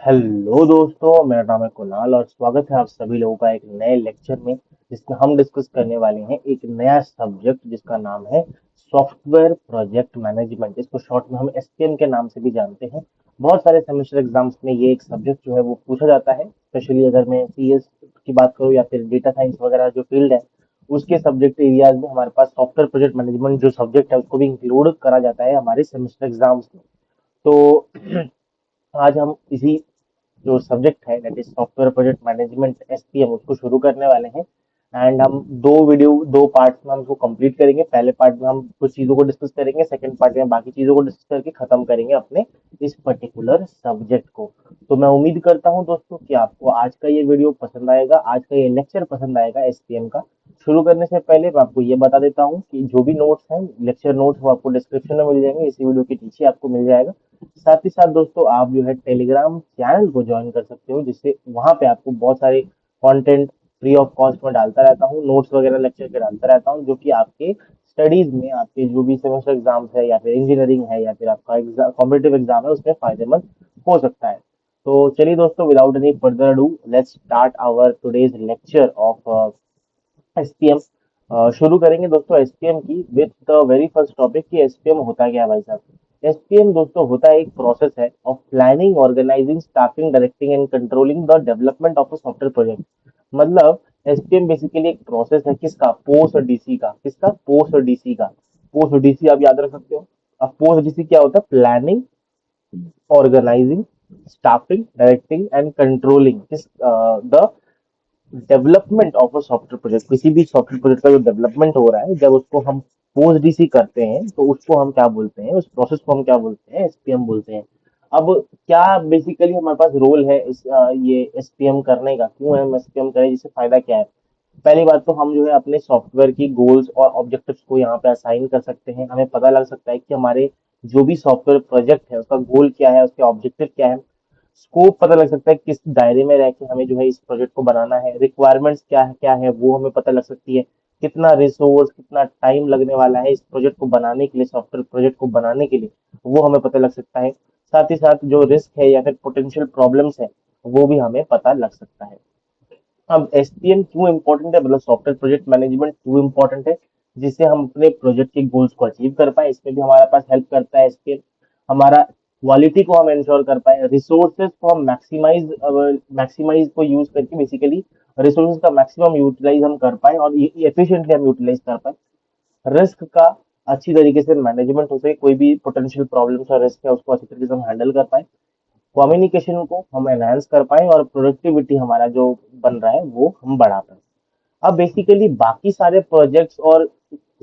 Hello दोस्तों, मेरा नाम है कुणाल और स्वागत है आप सभी लोगों का एक नए लेक्चर में, जिसमें हम डिस्कस करने वाले हैं एक नया सब्जेक्ट जिसका नाम है सॉफ्टवेयर प्रोजेक्ट मैनेजमेंट। इसको शॉर्ट में हम एसपीएम के नाम से भी जानते हैं। बहुत सारे सेमेस्टर एग्जाम्स में ये एक सब्जेक्ट जो है वो पूछा जाता है। स्पेशली अगर मैं सीएस की बात करूँ या फिर डेटा साइंस वगैरह जो फील्ड है, उसके सब्जेक्ट एरियाज में हमारे पास सॉफ्टवेयर प्रोजेक्ट मैनेजमेंट जो सब्जेक्ट है उसको भी इंक्लूड करा जाता है हमारे सेमेस्टर एग्जाम्स में। तो आज हम इसी जो सब्जेक्ट है that is software project management SPM उसको शुरू करने वाले हैं। एंड हम दो पार्ट्स में हम इसको कंप्लीट करेंगे। पहले पार्ट में हम कुछ चीजों को डिस्कस करेंगे, सेकंड पार्ट में बाकी चीजों को डिस्कस करके खत्म करेंगे अपने इस पर्टिकुलर सब्जेक्ट को। तो मैं उम्मीद करता हूं दोस्तों कि आपको आज का ये वीडियो पसंद आएगा, आज का ये लेक्चर पसंद आएगा एसपीएम का। शुरू करने से पहले मैं आपको ये बता देता हूँ कि जो भी नोट्स हैं, लेक्चर नोट्स, वो आपको डिस्क्रिप्शन में मिल जाएंगे, इसी वीडियो के नीचे आपको मिल जाएगा। साथ ही साथ दोस्तों आप जो है टेलीग्राम चैनल को ज्वाइन कर सकते हो, जिससे वहां पे आपको बहुत सारे कंटेंट फ्री ऑफ कॉस्ट में डालता रहता हूँ, नोट्स वगैरह लेक्चर के डालता रहता हूँ, जो कि आपके स्टडीज में, आपके जो भी सेमेस्टर एग्जाम्स है या फिर इंजीनियरिंग है या फिर आपका एग्जाम कॉम्पिटेटिव एग्जाम है उसमें फायदेमंद हो सकता है। तो चलिए दोस्तों, without any further do, let's start our today's lecture of SPM. शुरू करेंगे दोस्तों एसपीएम की with the very first topic कि एसपीएम होता क्या है भाई साहब। एसपीएम दोस्तों होता है एक प्रोसेस है of planning, organising, staffing, directing and controlling the development of a software project. मतलब एसपीएम बेसिकली एक प्रोसेस है किसका, पोस्ट और डीसी का। किसका, पोस्ट और डीसी का। पोस्ट और डीसी आप याद रख सकते हो। अब पोस्ट डीसी क्या होता है, planning, organising, staffing, directing and controlling the development of a software project. किसी भी सॉफ्टवेयर प्रोजेक्ट का जो डेवलपमेंट हो रहा है, जब उसको हम पोस्ट डीसी करते हैं तो उसको हम क्या बोलते हैं, उस प्रोसेस को हम क्या बोलते हैं, एसपीएम बोलते हैं। अब क्या बेसिकली हमारे पास रोल है ये एसपीएम करने का, क्यों हम एसपीएम करें, जिससे फायदा क्या है। पहली बात तो हम जो है अपने सॉफ्टवेयर की गोल्स और ऑब्जेक्टिव्स को यहाँ पे असाइन कर सकते हैं। हमें पता लग सकता है कि हमारे जो भी सॉफ्टवेयर प्रोजेक्ट है उसका गोल क्या है, उसके ऑब्जेक्टिव क्या है। स्कोप पता लग सकता है किस दायरे में रह के हमें जो है इस प्रोजेक्ट को बनाना है। रिक्वायरमेंट्स क्या है वो हमें पता लग सकती है। कितना रिसोर्स, कितना टाइम लगने वाला है इस प्रोजेक्ट को बनाने के लिए, सॉफ्टवेयर प्रोजेक्ट को बनाने के लिए, वो हमें पता लग सकता है। साथ ही साथ जो रिस्क है या फिर पोटेंशियल प्रॉब्लम्स है, वो भी हमें पता लग सकता है। अब एसपीएम क्यों इंपॉर्टेंट है, मतलब सॉफ्टवेयर प्रोजेक्ट मैनेजमेंट क्यों इंपॉर्टेंट है, जिससे हम अपने प्रोजेक्ट के गोल्स को अचीव कर पाए, इसमें भी हमारे पास हेल्प करता है एसपीएम। हमारा क्वालिटी को हम इंश्योर कर पाए, रिसोर्सेज को हम मैक्सिमाइज को यूज करके बेसिकली रिसोर्सेज का मैक्सिमम यूटिलाइज हम कर पाए और एफिशिएंटली हम यूटिलाइज कर पाए। रिस्क का अच्छी तरीके से मैनेजमेंट हो सके, कोई भी पोटेंशियल प्रॉब्लम्स और रिस्क है उसको अच्छी तरीके से हम हैंडल कर पाए, कम्युनिकेशन को हम एनहांस कर पाए और प्रोडक्टिविटी हमारा जो बन रहा है वो हम बढ़ा पाए। अब बेसिकली बाकी सारे प्रोजेक्ट्स और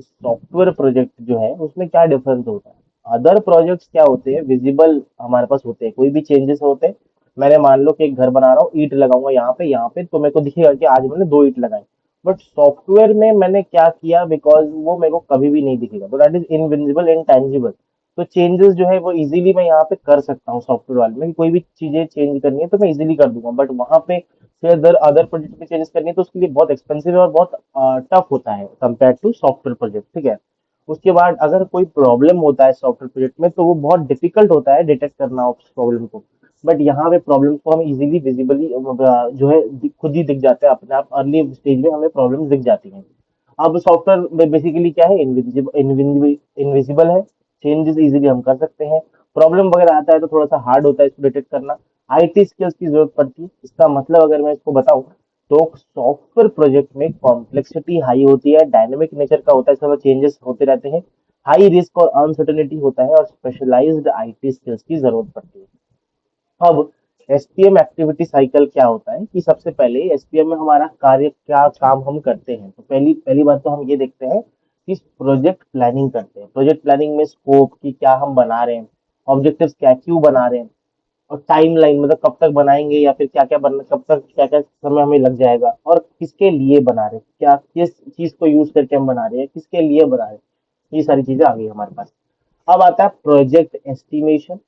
सॉफ्टवेयर प्रोजेक्ट जो है उसमें क्या डिफरेंस होता है। अदर प्रोजेक्ट्स क्या होते हैं, विजिबल हमारे पास होते हैं, कोई भी चेंजेस होते हैं। मैंने मान लो कि एक घर बना रहा हूँ, ईंट लगाऊंगा यहाँ पे तो मेरे को दिखेगा कि आज मैंने 2 ईंट लगाई। बट सॉफ्टवेयर में मैंने क्या किया, बिकॉज वो मेरे को कभी भी नहीं दिखेगा, तो दैट इज इनविजिबल, इनटेंजिबल। तो चेंजेस जो है वो इजीली मैं यहाँ पे कर सकता हूँ सॉफ्टवेयर वाले में, कि कोई भी चीजें चेंज करनी है तो मैं इजीली कर दूंगा। बट वहां पे फिर अदर अदर प्रोजेक्ट में चेंजेस करनी है तो उसके लिए बहुत एक्सपेंसिव और बहुत टफ होता है कंपेयर टू सॉफ्टवेयर प्रोजेक्ट, ठीक है। उसके बाद अगर कोई प्रॉब्लम होता है सॉफ्टवेयर प्रोजेक्ट में तो वो बहुत डिफिकल्ट होता है डिटेक्ट करना उस प्रॉब्लम को। बट यहाँ पे प्रॉब्लम को हम इजीली विजिबली जो है खुद ही दिख जाता है, अपने आप अर्ली स्टेज में हमें प्रॉब्लम दिख जाती है। अब सॉफ्टवेयर बेसिकली क्या है, इनविजिबल इनविजिबल है, चेंजेस इजीली हम कर सकते हैं। प्रॉब्लम वगैरह आता है तो थोड़ा सा हार्ड होता है इसको डिटेक्ट करना, आईटी स्किल्स की जरूरत पड़ती है। इसका मतलब अगर मैं इसको बताऊं तो सॉफ्टवेयर प्रोजेक्ट में कॉम्प्लेक्सिटी हाई होती है, डायनेमिक नेचर का होता है, इसमें चेंजेस होते रहते हैं, हाई रिस्क और अनसर्टेनिटी होता है और स्पेशलाइज्ड आईटी स्किल्स की जरूरत पड़ती है। अब एसपीएम एक्टिविटी साइकिल क्या होता है कि सबसे पहले एसपीएम में हमारा कार्य क्या काम हम करते हैं, तो पहली पहली बात तो हम ये देखते हैं कि प्रोजेक्ट प्लानिंग करते हैं। प्रोजेक्ट प्लानिंग में स्कोप की क्या हम बना रहे हैं, ऑब्जेक्टिव्स क्या क्यों बना रहे हैं, और टाइमलाइन मतलब कब तक बनाएंगे या फिर क्या क्या बनना, कब तक क्या क्या समय हमें लग जाएगा, और किसके लिए बना रहे हैं, क्या किस चीज को यूज करके हम बना रहे हैं, किसके लिए बना रहे हैं। ये सारी चीजें आ गई हमारे पास। अब आता है प्रोजेक्ट एस्टिमेशन।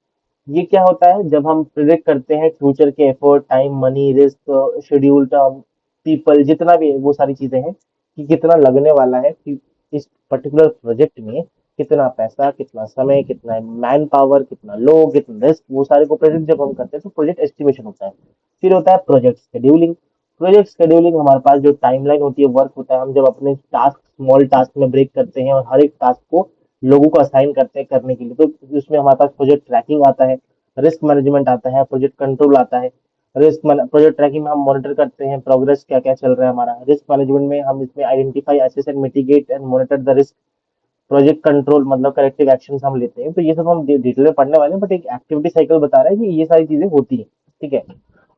ये क्या होता है, जब हम प्रिडिक्ट करते हैं फ्यूचर के effort, time, money, risk, schedule, term, people, जितना भी है वो सारी चीजें हैं कि कितना लगने वाला है कि इस पर्टिकुलर प्रोजेक्ट में कितना पैसा, कितना समय, कितना मैन पावर, कितना लोग, कितना रिस्क, वो सारे को प्रोजेक्ट जब हम करते हैं तो प्रोजेक्ट एस्टिमेशन होता है। फिर होता है प्रोजेक्ट शेड्यूलिंग। प्रोजेक्ट शेड्यूलिंग हमारे पास जो टाइमलाइन होती है, वर्क होता है, हम जब अपने टास्क स्मॉल टास्क में ब्रेक करते हैं और हर एक टास्क को लोगों को असाइन करते हैं करने के लिए, तो उसमें हमारे पास प्रोजेक्ट ट्रैकिंग आता है, रिस्क मैनेजमेंट आता है, प्रोजेक्ट कंट्रोल आता है। प्रोजेक्ट ट्रैकिंग में हम मॉनिटर करते हैं प्रोग्रेस क्या क्या चल रहा है हमारा। रिस्क मैनेजमेंट में हम इसमें identify, assess and mitigate and monitor the risk. Project control मतलब करेक्टिव एक्शन हम लेते हैं। तो ये सब हम डिटेल में पढ़ने वाले हैं, बट एक एक्टिविटी साइकिल बता रहा है कि ये सारी चीजें होती हैं। ठीक है।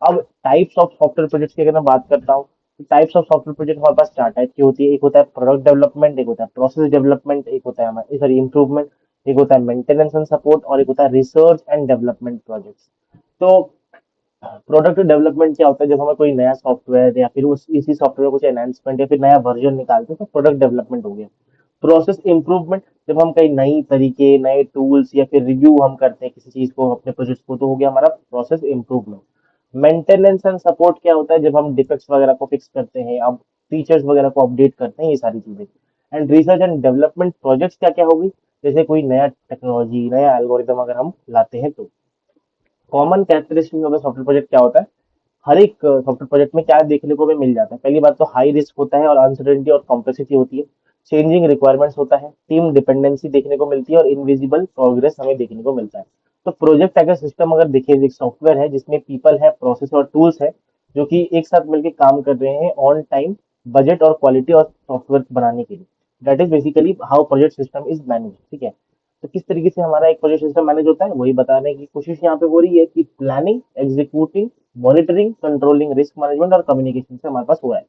अब टाइप्स ऑफ सॉफ्टवेयर प्रोजेक्ट्स की अगर मैं बात करता हूँ, तो टाइप्स ऑफ सॉफ्टवेयर प्रोजेक्ट हमारे पास चार टाइप की होती है। एक होता है प्रोडक्ट डेवलपमेंट, एक होता है प्रोसेस डेवलपमेंट, एक होता है हमारा सॉरी इम्प्रूवमेंट, एक होता है मेंटेनेंस एंड सपोर्ट, और एक होता है रिसर्च एंड डेवलपमेंट प्रोजेक्ट्स। तो प्रोडक्ट डेवलपमेंट क्या होता है, जब हमें कोई नया सॉफ्टवेयर या फिर उस इसी सॉफ्टवेयर को कुछ एनहांसमेंट या फिर नया वर्जन निकालते हैं तो प्रोडक्ट डेवलपमेंट हो गया। प्रोसेस इंप्रूवमेंट, जब हम कई नई तरीके, नए टूल्स या फिर रिव्यू हम करते हैं किसी चीज को, अपने प्रोजेक्ट को, तो हो गया हमारा process improvement. Maintenance and support क्या होता है, जब हम डिफेक्ट्स वगैरह को फिक्स करते हैं, अब फीचर्स वगैरह को अपडेट करते हैं, ये सारी चीजें। And research and development projects क्या क्या होगी, जैसे कोई नया टेक्नोलॉजी, नया एल्गोरिदम अगर हम लाते हैं तो। Common characteristic of software project क्या होता है, हर एक सॉफ्टवेयर प्रोजेक्ट में क्या देखने को भी मिल जाता है। पहली बात तो हाई रिस्क होता है और अनसर्टेनिटी और कॉम्प्लेक्सिटी होती है। चेंजिंग रिक्वायरमेंट्स होता है, टीम डिपेंडेंसी देखने को मिलती है और इनविजिबल प्रोग्रेस हमें देखने को मिलता है। तो प्रोजेक्ट अगर सिस्टम अगर देखें, एक सॉफ्टवेयर है जिसमें पीपल है, प्रोसेस और टूल्स है, जो कि एक साथ मिलकर काम कर रहे हैं ऑन टाइम, बजट और क्वालिटी और सॉफ्टवेयर बनाने के लिए। That is basically how project system is manage. ठीक है। तो किस तरीके से हमारा एक प्रोजेक्ट सिस्टम मैनेज होता है, वही बताने की कोशिश यहाँ पे हो रही है कि planning, executing, monitoring, controlling, risk management और कम्युनिकेशन से हमारे पास हुआ है।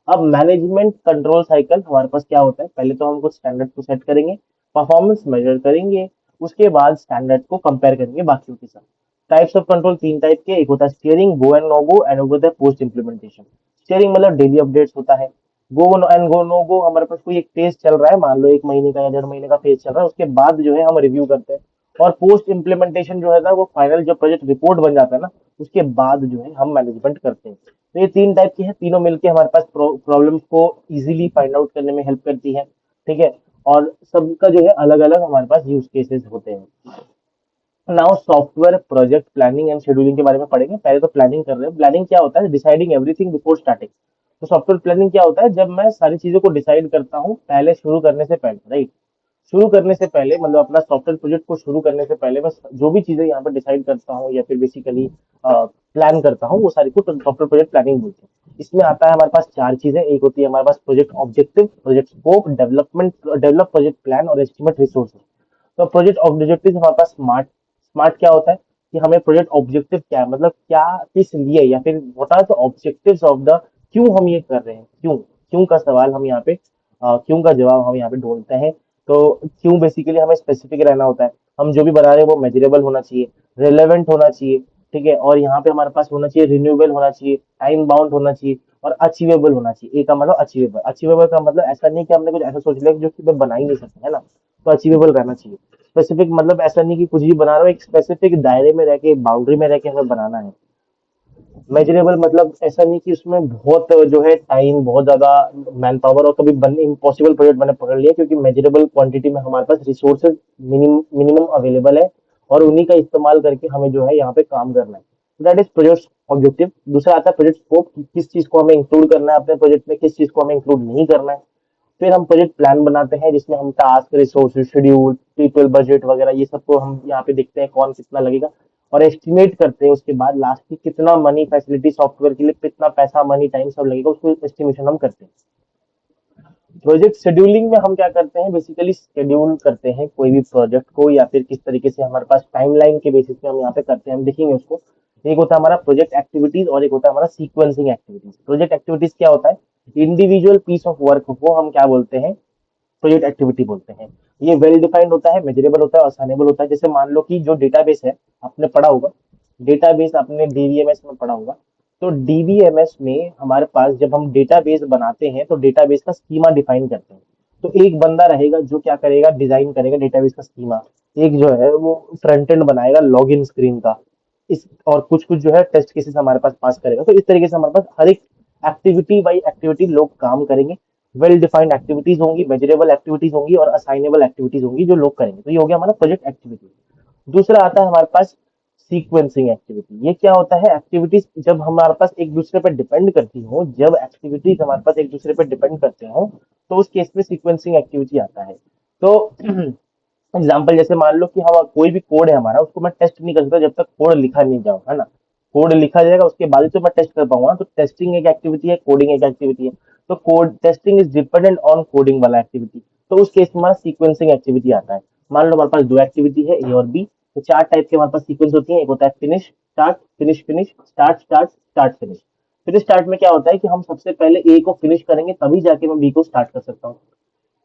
अब मैनेजमेंट कंट्रोल साइकिल हमारे पास क्या होता है, पहले तो हम कुछ स्टैंडर्ड को सेट करेंगे, परफॉर्मेंस मेजर करेंगे, उसके बाद स्टैंडर्ड को कंपेयर करेंगे बाकियों के साथ। टाइप्स ऑफ कंट्रोल तीन टाइप के, एक होता है steering, go and no go, and एक होता है पोस्ट इंप्लीमेंटेशन। स्टीयरिंग मतलब डेली अपडेट्स होता है। गो एंड गो नो गो, हमारे पास कोई एक फेज चल रहा है, मान लो एक महीने का या 1.5 महीने का फेज चल रहा है, उसके बाद जो है हम रिव्यू करते हैं। और पोस्ट इम्प्लीमेंटेशन जो है ना, वो फाइनल जब प्रोजेक्ट रिपोर्ट बन जाता है ना, उसके बाद जो है हम मैनेजमेंट करते हैं। तो ये तीन टाइप की है, तीनों मिलके हमारे पास प्रॉब्लम्स को इजीली फाइंड आउट करने में हेल्प करती है। ठीक है। और सबका जो है अलग अलग हमारे पास यूज केसेस होते हैं। Now software project planning and scheduling के बारे में पढ़ेंगे। पहले तो प्लानिंग कर रहे हैं। प्लानिंग क्या होता है, डिसाइडिंग एवरीथिंग बिफोर स्टार्टिंग। तो सॉफ्टवेयर प्लानिंग क्या होता है, जब मैं सारी चीजों को डिसाइड करता हूँ पहले शुरू करने से पहले, राइट। शुरू करने से पहले मतलब अपना सॉफ्टवेयर प्रोजेक्ट को शुरू करने से पहले मैं जो भी चीजें यहाँ पर डिसाइड करता हूँ या फिर बेसिकली प्लान करता हूँ, वो सारी को सॉफ्टवेयर प्रोजेक्ट प्लानिंग बोलते हैं। इसमें आता है हमारे पास चार चीजें, एक होती है हमारे पास project objective, project scope, develop project plan और एस्टिमेट रिसोर्सेज। तो प्रोजेक्ट ऑब्जेक्टिव हमारे पास स्मार्ट। स्मार्ट क्या होता है कि हमें प्रोजेक्ट ऑब्जेक्टिव क्या है, मतलब क्या, किस लिए, या फिर what are the objectives of the, क्यों हम ये कर रहे हैं, क्यों। क्यों का सवाल हम यहाँ पे क्यों का जवाब हम यहाँ पे ढूंढते हैं। तो क्यों बेसिकली हमें स्पेसिफिक रहना होता है। हम जो भी बना रहे हैं वो मेजरेबल होना चाहिए, रिलेवेंट होना चाहिए। ठीक है। और यहाँ पे हमारे पास होना चाहिए रिन्यूएबल होना चाहिए, टाइम बाउंड होना चाहिए, और अचीवेबल होना चाहिए। ए का मतलब अचीवेबल। अचीवेबल का मतलब ऐसा नहीं कि हमने कुछ ऐसा सोच लिया जो कि मैं बना ही नहीं सकता, है ना। तो अचीवेबल रहना चाहिए। स्पेसिफिक मतलब ऐसा नहीं कि कुछ भी बना रहा हो, एक स्पेसिफिक दायरे में रह के, बाउंड्री में रह के हमें बनाना है। मेजरेबल मतलब ऐसा नहीं कि उसमें बहुत जो है टाइम, बहुत ज्यादा मैन पावर, और कभी बन इम्पॉसिबल प्रोजेक्ट मैंने पकड़ लिया, क्योंकि मेजरेबल क्वांटिटी में हमारे पास रिसोर्सेज मिनिमम अवेलेबल है, और उन्हीं का इस्तेमाल करके हमें जो है यहाँ पे काम करना है। That is project objective. दूसरा आता है प्रोजेक्ट स्कोप, किस चीज को हमें इंक्लूड करना है अपने प्रोजेक्ट में, किस चीज को हमें इंक्लूड नहीं करना है। फिर हम प्रोजेक्ट प्लान बनाते हैं, जिसमें हम task, resources, schedule, people, budget वगैरह ये सबको हम यहाँ पे देखते हैं कौन कितना लगेगा, और एस्टिमेट करते हैं। उसके बाद लास्ट की कितना मनी, फैसिलिटी सॉफ्टवेयर के लिए कितना पैसा, मनी, टाइम सब लगेगा, उसको एस्टिमेशन हम करते हैं। प्रोजेक्ट शेड्यूलिंग में हम क्या करते हैं, बेसिकली शेड्यूल करते हैं कोई भी प्रोजेक्ट को, या फिर किस तरीके से हमारे पास टाइमलाइन के बेसिस पे हम यहाँ पे करते हैं, हम देखेंगे उसको। एक होता है हमारा प्रोजेक्ट एक्टिविटीज और एक होता है हमारा सीक्वेंसिंग एक्टिविटीज। प्रोजेक्ट एक्टिविटीज क्या होता है, इंडिविजुअल पीस ऑफ वर्क को हम क्या बोलते हैं, प्रोजेक्ट एक्टिविटी बोलते हैं। ये वेल डिफाइंड होता है, मेजरेबल होता है, असाइनेबल होता है। जैसे मान लो कि जो डेटाबेस है, आपने पढ़ा होगा, डेटाबेस आपने डीबीएमएस में पढ़ा होगा। तो डीबीएमएस में हमारे पास जब हम डेटाबेस बनाते हैं तो डेटाबेस का स्कीमा डिफाइन करते हैं। तो एक बंदा रहेगा जो क्या करेगा, डिजाइन करेगा डेटाबेस का स्कीमा। एक जो है वो फ्रंट एंड बनाएगा लॉगिन स्क्रीन का। इस और कुछ कुछ जो है टेस्ट केसेस हमारे पास पास करेगा। तो इस तरीके से हमारे पास हर एक एक्टिविटी बाई एक्टिविटी लोग काम करेंगे, वेल डिफाइंड एक्टिविटीज होंगी, मेजरेबल एक्टिविटीज होंगी और असाइनेबल एक्टिविटीज होंगी जो लोग करेंगे। तो ये हो गया हमारा प्रोजेक्ट एक्टिविटी। दूसरा आता है हमारे पास सीक्वेंसिंग एक्टिविटी। ये क्या होता है? एक्टिविटीज जब हमारे पास एक दूसरे पर डिपेंड करती हो, जब एक्टिविटीज हमारे पास एक दूसरे पर डिपेंड करते हो, तो उस केस में सीक्वेंसिंग एक्टिविटी आता है। तो एग्जाम्पल जैसे मान लो कि हम कोई भी कोड है हमारा, उसको मैं टेस्ट नहीं कर सकता जब तक कोड लिखा नहीं जाओ, है ना। कोड लिखा जाएगा उसके बाद ही तो मैं टेस्ट कर पाऊंगा। तो टेस्टिंग एक एक्टिविटी है, कोडिंग एक एक्टिविटी है। तो code testing is dependent on coding वाला एक्टिविटी। तो उस केस में हमारा सीक्वेंसिंग एक्टिविटी आता है। मान लो हमारे पास दो एक्टिविटी है, ए और बी। तो चार टाइप के हमारे पास सीक्वेंस होती है। एक होता है finish start, finish finish, start start, start finish. Finish start में क्या होता है कि हम सबसे पहले ए को फिनिश करेंगे तभी जाके मैं बी को स्टार्ट कर सकता हूँ।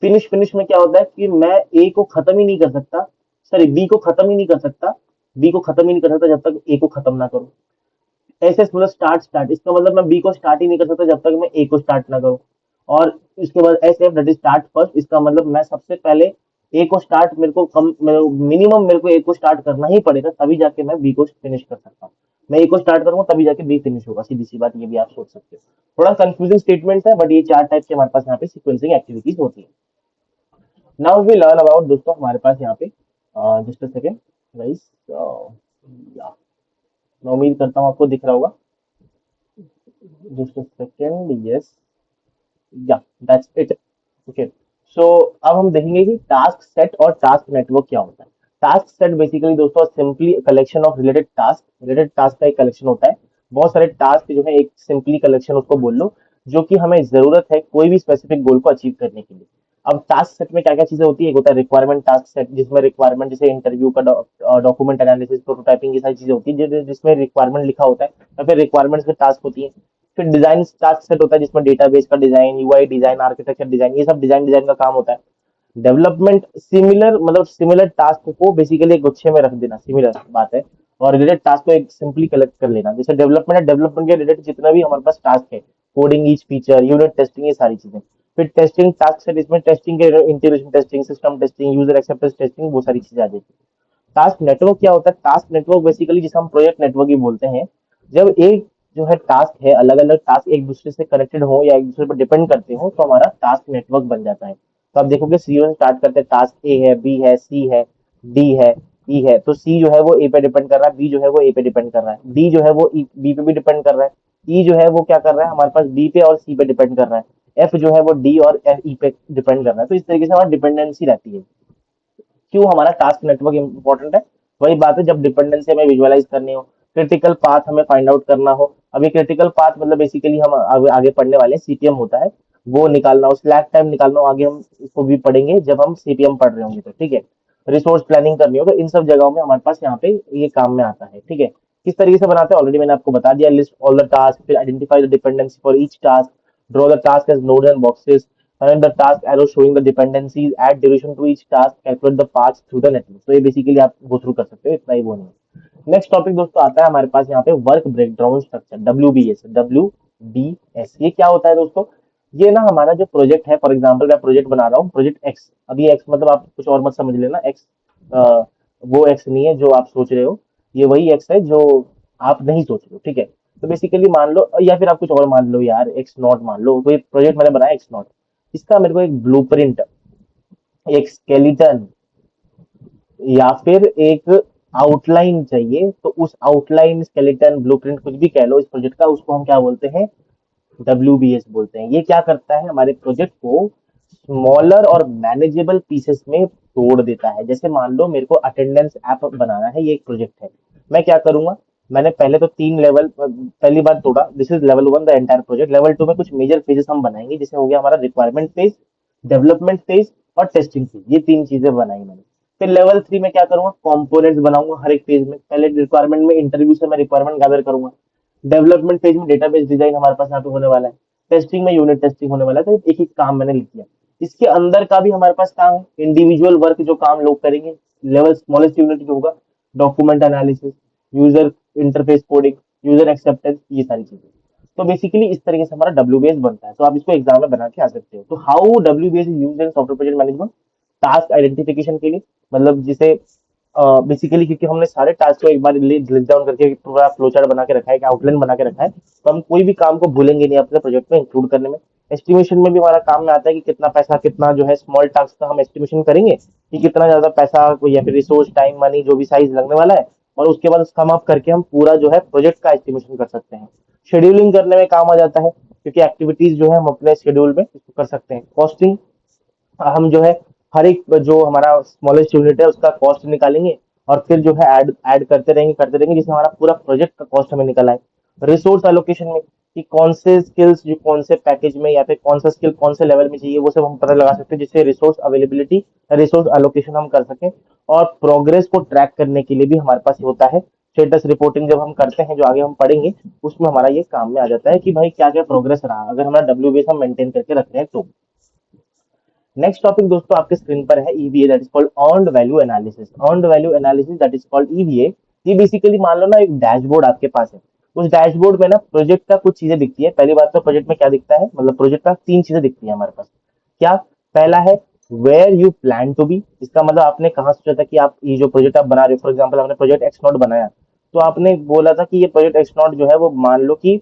फिनिश फिनिश में क्या होता है कि मैं ए को खत्म ही नहीं कर सकता, सॉरी बी को खत्म ही नहीं कर सकता, बी को खत्म ही नहीं कर सकता जब तक ए को खत्म ना करूं। ऐसे मतलब स्टार्ट स्टार्ट, इसका मतलब मैं बी को स्टार्ट ही नहीं कर सकता जब तक मैं ए को स्टार्ट ना करूं। और इसके बाद ऐसे दैट इज स्टार्ट फर्स्ट, इसका मतलब मैं सबसे पहले ए को स्टार्ट, मेरे को कम मिनिमम मेरे को ए को स्टार्ट करना ही पड़ेगा तभी जाके मैं बी को फिनिश कर सकता हूँ। मैं ए को स्टार्ट करूंगा तभी जाके बी फिनिश होगा, सीधी सी बात, ये भी आप सोच सकते हो। थोड़ा कंफ्यूजिंग स्टेटमेंट है, बट ये चार टाइप के हमारे पास यहाँ पे सीक्वेंसिंग एक्टिविटीज होती है। नाउ वी लर्न अबाउट, दोस्तों हमारे पास यहाँ पे जस्ट अ सेकेंड गाइस, या मैं उम्मीद करता हूँ आपको दिख रहा होगा। जस्ट अ सेकेंड, यस, या दैट्स इट। ओके, सो अब हम देखेंगे कि टास्क सेट और टास्क नेटवर्क क्या होता है। टास्क सेट बेसिकली दोस्तों simply collection of related task का एक कलेक्शन होता है। बहुत सारे टास्क जो है एक सिंपली कलेक्शन उसको बोल लो, जो कि हमें जरूरत है कोई भी स्पेसिफिक गोल को अचीव करने के लिए। अब टास्क सेट में क्या क्या चीजें होती है? एक होता है रिक्वायरमेंट टास्क सेट, जिसमें रिक्वायरमेंट जैसे इंटरव्यू का डॉक्यूमेंट एनालिसिस, प्रोटोटाइपिंग, ये सारी चीजें होती है जिसमें रिक्वायरमेंट लिखा होता है, या फिर रिक्वायरमेंट्स में टास्क होती है। फिर डिजाइन टास्क सेट होता है जिसमें डेटाबेस का design, UI design, architecture design, ये सब डिजाइन डिजाइन का काम होता है। डेवलपमेंट सिमिलर, मतलब सिमिलर टास्क को बेसिकली एक गुच्छे में रख देना, सिमिलर बात है। और रिलेटेड टास्क को एक सिंपली कलेक्ट कर लेना। जैसे डेवलपमेंट है, डेवलपमेंट के रिलेटेड जितना भी हमारे पास टास्क है, coding, each feature, unit testing, ये सारी चीजें। फिर टेस्टिंग टास्क है, इसमें टेस्टिंग के integration testing, system testing, user acceptance testing, वो सारी चीजें आ जाएगी। टास्क नेटवर्क क्या होता है? टास्क नेटवर्क बेसिकली जिसे हम प्रोजेक्ट नेटवर्क ही बोलते हैं। जब एक जो है टास्क है, अलग अलग टास्क एक दूसरे से कनेक्टेड हो या एक दूसरे पर डिपेंड करते हो, तो हमारा टास्क नेटवर्क बन जाता है। तो आप देखोगे सीओ से स्टार्ट करते हैं, टास्क ए है, बी है, सी है, डी है, ई है। तो सी जो है वो ए पे डिपेंड कर रहा है, बी जो है वो ए पे डिपेंड कर रहा है, डी जो है वो बी पे भी डिपेंड कर रहा है, ई जो है वो क्या कर रहा है हमारे पास बी पे और सी पे डिपेंड कर रहा है, एफ जो है वो डी और ई पे डिपेंड कर रहा है। तो इस तरीके से हमारी डिपेंडेंसी रहती है। क्यों हमारा टास्क नेटवर्क इंपॉर्टेंट है? वही बात है, जब डिपेंडेंसी हमें विजुअलाइज करनी हो, क्रिटिकल पाथ हमें फाइंड आउट करना हो। अब ये क्रिटिकल पाथ मतलब बेसिकली हम आगे पढ़ने वाले हैं, सीपीएम होता है, वो निकालना हो, स्लैक टाइम निकालना हो, आगे हम इसको भी पढ़ेंगे जब हम सीपीएम पढ़ रहे होंगे, तो ठीक है। रिसोर्स प्लानिंग करनी हो, तो इन सब जगहों में हमारे पास यहाँ पे ये काम में आता है, ठीक है। किस तरीके से बनाते हैं ऑलरेडी मैंने आपको बता दिया। लिस्ट ऑल द टास्क, फिर identify the dependency for each task, draw the task as node and boxes, and the task arrow showing the dependencies, add duration to each task, calculate the path through the network। तो ये basically आप go through कर सकते हो, इतना ही वो नहीं। Next topic दोस्तों आता है हमारे पास यहाँ पे work breakdown structure, W B S. ये क्या होता है दोस्तों? ये ना हमारा जो प्रोजेक्ट है, फॉर एग्जाम्पल मैं प्रोजेक्ट बना रहा हूँ, प्रोजेक्ट एक्स। अभी एक्स मतलब आप कुछ और मत समझ लेना, एक्स वो एक्स नहीं है जो आप सोच रहे हो, ये वही एक्स है जो आप नहीं सोच रहे हो, ठीक है। तो बेसिकली मान लो, या फिर आप कुछ और मान लो यार, एक्स नॉट मान लो, कोई प्रोजेक्ट मैंने बनाया एक्स नॉट। इसका मेरे को एक ब्लूप्रिंट, एक स्केलेटन, या फिर एक आउटलाइन चाहिए। तो उस आउटलाइन, स्केलेटन, ब्लूप्रिंट, कुछ भी कह लो इस प्रोजेक्ट का, उसको हम क्या बोलते हैं? डब्ल्यूबीएस बोलते हैं। ये क्या करता है? हमारे प्रोजेक्ट को स्मॉलर और मैनेजेबल पीसेस में तोड़ देता है। जैसे मान लो मेरे को अटेंडेंस ऐप बनाना है, ये एक प्रोजेक्ट है। मैं क्या करूंगा? मैंने पहले तो तीन लेवल, पहली बार तोड़ा, this is level one the entire project. Level two में कुछ मेजर फेजेस हम बनाएंगे, जैसे हो गया हमारा रिक्वायरमेंट फेज, डेवलपमेंट फेज और टेस्टिंग फेज, ये तीन चीजें बनाई मैंने। फिर लेवल थ्री में क्या करूंगा? कंपोनेंट्स बनाऊंगा हर एक फेज में। पहले रिक्वायरमेंट में इंटरव्यू से मैं रिक्वायरमेंट गैदर करूंगा। डेवलपमेंट फेज में डेटाबेस डिजाइन हमारे पास यहाँ पे होने वाला है। टेस्टिंग में यूनिट टेस्टिंग होने वाला है। तो एक एक काम मैंने लिख दिया। इसके अंदर का भी हमारे पास काम है, इंडिविजुअल वर्क जो काम लोग करेंगे। लेवल स्मॉलेस्ट यूनिट जो होगा, document analysis, user interface coding, user acceptance, ये सारी चीजें। तो बेसिकली इस तरीके से हमारा डब्ल्यूबीएस बनता है। तो आप इसको एग्जाम में बना के आ सकते हो। तो how WBS is used in software project management? Task identification के लिए, मतलब जिसे बेसिकली क्योंकि हमने सारे टास्क को एक बार लिस्ट डाउन करके एक पूरा फ्लो चार्ट बना के रखा है, एक आउटलाइन बना के रखा है, तो हम कोई भी काम को भूलेंगे नहीं अपने प्रोजेक्ट में इंक्लूड करने में। एस्टिमेशन में भी हमारा काम में आता है कि कितना पैसा, कितना जो है स्मॉल टास्क का हम एस्टिमेशन करेंगे कि कितना ज्यादा पैसा या फिर रिसोर्स, टाइम, मनी, जो भी साइज लगने वाला है, और उसके बाद सम अप करके हम पूरा जो है प्रोजेक्ट का एस्टिमेशन कर सकते हैं। शेड्यूलिंग करने में काम आ जाता है, क्योंकि एक्टिविटीज जो है हम अपने शेड्यूल में इसको कर सकते हैं। कॉस्टिंग, हम जो है हर एक जो हमारा स्मॉलेस्ट यूनिट है उसका कॉस्ट निकालेंगे, और फिर जो है ऐड ऐड करते रहेंगे जिससे हमारा पूरा प्रोजेक्ट का कॉस्ट हमें निकल आए। रिसोर्स एलोकेशन में कि कौन से स्किल्स जो कौन से पैकेज में या फिर कौन सा स्किल कौन से लेवल में चाहिए, वो सब हम पता लगा सकते हैं, जिससे रिसोर्स अवेलेबिलिटी, रिसोर्स एलोकेशन हम कर सकें। और प्रोग्रेस को ट्रैक करने के लिए भी हमारे पास होता है स्टेटस रिपोर्टिंग, जब हम करते हैं, जो आगे हम पढ़ेंगे, उसमें हमारा ये काम में आ जाता है कि भाई क्या क्या प्रोग्रेस रहा, अगर हमारा डब्ल्यू हम मेंटेन करके रख रहे हैं तो। नेक्स्ट टॉपिक दोस्तों आपके स्क्रीन पर है EVA, that is called earned value analysis. Earned value analysis that is called EVA. ये बेसिकली मान लो ना एक डैशबोर्ड आपके पास है। उस डैशबोर्ड में ना प्रोजेक्ट का कुछ चीजें दिखती है। पहली बात तो प्रोजेक्ट में क्या दिखता है, मतलब प्रोजेक्ट का तीन चीजें दिखती है हमारे पास। क्या? पहला है where you plan to be. इसका मतलब आपने कहाँ सोचा था कि आप ये जो प्रोजेक्ट आप बना रहे हो, फॉर एग्जाम्पल आपने प्रोजेक्ट एक्स नॉट बनाया, तो आपने बोला था कि ये प्रोजेक्ट एक्स नॉट जो है वो मान लो कि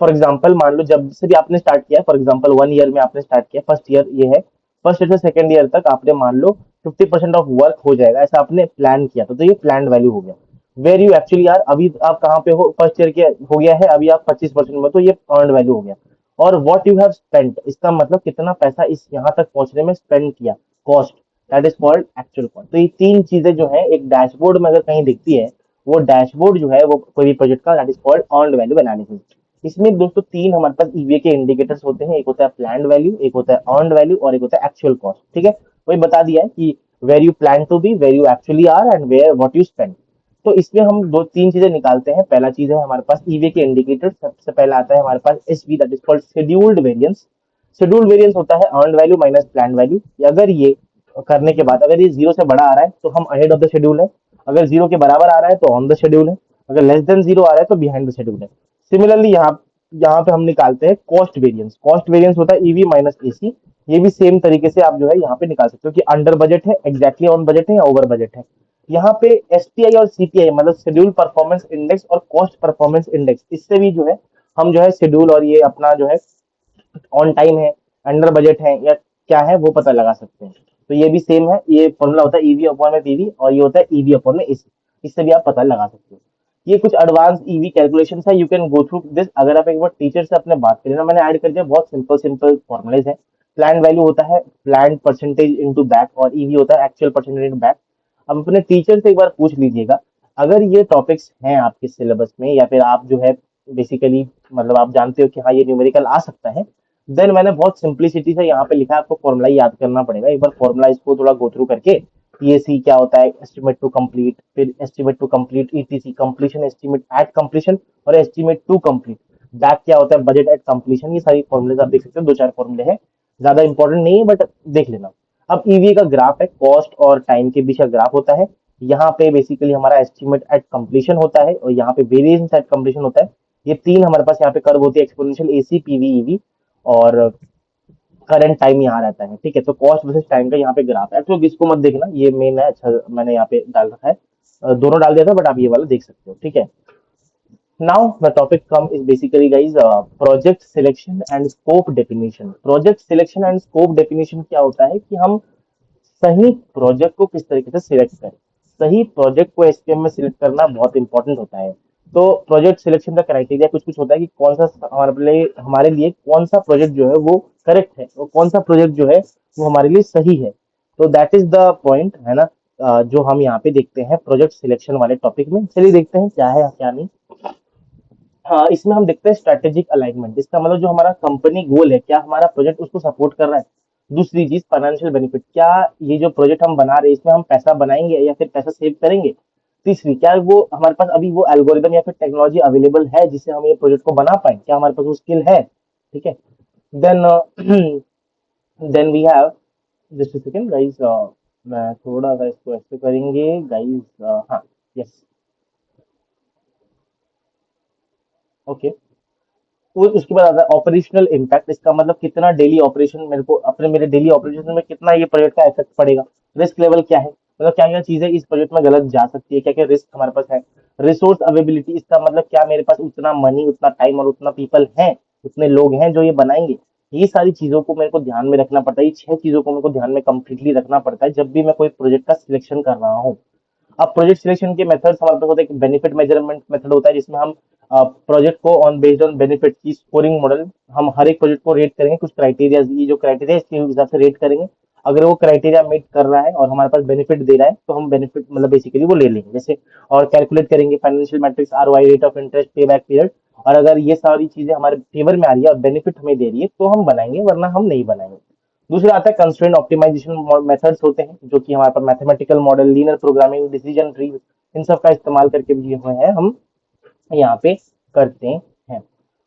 फॉर एग्जाम्पल मान लो जब से भी आपने स्टार्ट किया, फॉर एग्जाम्पल 1 ईयर में आपने स्टार्ट किया, फर्स्ट ईयर ये है, फर्स्ट ईयर से सेकंड ईयर तक आपने मान लो 50% ऑफ वर्क हो जाएगा, ऐसा आपने प्लान किया, तो ये प्लान वैल्यू हो गया। वेर यू एक्चुअली आर, अभी आप कहाँ पे हो, फर्स्ट ईयर के हो गया है, अभी आप 25% में, तो ये अर्न वैल्यू हो गया। और वॉट यू हैव स्पेंट, इसका मतलब कितना पैसा इस यहाँ तक पहुंचने में स्पेंड किया, cost, that is called actual cost. तो ये तीन चीजें जो है एक डैशबोर्ड में अगर कहीं दिखती है, वो डैशबोर्ड जो है वो कोई भी प्रोजेक्ट का, that is called earn value analysis. इसमें दोस्तों तीन हमारे पास ईवीए के इंडिकेटर्स होते हैं, एक होता है प्लान्ड वैल्यू, एक होता है अर्न्ड वैल्यू, और एक होता है एक्चुअल कॉस्ट। ठीक है, वही बता दिया है कि where you plan to be, where you actually are, and where what you spend. तो इसमें हम दो तीन चीजें निकालते हैं। पहला चीज है हमारे पास ईवीए के इंडिकेटर, सबसे पहला आता है हमारे पास SV, that is called scheduled variance. Scheduled variance होता है earned value minus plan value. अगर ये करने के बाद अगर ये जीरो से बड़ा आ रहा है तो हम अहेड ऑफ द शेड्यूल है, अगर जीरो के बराबर आ रहा है तो ऑन द शेड्यूल है, अगर लेस देन जीरो आ रहा है तो बिहाइंड द शेड्यूल है। सिमिलरली यहाँ यहाँ पे हम निकालते हैं कॉस्ट वेरिएंस। कॉस्ट वेरिएंस होता है ईवी माइनस एसी। ये भी सेम तरीके से आप जो है यहाँ पे निकाल सकते हो कि अंडर बजट है, एग्जैक्टली ऑन बजट है, या ओवर बजट है। यहाँ पे एसपीआई और सीपीआई मतलब शेड्यूल परफॉर्मेंस इंडेक्स और कॉस्ट परफॉर्मेंस इंडेक्स, इससे भी जो है हम जो है शेड्यूल और ये अपना जो है ऑन टाइम है, अंडर बजट है, या क्या है वो पता लगा सकते हैं। तो ये भी सेम है, ये फॉर्मूला होता है ईवी अपॉन में पीवी, और ये होता है ईवी अपॉन में एसी। इससे भी आप पता लगा सकते हो। ये कुछ एडवांस ईवी कैलकुलेशन है, you can go through this. अगर आप एक बार टीचर से अपने बात करें ना, मैंने ऐड कर दिया, बहुत सिंपल सिंपल फॉर्मुलेज है। प्लान वैल्यू होता है प्लान परसेंटेज इंटू बैक, और ईवी होता है एक्चुअल परसेंटेज इंटू बैक। अब अपने टीचर से एक बार पूछ लीजिएगा, अगर ये टॉपिक्स हैं आपके सिलेबस में, या फिर आप जो है बेसिकली मतलब आप जानते हो कि हाँ ये न्यूमेरिकल आ सकता है, देन मैंने बहुत सिंप्लिसिटी से यहाँ पे लिखा है, आपको फॉर्मुला याद करना पड़ेगा। एक बार फॉर्मुला इसको थोड़ा गो थ्रू करके, पीएसी क्या होता है, एस्टिमेट टू कंप्लीट, फिर estimate to complete ETC completion, estimate at completion, और एस्टिमेट टू कंप्लीट, बैक क्या होता है, बजट एट कंप्लीशन। ये सारी फॉर्मुले आप देख सकते हो, दो चार फॉर्मुले हैं, ज्यादा इंपॉर्टेंट नहीं है बट देख लेना। अब ईवी का ग्राफ है, कॉस्ट और टाइम के बीच का ग्राफ होता है। यहाँ पे बेसिकली हमारा एस्टिमेट एट कंप्लीशन होता है, और यहाँ पे वेरिएशन एट कंप्लीशन होता है। ये तीन हमारे पास यहाँ पे कर्व होती है, एक्सपोनेंशियल एसी, पीवी, ईवी, और करंट टाइम यहाँ रहता है। ठीक है, तो कॉस्ट वर्सेस टाइम का यहाँ पे ग्राफ है, तो इसको मत देखना, ये मेन है। अच्छा मैंने यहाँ पे डाल रखा है, दोनों डाल दिया था, बट आप ये वाला देख सकते हो। ठीक है, now the topic come is basically guys project selection and scope definition. Project selection and scope definition क्या होता है कि हम सही प्रोजेक्ट को किस तरीके से सिलेक्ट करें। सही प्रोजेक्ट को एसपीएम में सिलेक्ट करना बहुत इंपॉर्टेंट होता है। तो प्रोजेक्ट सिलेक्शन का क्राइटेरिया कुछ कुछ होता है कि कौन सा हमारे लिए कौन सा प्रोजेक्ट जो है वो करेक्ट है, और कौन सा प्रोजेक्ट जो है वो हमारे लिए सही है। तो दैट इज द पॉइंट है ना, जो हम यहाँ पे देखते हैं प्रोजेक्ट सिलेक्शन वाले टॉपिक में। चलिए देखते हैं क्या है क्या नहीं। हाँ, इसमें हम देखते हैं स्ट्रेटेजिक अलाइनमेंट। इसका मतलब जो हमारा कंपनी गोल है, क्या हमारा प्रोजेक्ट उसको सपोर्ट कर रहा है। दूसरी चीज फाइनेंशियल बेनिफिट, क्या ये जो प्रोजेक्ट हम बना रहे हैं इसमें हम पैसा बनाएंगे या फिर पैसा सेव करेंगे। तीसरी, क्या वो हमारे पास अभी वो एल्गोरिदम या फिर टेक्नोलॉजी अवेलेबल है जिससे हम ये प्रोजेक्ट को बना पाए, क्या हमारे पास वो स्किल है। ठीक है, then then we have, just second guys, मैं थोड़ा सा इसको ऐसे करेंगे गाइस, हाँ, यस, ओके। उसके बाद आता है ऑपरेशनल इम्पैक्ट। इसका मतलब कितना डेली ऑपरेशन मेरे को अपने मेरे डेली ऑपरेशन में कितना ये प्रोजेक्ट का इफेक्ट पड़ेगा। रिस्क लेवल क्या है, मतलब क्या क्या चीजें इस प्रोजेक्ट में गलत जा सकती है, क्या क्या रिस्क हमारे पास है। रिसोर्स अवेलेबिलिटी, इसका मतलब क्या मेरे पास उतना मनी, उतना टाइम और उतना पीपल है, उतने लोग हैं जो ये बनाएंगे। ये सारी चीजों को मेरे को ध्यान में रखना पड़ता है। ये 6 चीजों को मेरे को ध्यान में कंप्लीटली रखना पड़ता है जब भी मैं कोई प्रोजेक्ट का सिलेक्शन कर रहा हूँ। अब प्रोजेक्ट सिलेक्शन के मेथड्स हमारे पास होते हैं। बेनिफिट मेजरमेंट मेथड होता है जिसमें हम प्रोजेक्ट को ऑन बेस्ड ऑन बेनिफिट की स्कोरिंग मॉडल, हम हर एक प्रोजेक्ट को रेट करेंगे कुछ क्राइटेरिया, ये जो क्राइटेरिया इसके हिसाब से रेट करेंगे। अगर वो क्राइटेरिया मीट कर रहा है और हमारे पास बेनिफिट दे रहा है तो हम बेनिफिट मतलब बेसिकली वो ले लेंगे जैसे। और कैलकुलेट करेंगे financial matrix, ROI, rate of interest, पे बैक पीरियड। और अगर ये सारी चीजें हमारे फेवर में आ रही है और बेनिफिट हमें दे रही है तो हम बनाएंगे, वरना हम नहीं बनाएंगे। दूसरा आता है कंस्ट्रेंट ऑप्टिमाइजेशन मेथड्स होते हैं जो कि हमारे पास mathematical model, linear programming, decision tree, इन सब का इस्तेमाल करके भी जो है हम यहाँ पे करते हैं।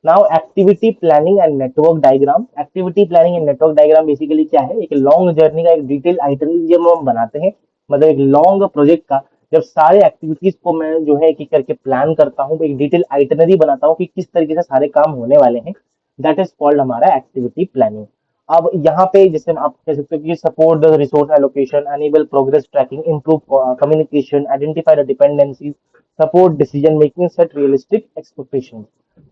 Now activity planning and network diagram. Activity planning and network diagram basically क्या है, एक लॉन्ग जर्नी का एक डिटेल आइटनरी जब हम बनाते हैं, मतलब एक लॉन्ग प्रोजेक्ट का जब सारे एक्टिविटीज को मैं जो है एक एक करके प्लान करता हूँ, एक डिटेल आइटनरी बनाता हूँ कि किस तरीके से सारे काम होने वाले हैं, दैट इज कॉल्ड हमारा एक्टिविटी प्लानिंग। अब यहाँ पे जैसे आप कह सकते हो कि support the resource allocation, enable progress tracking, improve communication, identify the dependencies, support decision making, set realistic expectations.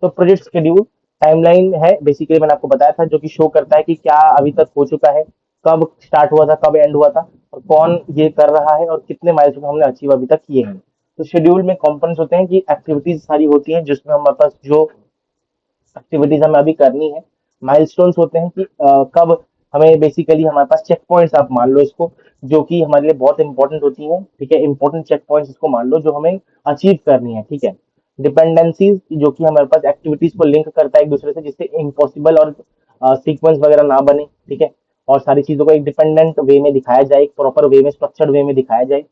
तो प्रोजेक्ट शेड्यूल टाइमलाइन है बेसिकली, मैंने आपको बताया था, जो कि शो करता है कि क्या अभी तक हो चुका है, कब स्टार्ट हुआ था, कब एंड हुआ था, और कौन ये कर रहा है और कितने माइलस्टोन हमने अचीव अभी तक किए हैं। तो शेड्यूल में कंपोनेंट्स होते हैं कि एक्टिविटीज सारी होती हैं जिसमें हमारे पास जो एक्टिविटीज हमें अभी करनी है। माइलस्टोन्स होते हैं कि कब हमें बेसिकली हमारे पास चेक पॉइंट्स, आप मान लो इसको, जो कि हमारे लिए बहुत इंपॉर्टेंट होती हैं, ठीक है, इंपॉर्टेंट चेक पॉइंट्स इसको मान लो जो हमें अचीव करनी है, ठीक है। डिपेंडेंसीज, जो कि हमारे पास एक्टिविटीज को लिंक करता है एक दूसरे से, जिससे इम्पॉसिबल और सीक्वेंस वगैरह ना बने, ठीक है। और सारी चीजों को एक डिपेंडेंट वे में दिखाया जाए, एक प्रॉपर वे में, स्ट्रक्चर्ड वे में दिखाया जाए।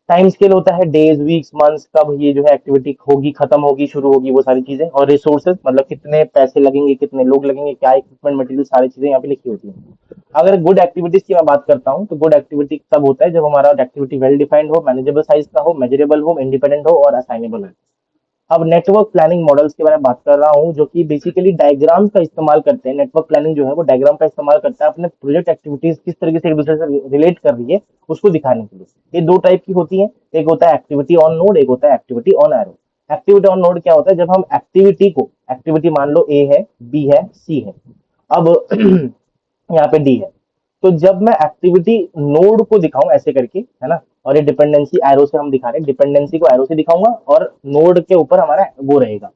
टाइम स्केल होता है डेज, वीक्स, मंथ्स, कब ये जो है एक्टिविटी होगी, खत्म होगी, शुरू होगी, वो सारी चीजें। और रिसोर्सेज मतलब कितने पैसे लगेंगे, कितने लोग लगेंगे, क्या इक्विपमेंट, मटेरियल, सारी चीजें यहाँ पे लिखी होती हैं। अगर गुड एक्टिविटीज की मैं बात करता हूँ तो गुड एक्टिविटी तब होता है जब हमारा एक्टिविटी वेल डिफाइंड हो, मैनेजेबल साइज का हो, मेजरेबल हो, इंडिपेंडेंट हो और असाइनेबल हो। अब नेटवर्क प्लानिंग मॉडल्स के बारे में बात कर रहा हूँ, जो कि बेसिकली डायग्राम का इस्तेमाल करते हैं। नेटवर्क प्लानिंग जो है वो डायग्राम का इस्तेमाल करता है अपने प्रोजेक्ट एक्टिविटीज किस तरीके से एक दूसरे से रिलेट कर रही है उसको दिखाने के लिए। ये दो टाइप की होती है, एक होता है एक्टिविटी ऑन नोड, एक होता है activity on arrow. Activity on node क्या होता है, जब हम एक्टिविटी को, एक्टिविटी मान लो ए है, बी है, सी है, अब यहाँ पे डी है, तो जब मैं एक्टिविटी नोड को दिखाऊं ऐसे करके, है ना, और ये डिपेंडेंसी एरो से हम दिखा रहे हैं, डिपेंडेंसी को एरो से दिखाऊंगा और नोड के ऊपर हमारा वो रहेगा,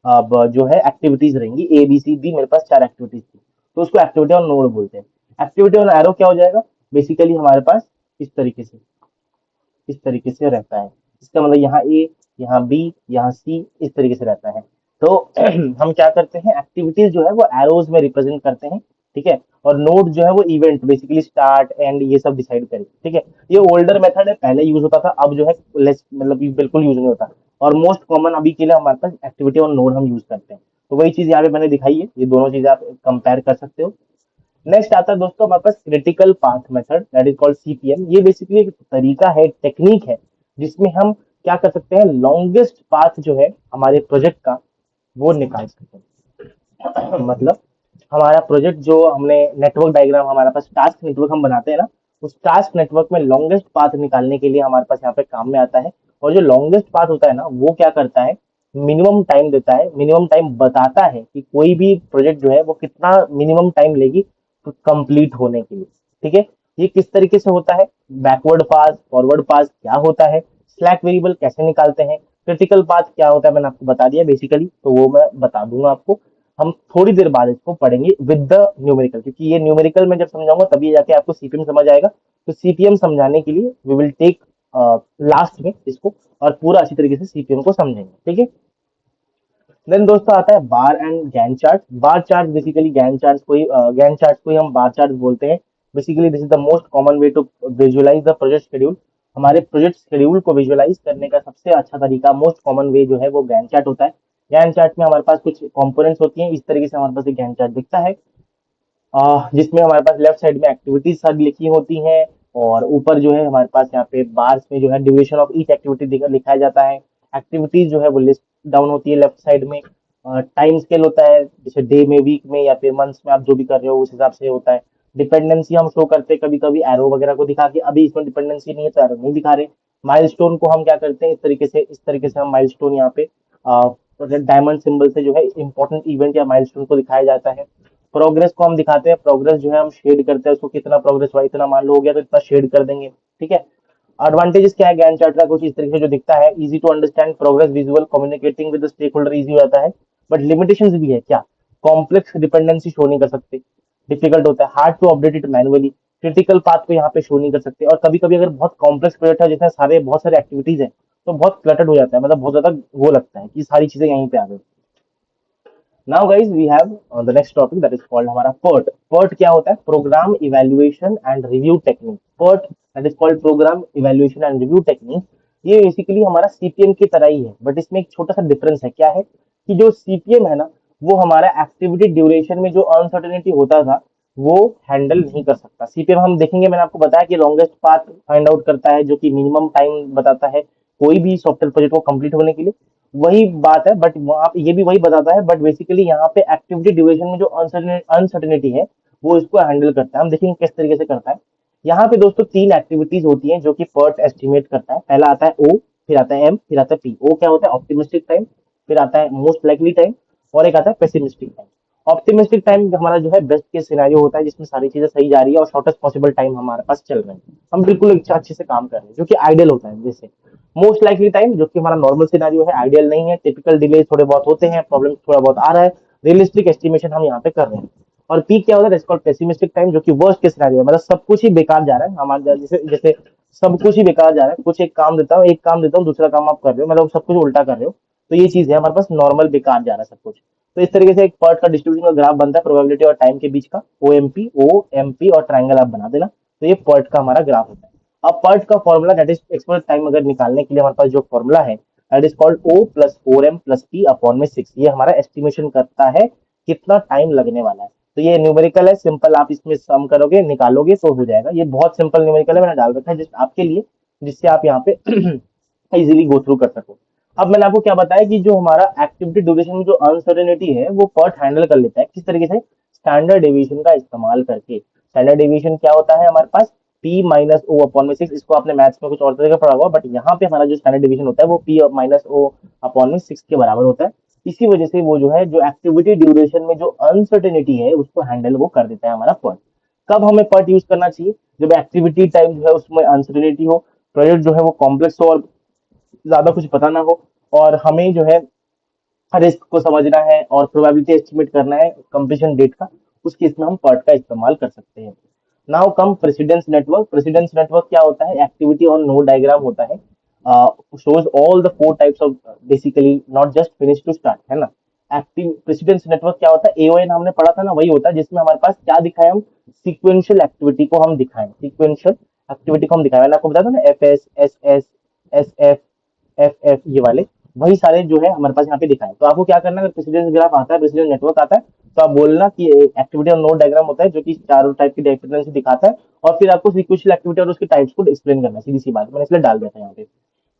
अब जो है एक्टिविटीज रहेंगी ए बी सी डी, मेरे पास 4 एक्टिविटीज थी, तो उसको एक्टिविटी ऑन नोड बोलते हैं। एक्टिविटी ऑन एरो क्या हो जाएगा, बेसिकली हमारे पास इस तरीके से, इस तरीके से रहता है। इसका मतलब यहाँ ए, यहाँ बी, यहाँ सी, इस तरीके से रहता है। तो हम क्या करते हैं, एक्टिविटीज जो है वो एरोज में रिप्रेजेंट करते हैं, ठीक है। और नोड जो है वो इवेंट, बेसिकली स्टार्ट एंड ये सब डिसाइड करें, ठीक है। ये ओल्डर मेथड है, पहले यूज होता था, अब जो है लेस, मतलब ये बिल्कुल यूज नहीं होता। और मोस्ट कॉमन अभी के लिए हमारे पास एक्टिविटी और नोड हम यूज करते हैं। तो वही चीज यहाँ पे मैंने दिखाई है, ये दोनों चीजें आप कंपेयर कर सकते हो। नेक्स्ट आता है दोस्तों हमारे पास critical path method, that is called CPM. ये बेसिकली एक तरीका है, टेक्निक है, जिसमें हम क्या कर सकते हैं, लॉन्गेस्ट पाथ जो है हमारे प्रोजेक्ट का वो निकाल सकते हैं। मतलब हमारा प्रोजेक्ट जो हमने नेटवर्क डायग्राम, हमारे पास टास्क नेटवर्क हम बनाते हैं ना, उस टास्क नेटवर्क में लॉन्गेस्ट पाथ निकालने के लिए हमारे पास यहाँ पे काम में आता है। और जो लॉन्गेस्ट पाथ होता है ना, वो क्या करता है, मिनिमम टाइम देता है, मिनिमम टाइम बताता है कि कोई भी प्रोजेक्ट जो है वो कितना मिनिमम टाइम लेगी कंप्लीट होने के लिए, ठीक है। ये किस तरीके से होता है, बैकवर्ड पास, फॉरवर्ड पास क्या होता है, स्लैक वेरिएबल कैसे निकालते हैं, क्रिटिकल पाथ क्या होता है, मैंने आपको बता दिया बेसिकली, तो वो मैं बता दूंगा आपको। हम थोड़ी देर बाद इसको पढ़ेंगे विद द न्यूमेरिकल, क्योंकि ये न्यूमेरिकल में जब समझाऊंगा तभी जाके आपको सीपीएम समझ आएगा। तो सीपीएम समझाने के लिए वी विल टेक लास्ट में इसको, और पूरा अच्छी तरीके से सीपीएम को समझेंगे, ठीक है। देन दोस्तों आता है bar and Gantt chart. Bar chart basically Gantt chart को ही हम बार चार्ट बोलते हैं। Basically this is the most common way to visualise the project schedule. हमारे प्रोजेक्ट शेड्यूल को विजुअलाइज करने का सबसे अच्छा तरीका, मोस्ट कॉमन वे जो है वो गैन चार्ट होता है। गैन चार्ट में हमारे पास कुछ कंपोनेंट्स होती हैं, इस तरीके से हमारे पास एक गैन चार्ट दिखता है, जिसमें हमारे पास लेफ्ट साइड में एक्टिविटीज सारी लिखी होती हैं, और ऊपर जो है हमारे पास यहाँ पे बार्स में जो है ड्यूरेशन ऑफ ईच एक्टिविटी लिखाया जाता है। एक्टिविटीज जो है वो लिस्ट डाउन होती है लेफ्ट साइड में, टाइम स्केल होता है, जैसे डे में, वीक में या फिर मंथ्स में, आप जो भी कर रहे हो उस हिसाब से होता है। डिपेंडेंसी हम शो करते हैं कभी कभी एरो वगैरह को दिखा के, अभी इसमें डिपेंडेंसी नहीं है तो एरो नहीं दिखा रहे। माइलस्टोन को हम क्या करते हैं, इस तरीके से हम माइलस्टोन यहाँ पे डायमंड सिंबल से जो है इंपॉर्टेंट इवेंट या माइलस्टोन को दिखाया जाता है। प्रोग्रेस को हम दिखाते हैं, प्रोग्रेस जो है हम शेड करते हैं उसको, कितना प्रोग्रेस हुआ, इतना मान लो हो गया तो इतना शेड कर देंगे। ठीक है। एडवांटेजेस क्या है गैन चार्ट का, कुछ इस तरीके से जो दिखता है, easy to understand, progress visual, communicating with stakeholder easy हो जाता है। बट लिमिटेशंस भी है क्या, कॉम्प्लेक्स डिपेंडेंसी शो नहीं कर सकते, डिफिकल्ट होता है, hard to update it manually, critical path को यहाँ पे शो नहीं कर सकते, और कभी कभी अगर बहुत कॉम्प्लेक्स प्रोजेक्ट है जिसमें सारे बहुत सारे एक्टिविटीज है तो बहुत क्लटर्ड हो जाता है, मतलब बहुत ज्यादा वो लगता है कि सारी चीजें यहीं पे आ गई। Now guys we have the next topic that is called हमारा पर्ट। पर्ट क्या होता है, program evaluation and review technique. PERT that is called program evaluation and review technique. ये बेसिकली हमारा सीपीएम की तरह ही है, बट इसमें एक छोटा सा डिफरेंस है, क्या है कि जो सीपीएम है ना, वो हमारा एक्टिविटी ड्यूरेशन में जो अनसर्टेनिटी होता था वो हैंडल नहीं कर सकता। सीपीएम हम देखेंगे, मैंने आपको बताया कि लॉन्गेस्ट पाथ फाइंड आउट करता है, जो कि मिनिमम टाइम बताता है कोई भी सॉफ्टवेयर प्रोजेक्ट को कंप्लीट होने के लिए। वही बात है, बट वहाँ पे ये भी वही बताता है, बट बेसिकली यहाँ पे एक्टिविटी ड्यूरेशन में जो अनसर्टेनिटी है वो इसको हैंडल करता है। हम देखेंगे किस तरीके से करता है। यहाँ पे दोस्तों तीन एक्टिविटीज होती हैं जो कि पर्ट एस्टिमेट करता है। पहला आता है ओ, फिर आता है एम, फिर आता है पी। ओ क्या होता है, ऑप्टिमिस्टिक टाइम, फिर आता है मोस्ट लाइकली टाइम, और एक आता है पेसिमिस्टिक टाइम। ऑप्टिमिस्टिक टाइम हमारा जो है बेस्ट केस सिनेरियो होता है, जिसमें सारी चीजें सही जा रही है और शॉर्टेस्ट पॉसिबल टाइम हमारे पास चल रहे हैं, हम बिल्कुल अच्छे से काम कर रहे हैं, जो कि आइडियल होता है। जैसे मोस्ट लाइकली टाइम जो कि हमारा नॉर्मल सिनेरियो है, आइडियल नहीं है, टिपिकल डिले थोड़े बहुत होते हैं, प्रॉब्लम थोड़ा बहुत आ रहा है, रियलिस्टिक एस्टिमेशन हम यहाँ पे कर रहे हैं। और पी क्या होता है, इसको पेसिमिस्टिक टाइम, जो कि वर्स्ट केस सिनेरियो है, मतलब सब कुछ ही बेकार जा रहा है हमारे, जैसे जैसे सब कुछ ही बेकार जा रहा है, कुछ एक काम देता हूँ, दूसरा काम आप कर रहे हो, मतलब सब कुछ उल्टा कर रहे हो। तो ये चीज है हमारे पास, नॉर्मल बेकार जा रहा है सब कुछ। तो इस तरीके से एक पर्ट का डिस्ट्रीब्यूशन का ग्राफ बनता है, प्रोबेबिलिटी और टाइम के बीच का, ओ एम पी और ट्राइंगल आप बना देना। तो ये पर्ट का हमारा ग्राफ होता है। अब पर्ट का formula that is expert time अगर निकालने के लिए हमारे पास जो फॉर्मूला है that is called O plus 4m plus P upon में 6। ये हमारा एस्टिमेशन करता है कितना टाइम लगने वाला है। तो ये न्यूमेरिकल है, सिंपल, आप इसमें सम करोगे निकालोगे तो हो जाएगा। ये बहुत सिंपल न्यूमेरिकल है, मैंने डाल रखा है जिस आपके लिए, जिससे आप यहाँ पे इजीली गो थ्रू कर सको। अब मैंने आपको क्या बताया कि जो हमारा एक्टिविटी ड्यूरेशन में जो अनसर्टेनिटी है वो पर्ट हैंडल कर लेता है, किस तरीके से, स्टैंडर्ड डेविएशन का इस्तेमाल करके। स्टैंडर्ड डेविएशन क्या होता है हमारे पास, पी माइनस ओ अपॉन में 6। इसको आपने मैथ्स में कुछ और तरीके पढ़ा हुआ, बट यहाँ पे हमारा जो स्टैंडर्ड डिवीजन होता है वो पी माइनस ओ अपॉन में 6 के बराबर होता है। इसी वजह से वो जो है, जो एक्टिविटी ड्यूरेशन में जो अनसर्टेनिटी है उसको हैंडल वो कर देता है हमारा पर्ट। कब हमें पर्ट यूज करना चाहिए, जब एक्टिविटी टाइम जो है उसमें अनसर्टेनिटी हो, प्रोजेक्ट जो है वो कॉम्प्लेक्स हो और ज्यादा कुछ पता ना हो, और हमें जो है रिस्क को समझना है और प्रोबेबिलिटी एस्टिमेट करना है कंप्लीशन डेट का, उस केस में हम पर्ट का इस्तेमाल कर सकते हैं। Now come precedence network. Precedence network क्या होता है, एक्टिविटी और नोड डायग्राम होता है, shows all the 4 types of, basically not just finish to start, है ना। एक्टिव प्रेसिडेंस नेटवर्क क्या होता है, एओएन हमने पढ़ा था ना, वही होता है जिसमें हमारे पास क्या दिखाए, हम सीक्वेंशियल एक्टिविटी को हम दिखाएं, सीक्वेंशियल एक्टिविटी को हम दिखाएं। मैंने आपको बताया था ना, F S S S F ये वाले, वही सारे जो है हमारे पास यहाँ पे दिखाए। तो आपको क्या करना है, अगर प्रेसिडेंस ग्राफ आता है, प्रेसिडेंस नेटवर्क आता है, तो आप बोलना कि एक्टिविटी और नोड डायग्राम होता है जो कि चारों टाइप की डिपेंडेंसी दिखाता है, और फिर आपको सीक्वेंशियल एक्टिविटी और उसके टाइप्स को एक्सप्लेन करना है, सीधी सी बात, मैंने इसलिए डाल दिया था यहाँ पे।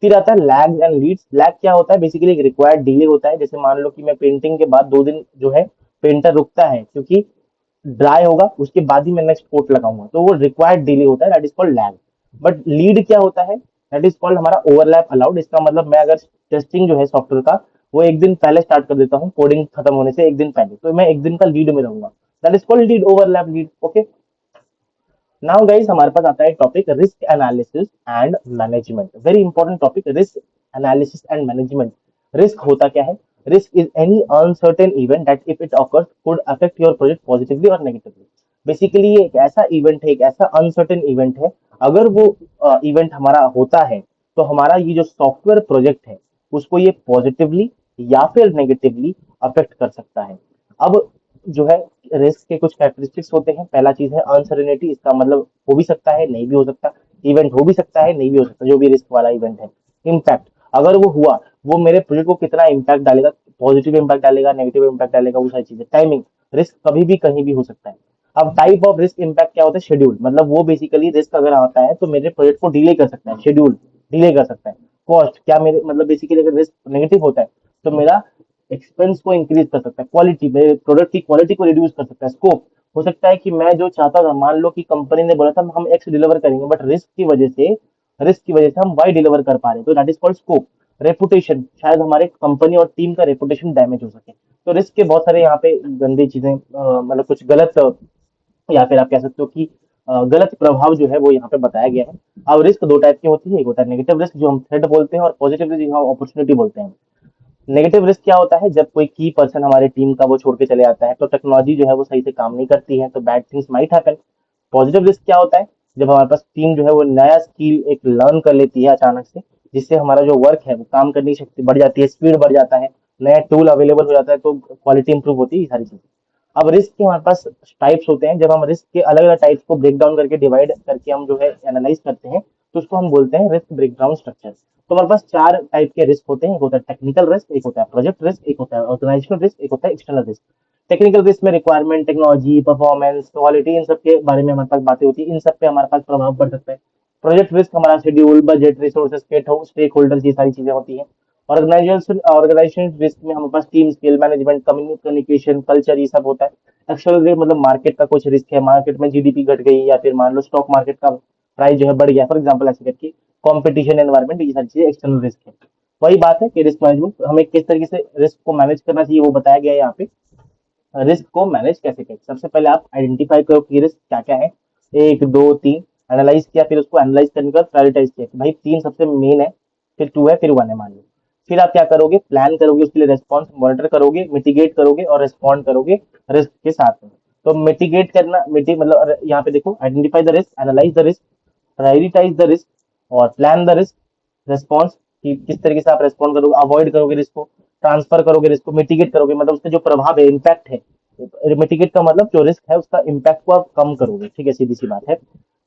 फिर आता है लैग एंड लीड्स। लैग क्या होता है, बेसिकली एक रिक्वायर्ड डिले होता है। जैसे मान लो कि मैं पेंटिंग के बाद 2 दिन जो है पेंटर रुकता है क्योंकि ड्राई होगा, उसके बाद ही मैं नेक्स्ट कोट लगाऊंगा, तो वो रिक्वायर्ड डिले होता है, that is called lag. But lead क्या होता है, दैट इज कॉल्ड हमारा ओवरलैप अलाउड। इसका मतलब मैं अगर टेस्टिंग जो है सॉफ्टवेयर का वो एक दिन पहले स्टार्ट कर देता हूँ, कोडिंग खत्म होने से एक दिन पहले, तो मैं एक दिन का लीड में रहूंगा, that is called lead, overlap lead. Okay. Now guys हमारे पास आता है topic risk analysis and management. Very important topic, risk analysis and management. Risk होता क्या है, risk is any uncertain event that if it occurs could affect your project positively और negatively. Basically ये एक ऐसा इवेंट है, एक ऐसा अनसर्टेन इवेंट है, अगर वो इवेंट हमारा होता है तो हमारा ये जो सॉफ्टवेयर प्रोजेक्ट है उसको ये पॉजिटिवली या फिर नेगेटिवली अफेक्ट कर सकता है। अब जो है रिस्क के कुछ कैरेक्टरिस्टिक्स होते हैं। पहला चीज है अनसर्टेनिटी। इसका मतलब हो भी सकता है, नहीं भी हो सकता, इवेंट हो भी सकता है, नहीं भी हो सकता, जो भी रिस्क वाला इवेंट है। इम्पैक्ट, अगर वो हुआ, वो मेरे प्रोजेक्ट को कितना इम्पैक्ट डालेगा, पॉजिटिव इम्पैक्ट डालेगा, नेगेटिव इम्पैक्ट डालेगा, वो सारी चीजें। टाइमिंग, रिस्क कभी भी कहीं भी हो सकता है। अब टाइप ऑफ रिस्क इम्पैक्ट क्या होता है, शेड्यूल, मतलब वो बेसिकली रिस्क अगर आता है तो मेरे प्रोजेक्ट को डिले कर सकता है, शेड्यूल डिले कर सकता है। कॉस्ट, क्या मेरे मतलब बेसिकली अगर रिस्क नेगेटिव होता है तो मेरा एक्सपेंस को इंक्रीज कर सकता है, क्वालिटी में प्रोडक्ट की क्वालिटी को रिड्यूस कर सकता है, स्कोप हो सकता है कि मैं जो चाहता था, मान लो कि कंपनी ने बोला था हम एक्स डिलीवर करेंगे, बट रिस्क की वजह से हम वाई डिलीवर कर पा रहे हैं, तो that is called scope. Reputation, शायद हमारे कंपनी और टीम का रेपुटेशन डैमेज हो सके। तो रिस्क के बहुत सारे यहाँ पे गंदी चीजें, मतलब कुछ गलत, या फिर आप कह सकते हो कि गलत प्रभाव जो है वो यहाँ पे बताया गया है। अब रिस्क दो टाइप की होती है, एक होता है नेगेटिव रिस्क जो हम थ्रेट बोलते हैं, और पॉजिटिव रिस्क जो हम अपॉर्चुनिटी बोलते हैं। नेगेटिव रिस्क क्या होता है, जब कोई की पर्सन हमारे टीम का वो छोड़ के चले जाता है, तो टेक्नोलॉजी जो है वो सही से काम नहीं करती है, तो bad things might happen. Positive risk क्या होता है, जब हमारे पास टीम जो है वो नया स्किल एक लर्न कर लेती है अचानक से, जिससे हमारा जो वर्क है वो काम करने की शक्ति बढ़ जाती है, स्पीड बढ़ जाता है, नया टूल अवेलेबल हो जाता है, तो क्वालिटी इंप्रूव होती है, ये सारी चीजें। अब रिस्क के हमारे पास टाइप्स होते हैं, जब हम रिस्क के अलग अलग टाइप्स को ब्रेक डाउन करके डिवाइड करके हम जो है एनालाइज करते हैं, तो उसको हम बोलते हैं रिस्क ब्रेकडाउन स्ट्रक्चर। तो हमारे पास चार टाइप के रिस्क होते हैं, एक होता है टेक्निकल रिस्क, एक होता है प्रोजेक्ट रिस्क, एक होता है ऑर्गेनाइजेशनल रिस्क, एक होता है एक्सटर्नल रिस्क। टेक्निकल रिस्क में रिक्वायरमेंट, टेक्नोलॉजी, परफॉर्मेंस, क्वालिटी, इन सब के बारे में हमारे पास बातें होती है, इन सब पे हमारे पास प्रभाव पड़ सकता है। प्रोजेक्ट रिस्क हमारा schedule, budget, resources, stakeholders, ये सारी चीजें होती हैं। ऑर्गेनाइजेशन रिस्क में हमारे पास team skill, management, communication, culture, ये सब होता है। एक्सटर्नल रिस्क मतलब मार्केट का कुछ रिस्क है, मार्केट में जीडीपी घट गई, या फिर मान लो स्टॉक मार्केट का प्राइस जो है बढ़ गया, फॉर एग्जाम्पल ऐसे करके, कॉम्पिटिशन एनवायरमेंट, ये सारी चीजें एक्सटर्नल रिस्क है। वही बात है कि रिस्क मैनेजमेंट हमें किस तरीके से रिस्क को मैनेज करना चाहिए वो बताया गया है यहाँ पे। रिस्क को मैनेज कैसे करें, सबसे पहले आप आइडेंटिफाई करो कि रिस्क क्या क्या है, एक दो तीन, एनालाइज किया, फिर उसको एनालाइज करने के बाद प्रायोरिटाइज किया कि भाई तीन सबसे मेन है, फिर टू है, फिर वन है, मान लो। फिर आप क्या करोगे, प्लान करोगे, उसके लिए रेस्पॉन्स मॉनिटर करोगे, मिटिगेट करोगे और रेस्पॉन्ड करोगे रिस्क के साथ में। तो मिटिगेट करना, मतलब यहाँ पे देखो, identify the risk, analyse the risk, prioritise the risk और प्लान द रिस्क, रेस्पॉन्स कि किस तरीके से आप रेस्पॉन्ड करोगे, अवॉइड करोगे रिस्क को, ट्रांसफर करोगे रिस्क को, मिटिगेट करोगे मतलब उसका जो प्रभाव है, इम्पैक्ट है। मिटिगेट का मतलब जो रिस्क है उसका इम्पैक्ट को आप कम करोगे, ठीक है, सीधी सी बात है।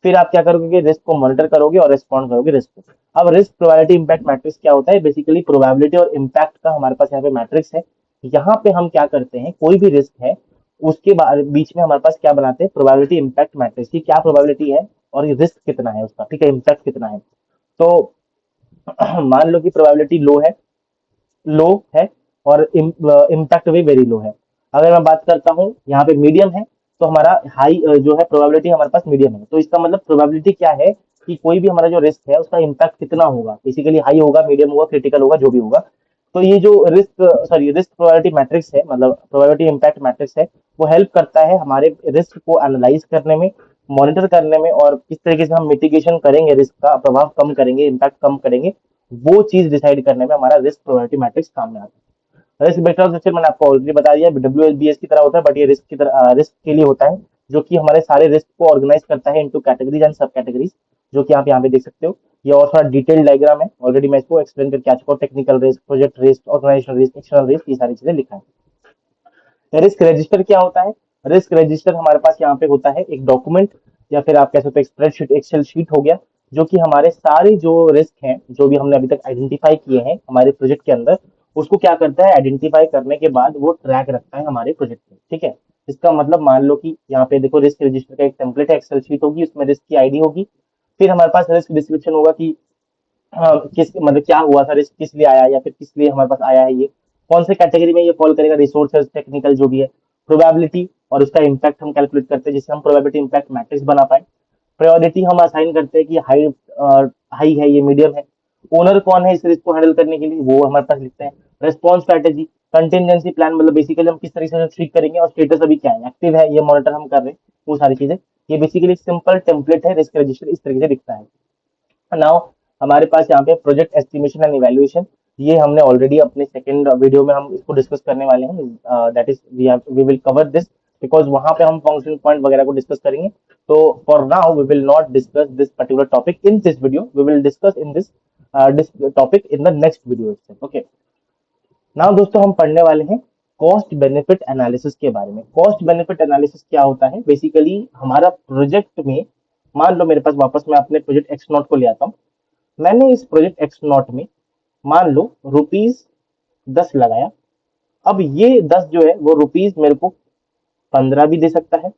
फिर आप क्या करोगे कि रिस्क को मॉनिटर करोगे और रेस्पॉन्ड करोगे रिस्क को। अब रिस्क प्रोबेबिलिटी इम्पैक्ट मैट्रिक्स क्या होता है, बेसिकली प्रोबेबिलिटी और इम्पैक्ट का हमारे पास यहाँ पे मैट्रिक्स है। यहाँ पे हम क्या करते हैं, कोई भी रिस्क है उसके बीच में हमारे पास क्या बनाते हैं, प्रोबेबिलिटी इम्पैक्ट मैट्रिक्स की क्या प्रोबेबिलिटी है और ये रिस्क कितना है उसका, ठीक है, इम्पैक्ट कितना है। तो मान लो कि प्रोबेबिलिटी लो है और इम्पैक्ट भी वेरी लो है। अगर मैं बात करता हूँ यहाँ पे मीडियम है, तो हमारा हाई जो है प्रोबेबिलिटी हमारे पास मीडियम है, तो इसका मतलब प्रोबेबिलिटी क्या है कि कोई भी हमारा जो रिस्क है उसका इम्पैक्ट कितना होगा, बेसिकली हाई होगा, मीडियम होगा, क्रिटिकल होगा, जो भी होगा। तो ये जो रिस्क प्रोबेबिलिटी मैट्रिक्स है, मतलब प्रोबेबिलिटी इम्पैक्ट मैट्रिक्स है, वो हेल्प करता है हमारे रिस्क को एनालाइज करने में, मॉनिटर करने में, और किस तरीके से हम मिटिगेशन करेंगे, रिस्क का प्रभाव कम करेंगे, इम्पैक्ट कम करेंगे, वो चीज डिसाइड करने में हमारा रिस्क प्रोबेबिलिटी मैट्रिक्स काम में आता है। रिस्क वेक्टर स्ट्रक्चर मैंने आपको ऑलरेडी बता दिया, डब्ल्यूएसबीएस की तरह होता है, बट ये रिस्क के लिए होता है, जो कि हमारे सारे रिस्क को ऑर्गेनाइज करता है इनटू कैटेगरीज एंड सब कैटेगरीज, जो कि आप यहाँ पे देख सकते हो। ये और थोड़ा डिटेल डायग्राम है, ऑलरेडी मैं इसको एक्सप्लेन करके आ चुका हूँ, technical risk, project risk, organisation risk, external risk, ये सारी चीजें लिखा है। रिस्क रजिस्टर क्या होता है, रिस्क रजिस्टर हमारे पास यहाँ पे होता है एक डॉक्यूमेंट, या फिर आप कह सकते हो स्प्रेडशीट, एक्सेल शीट हो गया, जो कि हमारे सारे जो रिस्क हैं जो भी हमने अभी तक आइडेंटिफाई किए हैं हमारे प्रोजेक्ट के अंदर, उसको क्या करता है, आइडेंटिफाई करने के बाद वो ट्रैक रखता है हमारे प्रोजेक्ट में, ठीक है। इसका मतलब मान लो कि यहाँ पे देखो, रिस्क रजिस्टर का एक टेम्पलेट है, एक्सेल शीट होगी, उसमें रिस्क की आईडी होगी, फिर हमारे पास रिस्क डिस्क्रिप्शन होगा कि हाँ, किस मतलब क्या हुआ था, रिस्क किस लिए आया, या फिर किस लिए हमारे पास आया है, ये कौन से कैटेगरी में ये फॉल करेगा, रिसोर्सेज, टेक्निकल, जो भी है। प्रोबेबिलिटी और उसका इम्पैक्ट हम कैलकुलेट करते हैं, जिससे हम प्रोबेबिलिटी इम्पैक्ट मैट्रिक्स बना पाए। प्रायोरिटी हम असाइन करते हैं कि हाई हाई है, ये मीडियम है। ओनर कौन है इस रिस्क को हैंडल करने के लिए, वो हमारे पास लिखते हैं। रेस्पॉन्स स्ट्रैटेजी, कंटिजेंसी प्लान, मतलब बेसिकली हम किस तरीके से ठीक करेंगे, और स्टेटस अभी क्या है, एक्टिव है, ये मॉनिटर हम कर रहे हैं, वो सारी चीजें। ये बेसिकली सिंपल टेम्पलेट है, रिस्क रजिस्टर इस तरीके से दिखता है। नाउ हमारे पास यहाँ पे प्रोजेक्ट एस्टिमेशन एंड इवैल्यूएशन, ये हमने ऑलरेडी अपने सेकंड वीडियो में हम इसको डिस्कस करने वाले हैं, that is we will cover this, because वहां पे हम फंक्शन पॉइंट वगैरह को डिस्कस करेंगे। तो for now we will not discuss this particular topic in this video, we will discuss in this topic in the next video. Okay, now दोस्तों हम पढ़ने वाले हैं कॉस्ट बेनिफिट एनालिसिस के बारे में। कॉस्ट बेनिफिट एनालिसिस क्या होता है, बेसिकली हमारा प्रोजेक्ट में, मान लो मेरे पास, वापस मैं अपने प्रोजेक्ट एक्स नॉट को ले आता हूँ। मैंने इस प्रोजेक्ट एक्स नॉट में मान लो ₹10 लगाया। अब ये 10 जो है वो रुपीज मेरे को 15 भी दे सकता है,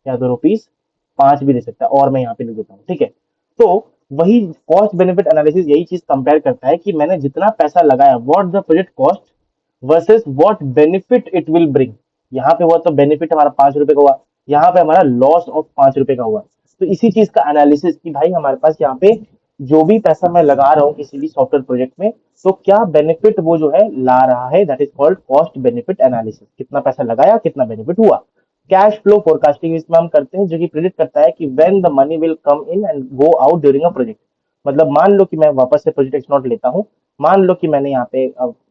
या तो ₹5 भी दे सकता है, और मैं यहाँ पे लिख देता हूँ, ठीक है। तो वही कॉस्ट बेनिफिट एनालिसिस यही चीज कंपेयर करता है कि मैंने जितना पैसा लगाया, what the project cost, versus what benefit it will bring. यहाँ पे हुआ तो बेनिफिट हमारा 5 रुपए का हुआ, यहाँ पे हमारा लॉस ऑफ 5 रुपए का हुआ। तो इसी चीज का एनालिसिस कि भाई हमारे पास यहाँ पे जो भी पैसा मैं लगा रहा हूँ किसी भी सॉफ्टवेयर प्रोजेक्ट में, तो क्या बेनिफिट वो जो है ला रहा है, that is called cost benefit analysis. कितना पैसा लगाया, कितना बेनिफिट हुआ। कैश फ्लो फोरकास्टिंग इसमें हम करते हैं, जो कि प्रिडिक्ट करता है कि when the money will come in and go out during a project. मतलब मान लो कि मैं वापस से प्रोजेक्ट एक्स नॉट लेता हूँ, मान लो कि मैंने यहाँ पे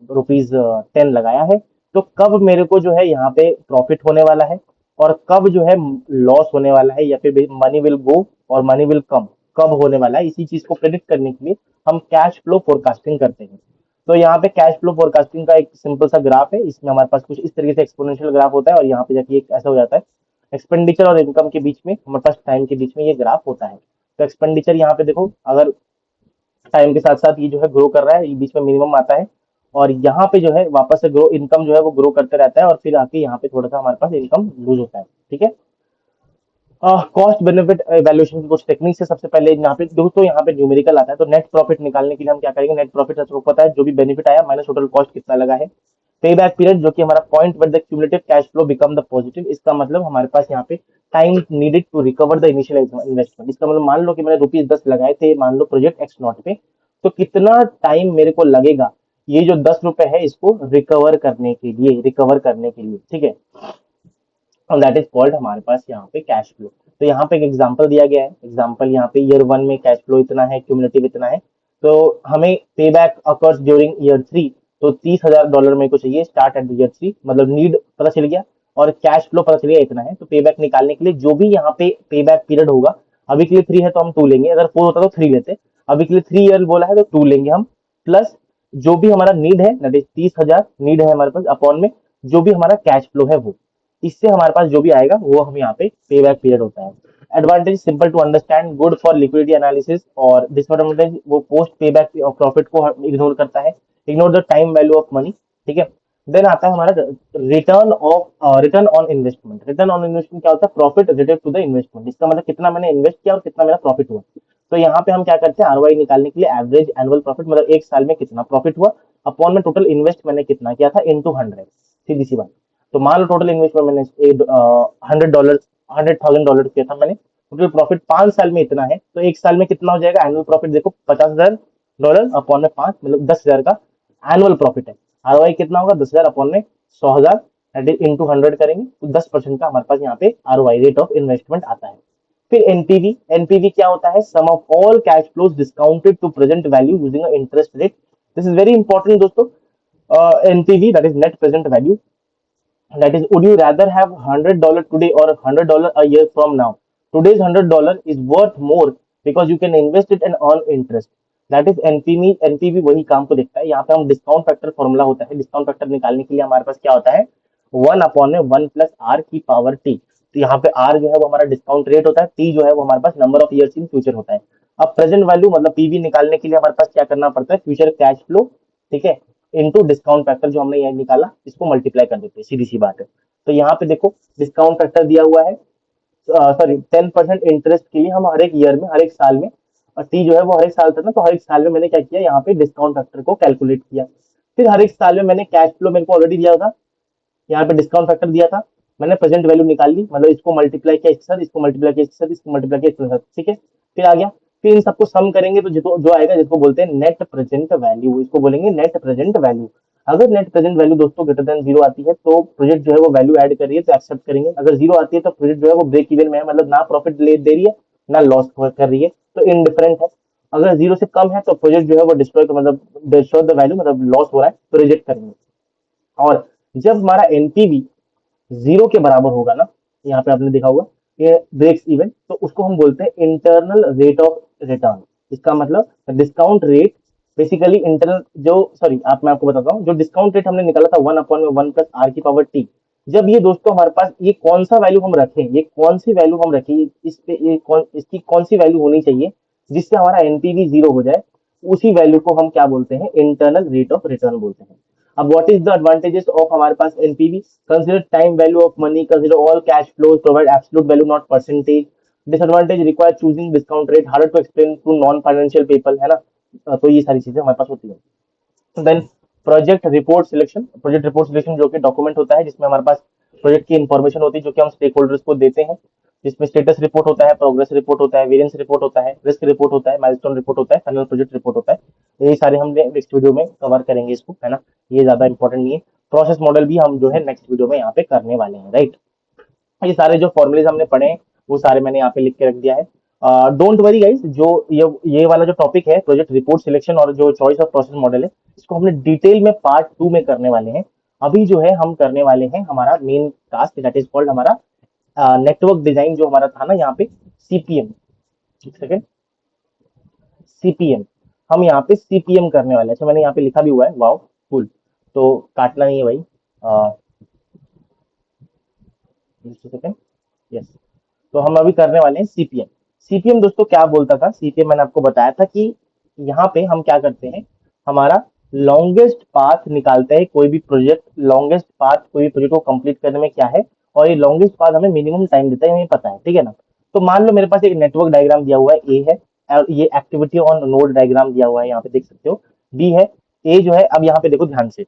₹10 लगाया है, तो कब मेरे को जो है यहाँ पे प्रॉफिट होने वाला है और कब जो है लॉस होने वाला है, या फिर मनी विल गो और मनी विल कम कब होने वाला है, इसी चीज को प्रेडिक्ट करने के लिए हम कैश फ्लो फोरकास्टिंग करते हैं। तो यहाँ पे कैश फ्लो फोरकास्टिंग का एक सिंपल सा ग्राफ है, इसमें हमारे पास कुछ इस तरीके से एक्सपोनेंशियल ग्राफ होता है, और यहाँ पे जाके एक ऐसा हो जाता है, एक्सपेंडिचर और इनकम के बीच में, हमारे पास टाइम के बीच में ये ग्राफ होता है। तो एक्सपेंडिचर यहाँ पे देखो, अगर टाइम के साथ साथ ये जो है ग्रो कर रहा है, ये बीच में मिनिमम आता है, और यहाँ पे जो है वापस से ग्रो इनकम जो है वो ग्रो करते रहता है, और फिर आके यहाँ पे थोड़ा सा हमारे पास इनकम लूज होता है। ठीक है। कॉस्ट बेनिफिट वैल्यूएशन की कुछ टेक्निक्स है। सबसे पहले यहाँ पे दोस्तों, यहाँ पे न्यूमेरिकल आता है, तो नेट प्रॉफिट निकालने के लिए हम क्या करेंगे, नेट प्रॉफिट आपको पता है, जो भी बेनिफिट आया माइनस टोटल कॉस्ट कितना लगा है। पे बैक पीरियड, जो कि हमारा point where the cumulative cash flow become the positive, इसका मतलब हमारे पास यहाँ पे time needed to recover the initial investment. इसका मतलब मान लो कि मैंने ₹10 लगाए थे, मान लो प्रोजेक्ट एक्स नॉट पे, तो कितना टाइम मेरे को लगेगा ये जो ₹10 है इसको रिकवर करने के लिए। ठीक है। और दैट इज कॉल्ड हमारे पास यहाँ पे कैश फ्लो। तो यहाँ पे एक एग्जांपल दिया गया है, एग्जांपल यहाँ पे ईयर 1 में कैश फ्लो इतना है, क्यूमुलेटिव इतना है, तो हमें पे बैक अकर्स ड्यूरिंग ईयर 3, तो $30,000 मेरे को चाहिए स्टार्ट एट ईयर 3, मतलब नीड पता चल गया, और कैश फ्लो पता चल गया इतना है। तो पे बैक निकालने के लिए जो भी यहाँ पे पे बैक पीरियड होगा, अभी के लिए 3 है तो हम 2 लेंगे, अगर 4 होता तो 3 लेते, अभी के लिए 3 ईयर बोला है तो 2 लेंगे हम, प्लस जो भी हमारा नीड है, दैट इज 30,000 नीड है हमारे पास, अपॉन में जो भी हमारा कैश फ्लो है वो, इससे हमारे पास जो भी आएगा वो हम यहाँ पे पे बैक पीरियड होता है। Advantage simple to understand, good for liquidity analysis, और डिसएडवांटेज वो पोस्ट पे बैक प्रॉफिट को इग्नोर करता है, ignore the time value of money. ठीक है। देन आता है हमारा return on investment. Return on investment क्या होता है, profit related to the investment, इसका मतलब कितना मैंने इन्वेस्ट किया और कितना मेरा प्रॉफिट हुआ। तो यहाँ पे हम क्या करते हैं, आरओआई निकालने के लिए एवरेज एनुअल प्रॉफिट, मतलब एक साल में कितना प्रॉफिट हुआ, अपॉन में टोटल इन्वेस्ट मैंने कितना किया था, इनटू 100, सीधी सी बात। तो मान लो टोटल इन्वेस्टमेंट मैंने $100, $100,000 किया था मैंने, टोटल प्रॉफिट 5 साल में इतना है, तो एक साल में कितना हो जाएगा एनुअल प्रॉफिट, देखो $50,000 अपॉन में 5, मतलब 10,000 का एनुअल प्रॉफिट है। आरओआई कितना होगा, 10,000 अपॉन में 100,000, इंटू 100 करेंगे तो 10% का हमारे पास यहाँ पे आरओआई रेट ऑफ इन्वेस्टमेंट आता है। फिर एनपीवी, एनपीवी क्या होता है, sum of all cash flows discounted to present value using interest rate. This is very important दोस्तों। NPV that is net present value, that is, would you rather have $100 today or $100 a year from now? Today's $100 is worth more because you can invest it and earn interest. That is NPV. NPV वही काम को देखता है। यहाँ पे हम discount factor formula होता है, डिस्काउंट फैक्टर निकालने के लिए हमारे पास क्या होता है, 1/1 + r⁻ तो यहाँ पे r जो है वो हमारा डिस्काउंट रेट होता है, t जो है वो हमारे पास number of years in future होता है। अब प्रेजेंट वैल्यू मतलब पीवी निकालने के लिए हमारे पास क्या करना पड़ता है, फ्यूचर कैश फ्लो, ठीक है, इनटू डिस्काउंट फैक्टर जो हमने यहाँ निकाला, इसको मल्टीप्लाई कर देते हैं, सीधी सी बात है। तो यहाँ पे देखो डिस्काउंट फैक्टर दिया हुआ है, सॉरी 10% इंटरेस्ट के लिए हम हर एक ईयर में, हर एक साल में, और टी जो है वो हर एक साल था ना, तो हर एक साल में मैंने क्या किया, यहाँ पे डिस्काउंट फैक्टर को कैलकुलेट किया। फिर हर एक साल में मैंने कैश फ्लो मेरे को ऑलरेडी दिया था, यहाँ पे डिस्काउंट फैक्टर दिया था, मैंने प्रेजेंट वैल्यू निकाल ली, मतलब इसको मल्टीप्लाई किया इसके साथ, इसको मल्टीप्लाई किया इसके साथ, इसको मल्टीप्लाई किया इसके साथ। ठीक है। फिर आ गया, फिर इन सबको सम करेंगे तो जो आएगा, जिसको बोलते हैं नेट प्रेजेंट वैल्यू, इसको बोलेंगे नेट प्रेजेंट वैल्यू। अगर नेट प्रेजेंट वैल्यू दोस्तों ग्रेटर देन 0 आती है तो प्रोजेक्ट जो है वो वैल्यू ऐड कर रही है तो एक्सेप्ट करेंगे, अगर 0 आती है तो प्रोजेक्ट जो है वो ब्रेक इवन में है, मतलब ना प्रॉफिट ले दे रही है ना लॉस कर रही है, तो इनडिफरेंट है। अगर 0 से कम है तो प्रोजेक्ट जो है वो डिस्ट्रॉय, मतलब डिस्ट्रॉय द वैल्यू, मतलब लॉस हो रहा है तो रिजेक्ट करेंगे। और जब हमारा एनपीवी 0 के बराबर होगा ना, यहाँ पे आपने देखा होगा ये ब्रेक्स इवन, तो उसको हम बोलते हैं इंटरनल रेट ऑफ रिटर्न। इसका मतलब डिस्काउंट रेट, बेसिकली इंटरनल जो, सॉरी आप, मैं आपको बताता हूँ, जो डिस्काउंट रेट हमने निकाला था 1/1 + r⁻t, जब ये दोस्तों हमारे पास ये कौन सा वैल्यू हम रखें, ये कौन सी वैल्यू हम रखें, इस पे ये कौन, इसकी कौन सी वैल्यू होनी चाहिए जिससे हमारा एनपीवी 0 हो जाए, उसी वैल्यू को हम क्या बोलते हैं, इंटरनल रेट ऑफ रिटर्न बोलते हैं। अब what is the advantages of हमारे पास NPV, consider time value of money, consider all cash flows, provide absolute value not percentage. Disadvantage require choosing discount rate, harder to explain to non financial people, है ना। तो ये सारी चीजें हमारे पास होती है। देन प्रोजेक्ट रिपोर्ट सिलेक्शन जो कि डॉक्यूमेंट होता है जिसमें हमारे पास प्रोजेक्ट की इंफॉर्मेशन होती है जो कि हम स्टेक होल्डर्स को देते हैं, जिसमें स्टेटस रिपोर्ट होता है, प्रोग्रेस रिपोर्ट होता है, वेरिएंस रिपोर्ट होता है, रिस्क रिपोर्ट होता है, माइलस्टोन रिपोर्ट होता है, फाइनल प्रोजेक्ट रिपोर्ट होता है। ये सारे हम नेक्स्ट वीडियो में कवर करेंगे इसको, है ना। ये ज्यादा इंपॉर्टेंट नहीं है। प्रोसेस मॉडल भी हम जो है नेक्स्ट वीडियो में यहाँ पे करने वाले हैं, राइट। ये सारे जो फॉर्मुलेज हमने पढ़े हैं वो सारे मैंने यहाँ पे लिख के रख दिया है। डोंट वरी गाइस, जो ये वाला जो टॉपिक है प्रोजेक्ट रिपोर्ट सिलेक्शन और जो चॉइस ऑफ प्रोसेस मॉडल है, इसको हमने डिटेल में पार्ट 2 में करने वाले हैं। अभी जो है हम करने वाले हैं हमारा main task, that is called हमारा नेटवर्क डिजाइन, जो हमारा था ना यहाँ पे सीपीएम। एक सेकेंड, सीपीएम, हम यहाँ पे सीपीएम करने वाले हैं। अच्छा, मैंने यहाँ पे लिखा भी हुआ है, वाओ कूल। तो काटना नहीं है भाई। Second, yes. तो हम अभी करने वाले हैं सीपीएम। सीपीएम दोस्तों क्या बोलता था, सीपीएम मैंने आपको बताया था कि यहाँ पे हम क्या करते हैं, हमारा लॉन्गेस्ट पाथ निकालते हैं। कोई भी प्रोजेक्ट लॉन्गेस्ट पाथ, कोई भी प्रोजेक्ट को कंप्लीट करने में क्या है, और ये लॉन्गेस्ट पाथ हमें मिनिमम टाइम देता है, हमें पता है, ठीक है ना। तो मान लो मेरे पास एक नेटवर्क डायग्राम दिया हुआ है, ए है, और ये एक्टिविटी ऑन नोड डायग्राम दिया हुआ है, यहाँ पे देख सकते हो, बी है, ए जो है, अब यहाँ पे देखो ध्यान से,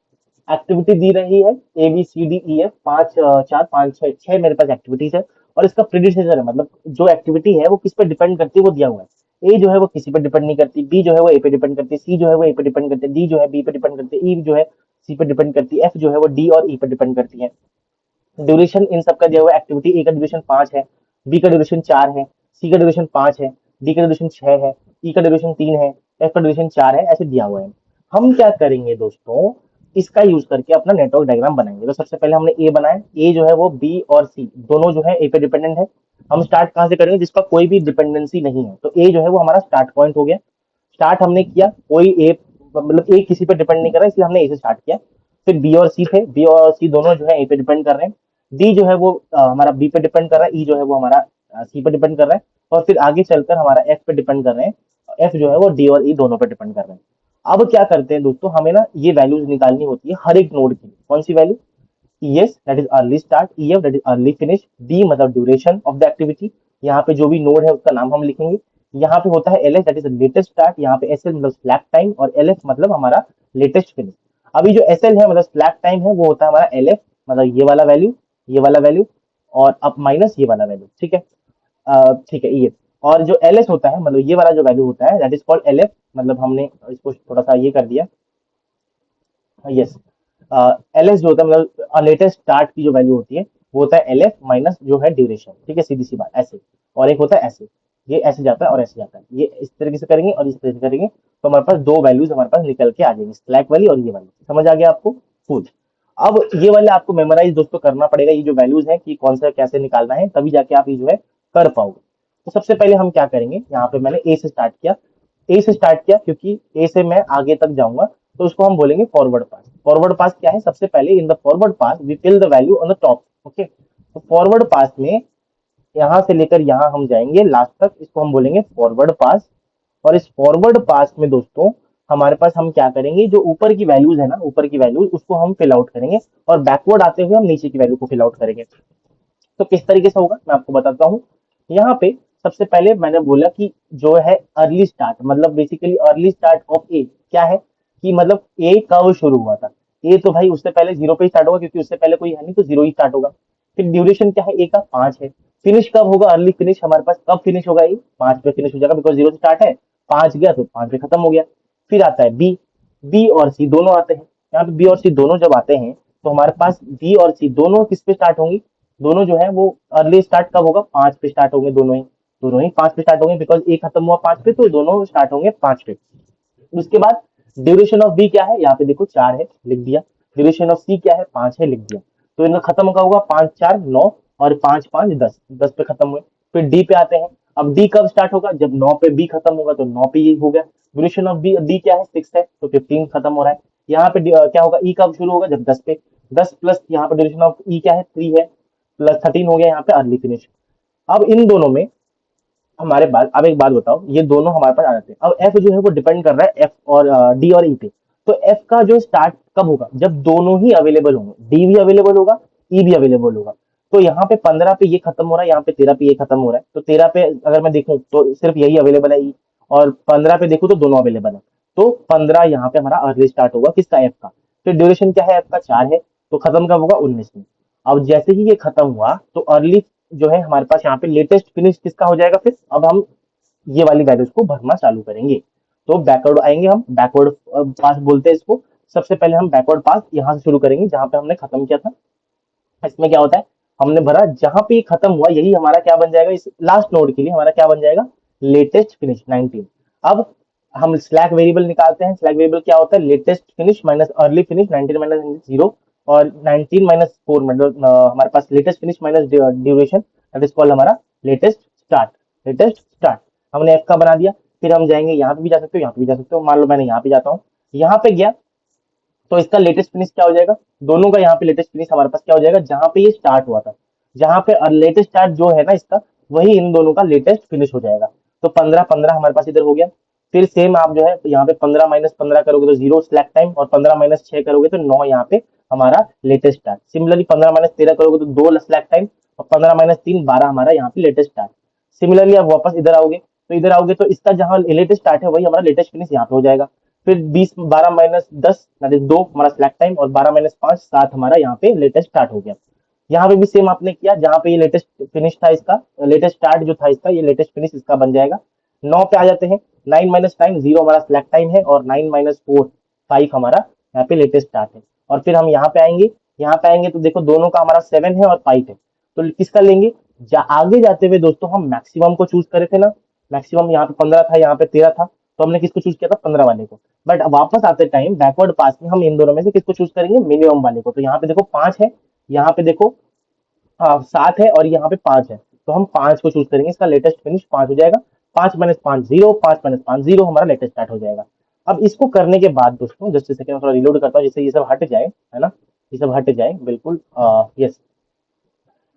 एक्टिविटी दी रही है A B C D E F, पांच चार पांच छह, छह मेरे पास एक्टिविटीज है, और इसका प्रीडिसेसर है, मतलब जो एक्टिविटी है वो किस पे डिपेंड करती है वो दिया हुआ है। ए जो है वो किसी पे डिपेंड नहीं करती, बी जो है वो ए पे डिपेंड करती है, सी जो है वो ए पे डिपेंड करती है, डी जो है बी पे डिपेंड करती है, ई जो है सी पे डिपेंड करती है, एफ जो है वो डी और ई पे डिपेंड करती है। ड्यूरेशन इन सबका दिया हुआ है, एक्टिविटी ए का ड्यूरेशन 5 है, बी का ड्यूरेशन 4 है, सी का ड्यूरेशन 5 है, डी का ड्यूरेशन 6 है, ई का ड्यूरेशन 3 है, एफ का ड्यूरेशन 4 है, ऐसे दिया हुआ है। हम क्या करेंगे दोस्तों, इसका यूज करके अपना नेटवर्क डायग्राम बनाएंगे। तो सबसे पहले हमने ए बनाया, ए जो है वो बी और सी दोनों जो है ए पे डिपेंडेंट है। हम स्टार्ट कहाँ से करेंगे, जिसका कोई भी डिपेंडेंसी नहीं है, तो ए जो है वो हमारा स्टार्ट पॉइंट हो गया। स्टार्ट हमने किया, कोई ए, मतलब ए किसी पे डिपेंड नहीं कर रहा, इसलिए हमने ए से स्टार्ट किया। फिर बी और सी थे, बी और सी दोनों जो है ए पे डिपेंड कर रहे हैं। डी जो है वो हमारा बी पे डिपेंड कर रहा है, ई जो है वो हमारा सी पे डिपेंड कर रहा है, और फिर आगे चलकर हमारा एफ पे डिपेंड कर रहे हैं, एफ जो है वो डी और ई दोनों पे डिपेंड कर रहे हैं। अब क्या करते हैं दोस्तों, हमें ना ये वैल्यूज निकालनी होती है हर एक नोड की। कौन सी value, ES that is early start, EF that is early finish, D मतलब ड्यूरेशन ऑफ द एक्टिविटी, यहाँ पे जो भी नोड है उसका नाम हम लिखेंगे। यहाँ पे होता है LS that is latest start, यहाँ पे SL मतलब स्लैक टाइम, और LF मतलब हमारा लेटेस्ट फिनिश। अभी जो SL है मतलब स्लैक टाइम है, वो होता है हमारा LF, मतलब ये वाला वैल्यू, ये वाला वैल्यू, और अब माइनस ये वाला वैल्यू, ठीक है। ठीक है, EF। और जो LS होता है, मतलब ये वाला जो वैल्यू होता है, दैट इज कॉल्ड LF, मतलब हमने इसको थोड़ा सा ये कर दिया, यस। LS जो होता है मतलब लेटेस्ट स्टार्ट की जो वैल्यू होती है, वो होता है LF माइनस जो है ड्यूरेशन, ठीक है, सीधी सी बात, ऐसे। और एक होता है ऐसे, ये ऐसे जाता है और ऐसे जाता है, ये इस तरीके से करेंगे और इस तरीके से करेंगे, तो हमारे पास दो वैल्यूज हमारे पास निकल के आ जाएंगी, स्लैक वाली और ये वाली। समझ आ गया आपको, फुल। अब ये वाले आपको मेमोराइज दोस्तों करना पड़ेगा, ये जो वैल्यूज है कि कौन सा कैसे निकालना है, तभी जाके आप ये जो है कर पाओगे। तो सबसे पहले हम क्या करेंगे, यहाँ पे मैंने ए से स्टार्ट किया, ए से स्टार्ट किया क्योंकि ए से मैं आगे तक जाऊंगा, तो उसको हम बोलेंगे फॉरवर्ड पास। फॉरवर्ड पास क्या है, सबसे पहले in the forward pass we fill the value on the top, okay. तो फॉरवर्ड पास में यहां से लेकर यहां हम जाएंगे लास्ट तक, इसको हम बोलेंगे फॉरवर्ड पास। और इस फॉरवर्ड पास में दोस्तों हमारे पास हम क्या करेंगे, जो ऊपर की वैल्यूज है ना, ऊपर की वैल्यूज उसको हम फिल आउट करेंगे, और बैकवर्ड आते हुए हम नीचे की वैल्यू को फिल आउट करेंगे। तो किस तरीके से होगा मैं आपको बताता हूँ। यहाँ पे सबसे पहले मैंने बोला कि जो है अर्ली स्टार्ट, मतलब बेसिकली अर्ली स्टार्ट ऑफ ए क्या है, कि मतलब ए कब शुरू हुआ था। ए तो भाई उससे पहले जीरो पे ही स्टार्ट होगा, क्योंकि उससे पहले कोई है नहीं, तो जीरो ही स्टार्ट होगा। फिर ड्यूरेशन क्या है, ए का 5 है। फिनिश कब होगा, अर्ली फिनिश हमारे पास कब फिनिश होगा, ए 5 पे फिनिश हो जाएगा, बिकॉज जीरो से स्टार्ट है, 5 गया तो 5 पे खत्म हो गया। फिर आता है बी, बी और सी दोनों आते हैं। यहाँ पे बी और सी दोनों जब आते हैं, तो हमारे पास बी और सी दोनों किस पे स्टार्ट होंगी, दोनों जो है वो अर्ली स्टार्ट कब होगा, 5 पे स्टार्ट होंगे, दोनों ही 5 पे स्टार्ट होंगे, बिकॉज ए खत्म हुआ 5 पे, तो दोनों स्टार्ट होंगे 5 पे। उसके बाद ड्यूरेशन ऑफ बी क्या है, यहाँ पे देखो 4 है, लिख दिया। ड्यूरेशन ऑफ सी क्या है, 5 है, लिख दिया। तो इनका खत्म का होगा 5 4 9, और 5 5 10, 10 पे खत्म हुए। फिर डी पे आते हैं। अब डी कब स्टार्ट होगा, जब 9 पे बी खत्म होगा, तो 9 पे ये हो गया। ड्यूरेशन ऑफ बी, डी क्या है 6 है, तो 15 खत्म हो रहा है। यहाँ पे क्या होगा, ई कब शुरू होगा, जब 10 पे, 10 प्लस यहाँ पे ड्यूरेशन ऑफ ई क्या है 3 है, प्लस 13 हो गया यहाँ पे अर्ली फिनिश। अब इन दोनों में हमारे पास, अब एक बात बताओ, ये दोनों हमारे पास आ जाते हैं। अब एफ जो है वो डिपेंड कर रहा है एफ और डी और ई पे। तो एफ का जो स्टार्ट कब होगा, जब दोनों ही अवेलेबल होंगे, डी भी अवेलेबल होगा, ई भी अवेलेबल होगा। तो यहाँ पे 15 पे ये खत्म हो रहा है, यहाँ पे 13 पे ये खत्म हो रहा है, तो 13 पे अगर मैं देखूं तो सिर्फ यही अवेलेबल है ई, और 15 पे देखूं तो दोनों अवेलेबल है। तो 15 यहाँ पे हमारा अर्ली स्टार्ट होगा, किसका, एफ का। फिर ड्यूरेशन क्या है आपका 4 है, तो खत्म कब होगा 19 में। अब जैसे ही ये खत्म हुआ तो अर्ली जो है हमारे पास यहाँ पे लेटेस्ट फिनिश किसका हो जाएगा, फिर अब हम ये वाली वैल्यूज को भरना चालू करेंगे। तो बैकवर्ड आएंगे, हम बैकवर्ड पास बोलते हैं इसको। सबसे पहले हम बैकवर्ड पास यहाँ से शुरू करेंगे जहां पे हमने खत्म किया था। इसमें क्या होता है, हमने भरा जहां पे ये खत्म हुआ यही हमारा क्या बन जाएगा, इस लास्ट नोड के लिए हमारा क्या बन जाएगा, लेटेस्ट फिनिश 19। अब हम स्लैक वेरिएबल निकालते हैं। स्लैक वेरिएबल क्या होता है, latest finish minus early finish, 19 minus 0, और 19 माइनस 4 मतलब हमारे पास latest finish minus duration, that is called हमारा लेटेस्ट स्टार्ट। लेटेस्ट स्टार्ट हमने एफ का बना दिया। फिर हम जाएंगे, यहाँ पे भी जा सकते हो, यहाँ पे भी जा सकते हो। मान लो मैंने यहाँ पे जाता हूँ, यहाँ पे गया तो इसका लेटेस्ट फिनिश क्या हो जाएगा, दोनों का यहाँ पे लेटेस्ट फिनिश हमारे पास क्या हो जाएगा, जहां पे ये स्टार्ट हुआ था, जहां पे लेटेस्ट स्टार्ट जो है ना इसका, वही इन दोनों का लेटेस्ट फिनिश हो जाएगा। तो 15 15 हमारे पास इधर हो गया। फिर सेम आप जो है यहाँ पे 15 - 15 करोगे तो 0 स्लैक टाइम, और 15 - 6 करोगे तो 9 यहाँ पे हमारा लेटेस्ट स्टार्ट। सिमिलरली 15 - 13 करोगे तो 2 स्लैक टाइम, और 15 - 3 12 हमारा यहाँ पे लेटेस्ट स्टार्ट। सिमिलरली आप वापस इधर आओगे, तो इधर आओगे तो इसका जहां लेटेस्ट स्टार्ट है वही हमारा लेटेस्ट फिनिश यहाँ पे हो जाएगा। फिर 20 12 - 10 दैट इज 2 हमारा स्लैक टाइम, और 12 - 5 7 हमारा यहाँ पे लेटेस्ट स्टार्ट हो गया। यहाँ पे भी सेम आपने किया, जहाँ पे ये लेटेस्ट फिनिश था इसका, लेटेस्ट स्टार्ट जो था इसका, ये लेटेस्ट फिनिश इसका बन जाएगा। 9 पे आ जाते हैं, 9 - 9 0 हमारा स्लैक टाइम है, और 9 - 4 5 हमारा यहाँ पे लेटेस्ट स्टार्ट है। और फिर हम यहाँ पे आएंगे, यहाँ पे आएंगे तो देखो दोनों का हमारा 7 है और 5 है, तो किसका लेंगे, आगे जाते हुए दोस्तों हम मैक्सिमम को चूज करे थे ना। मैक्सिमम यहाँ पे 15 था, यहाँ पे 13 था, तो हमने किसको चूज किया था, 15 वाले को। बट वापस आते टाइम बैकवर्ड पास में हम इन दोनों में से किसको चूज करेंगे, मिनिमम वाले को। तो यहाँ पे देखो 5 है, यहाँ पे देखो 7 है, और यहाँ पे 5 है, तो हम 5 को चूज करेंगे। इसका लेटेस्ट फिनिश 5 हो जाएगा। 5 - 5 0, 5 - 5 0 हमारा लेटेस्ट स्टार्ट हो जाएगा। अब इसको करने के बाद दोस्तों, जस्ट सेकंड थोड़ा रिलोड करता हूँ जिससे ये सब हट जाए, है ना, ये सब हट जाए बिल्कुल। यस,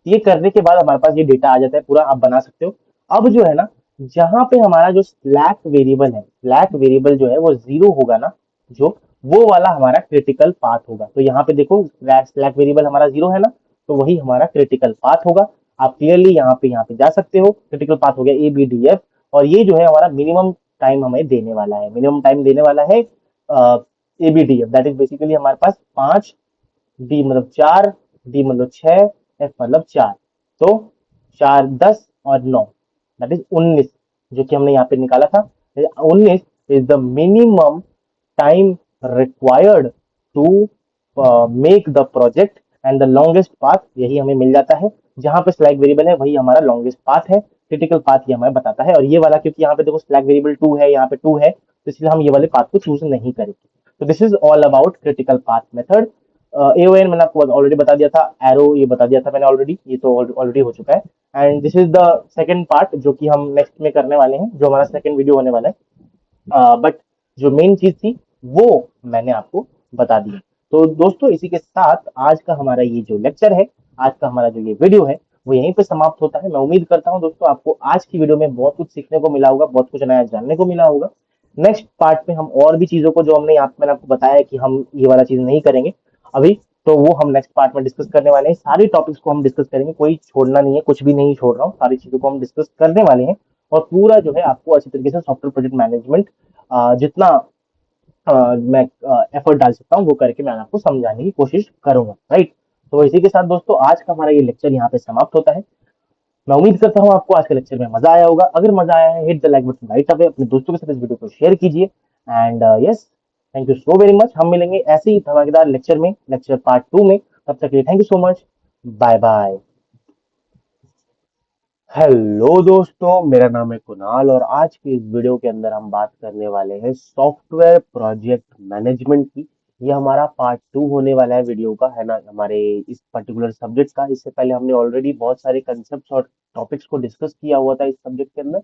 ये करने के बाद हमारे पास ये डेटा आ जाता है पूरा, आप बना सकते हो। अब जो है ना, जहां पे हमारा जो स्लैक वेरिएबल है, स्लैक वेरिएबल जो है वो 0 होगा ना, जो वो वाला हमारा क्रिटिकल पाथ होगा। तो यहाँ पे देखो स्लैक वेरिएबल हमारा 0 है ना, तो वही हमारा क्रिटिकल पाथ होगा। आप क्लियरली यहाँ पे जा सकते हो। क्रिटिकल पाथ हो गया ABDF, और ये जो है हमारा मिनिमम टाइम हमें देने वाला है, मिनिमम टाइम देने वाला है ABDF, दैट इज बेसिकली हमारे पास 5, डी मतलब 4, डी मतलब 6, एफ मतलब 4। तो 4 10 और 9 दैट इज 19, जो कि हमने यहाँ पे निकाला था। 19 is the minimum time required to make the project, and the longest path यही हमें मिल जाता है। जहां पे स्लैक वेरिएबल है वही हमारा लॉन्गेस्ट पाथ है। क्रिटिकल पाथ ये हमें बताता है। और ये वाला क्योंकि यहाँ पे देखो स्लैक वेरिएबल 2 है, यहाँ पे 2 है, तो इसलिए हम ये वाले पाथ को चूज नहीं करेंगे। तो this is all about critical path method. AON मैंने आपको ऑलरेडी बता दिया था, एरो ये बता दिया था मैंने ऑलरेडी, ये तो ऑलरेडी हो चुका है। And this is the second part जो कि हम नेक्स्ट में करने वाले हैं, जो हमारा सेकंड वीडियो होने वाला है। बट जो मेन चीज थी वो मैंने आपको बता दी। तो दोस्तों इसी के साथ आज का हमारा ये जो लेक्चर है, आज का हमारा जो ये वीडियो है, वो यहीं पे समाप्त होता है। मैं उम्मीद करता हूँ दोस्तों आपको आज की वीडियो में बहुत कुछ सीखने को मिला होगा, बहुत कुछ नया जानने को मिला होगा। नेक्स्ट पार्ट में हम और भी चीजों को, जो मैंने आपको बताया कि हम ये वाला चीज नहीं करेंगे अभी, तो वो हम नेक्स्ट पार्ट में डिस्कस करने वाले हैं। सारी टॉपिक्स को हम डिस्कस करेंगे, कोई छोड़ना नहीं है, कुछ भी नहीं छोड़ रहा हूँ, सारी चीजों को हम डिस्कस करने वाले हैं। और पूरा जो है आपको अच्छी तरीके से सॉफ्टवेयर प्रोजेक्ट मैनेजमेंट जितना मैं एफर्ट डाल सकता हूँ वो करके मैं आपको समझाने की कोशिश करूंगा, राइट। तो इसी के साथ दोस्तों आज का हमारा ये लेक्चर यहाँ पे समाप्त होता है। मैं उम्मीद करता हूँ आपको आज के लेक्चर में मजा आया होगा। अगर मजा आया है, hit the like button right away, अपने दोस्तों के साथ इस वीडियो को शेयर कीजिए। And yes, thank you so very much. हम मिलेंगे ऐसे ही धमाकेदार लेक्चर में, लेक्चर पार्ट 2 में। तब तक के लिए thank you so much, bye bye. Hello दोस्तों, मेरा नाम है कुणाल, और आज के इस वीडियो के अंदर हम बात करने वाले हैं सॉफ्टवेयर प्रोजेक्ट मैनेजमेंट की। ये हमारा पार्ट 2 होने वाला है वीडियो का, है ना, हमारे इस पर्टिकुलर सब्जेक्ट का। इससे पहले हमने ऑलरेडी बहुत सारे कंसेप्ट्स और टॉपिक्स को डिस्कस किया हुआ था इस सब्जेक्ट के अंदर।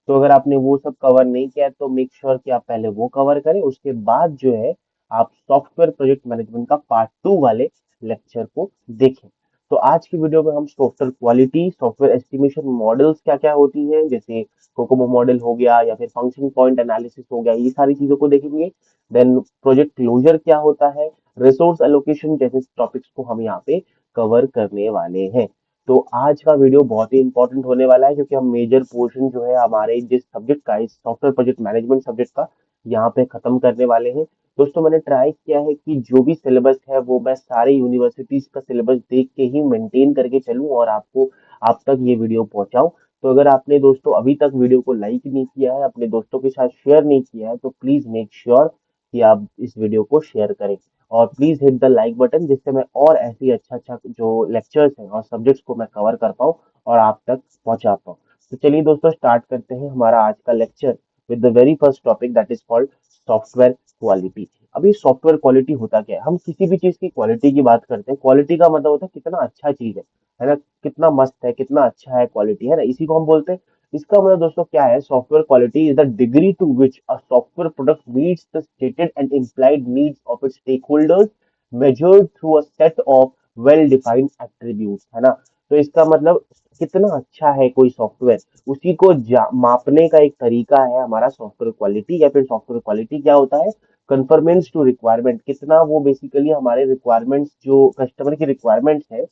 तो अगर आपने वो सब कवर नहीं किया है तो मेक श्योर कि आप पहले वो कवर करें, उसके बाद जो है आप सॉफ्टवेयर प्रोजेक्ट मैनेजमेंट का पार्ट 2 वाले लेक्चर को देखें। तो आज की वीडियो में हम software quality, software estimation models क्या क्या होती हैं, जैसे कोकोमो मॉडल हो गया या फिर फंक्शन पॉइंट एनालिसिस हो गया, ये सारी चीजों को देखेंगे। देन प्रोजेक्ट क्लोजर क्या होता है, रिसोर्स एलोकेशन जैसे टॉपिक्स को हम यहाँ पे कवर करने वाले हैं। तो आज का वीडियो बहुत ही इंपॉर्टेंट होने वाला है, क्योंकि हम मेजर पोर्शन जो है हमारे जिस सब्जेक्ट का, इस सॉफ्टवेयर प्रोजेक्ट मैनेजमेंट सब्जेक्ट का, यहाँ पे खत्म करने वाले हैं। दोस्तों मैंने ट्राई किया है कि जो भी सिलेबस है वो मैं सारे यूनिवर्सिटीज का सिलेबस देख के ही मेंटेन करके चलूं और आपको आप तक ये वीडियो पहुंचाऊं। तो अगर आपने दोस्तों अभी तक वीडियो को लाइक नहीं किया है, अपने दोस्तों के साथ शेयर नहीं किया है, तो प्लीज मेक श्योर कि आप इस वीडियो को शेयर करें और please hit the like button, जिससे मैं और ऐसी अच्छा अच्छा जो लेक्चर्स हैं और सब्जेक्ट्स को मैं कवर कर पाऊँ और आप तक पहुंचा पाऊँ। तो चलिए दोस्तों स्टार्ट करते हैं हमारा आज का lecture with the very first topic that is called software quality. अभी सॉफ्टवेयर क्वालिटी होता क्या है? हम किसी भी चीज की क्वालिटी की बात करते हैं, क्वालिटी का मतलब होता है कितना अच्छा चीज है ना, कितना मस्त है, कितना अच्छा है क्वालिटी, है ना, इसी को हम बोलते हैं। इसका मतलब दोस्तों क्या है? Software quality is the degree to which a software product meets the stated and implied needs of its stakeholders measured through a set of well defined attributes, है ना। तो इसका मतलब कितना अच्छा है कोई सॉफ्टवेयर, उसी को मापने का एक तरीका है हमारा सॉफ्टवेयर क्वालिटी। या फिर सॉफ्टवेयर क्वालिटी क्या होता है? कन्फर्मेंस टू रिक्वायरमेंट, कितना वो बेसिकली हमारे रिक्वायरमेंट्स जो कस्टमर की रिक्वायरमेंट्स है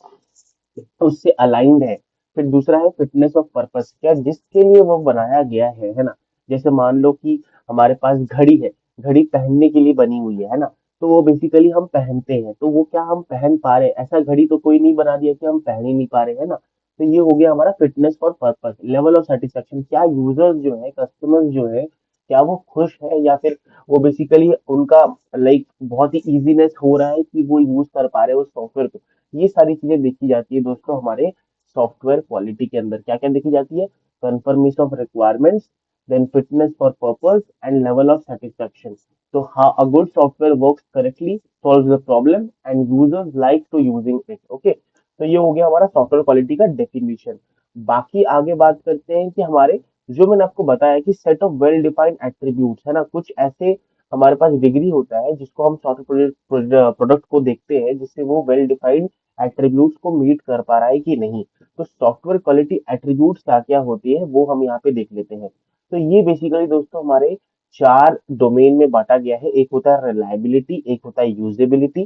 उससे अलाइंड है। फिर दूसरा है फिटनेस ऑफ पर्पस, क्या जिसके लिए वो बनाया गया है ना। जैसे मान लो कि हमारे पास घड़ी है, घड़ी पहनने के लिए बनी हुई है ना, तो वो बेसिकली हम पहनते हैं, तो वो क्या हम पहन पा रहे हैं? ऐसा घड़ी तो कोई नहीं बना दिया कि हम पहन ही नहीं पा रहे, है ना। तो ये हो गया हमारा fitness for purpose. Level of satisfaction, क्या यूजर्स जो है, कस्टमर्स जो है, क्या वो खुश है या फिर वो बेसिकली उनका लाइक बहुत ही इजीनेस हो रहा है कि वो यूज कर पा रहे हैं उस सॉफ्टवेयर को। ये सारी चीजें देखी जाती है दोस्तों हमारे सॉफ्टवेयर क्वालिटी के अंदर। क्या क्या देखी जाती है? Confirmation of requirements, then fitness for purpose and level of satisfaction. तो हाँ, a good software works correctly, solves the problem and users like to using it. Okay, तो ये हो गया हमारा सॉफ्टवेयर क्वालिटी का डेफिनेशन। बाकी आगे बात करते हैं कि हमारे जो मैंने आपको बताया कि set of well defined attributes, है ना, कुछ ऐसे हमारे पास डिग्री होता है जिसको हम सॉफ्टवेयर प्रोडक्ट को देखते हैं जिससे वो वेल डिफाइंड एट्रीब्यूट्स को मीट कर पा रहा है कि नहीं। तो सॉफ्टवेयर क्वालिटी एट्रीब्यूट्स क्या क्या होती है वो हम यहाँ पे देख लेते हैं। तो ये बेसिकली दोस्तों हमारे चार डोमेन में बांटा गया है। एक होता है रिलायबिलिटी, एक होता है यूजेबिलिटी,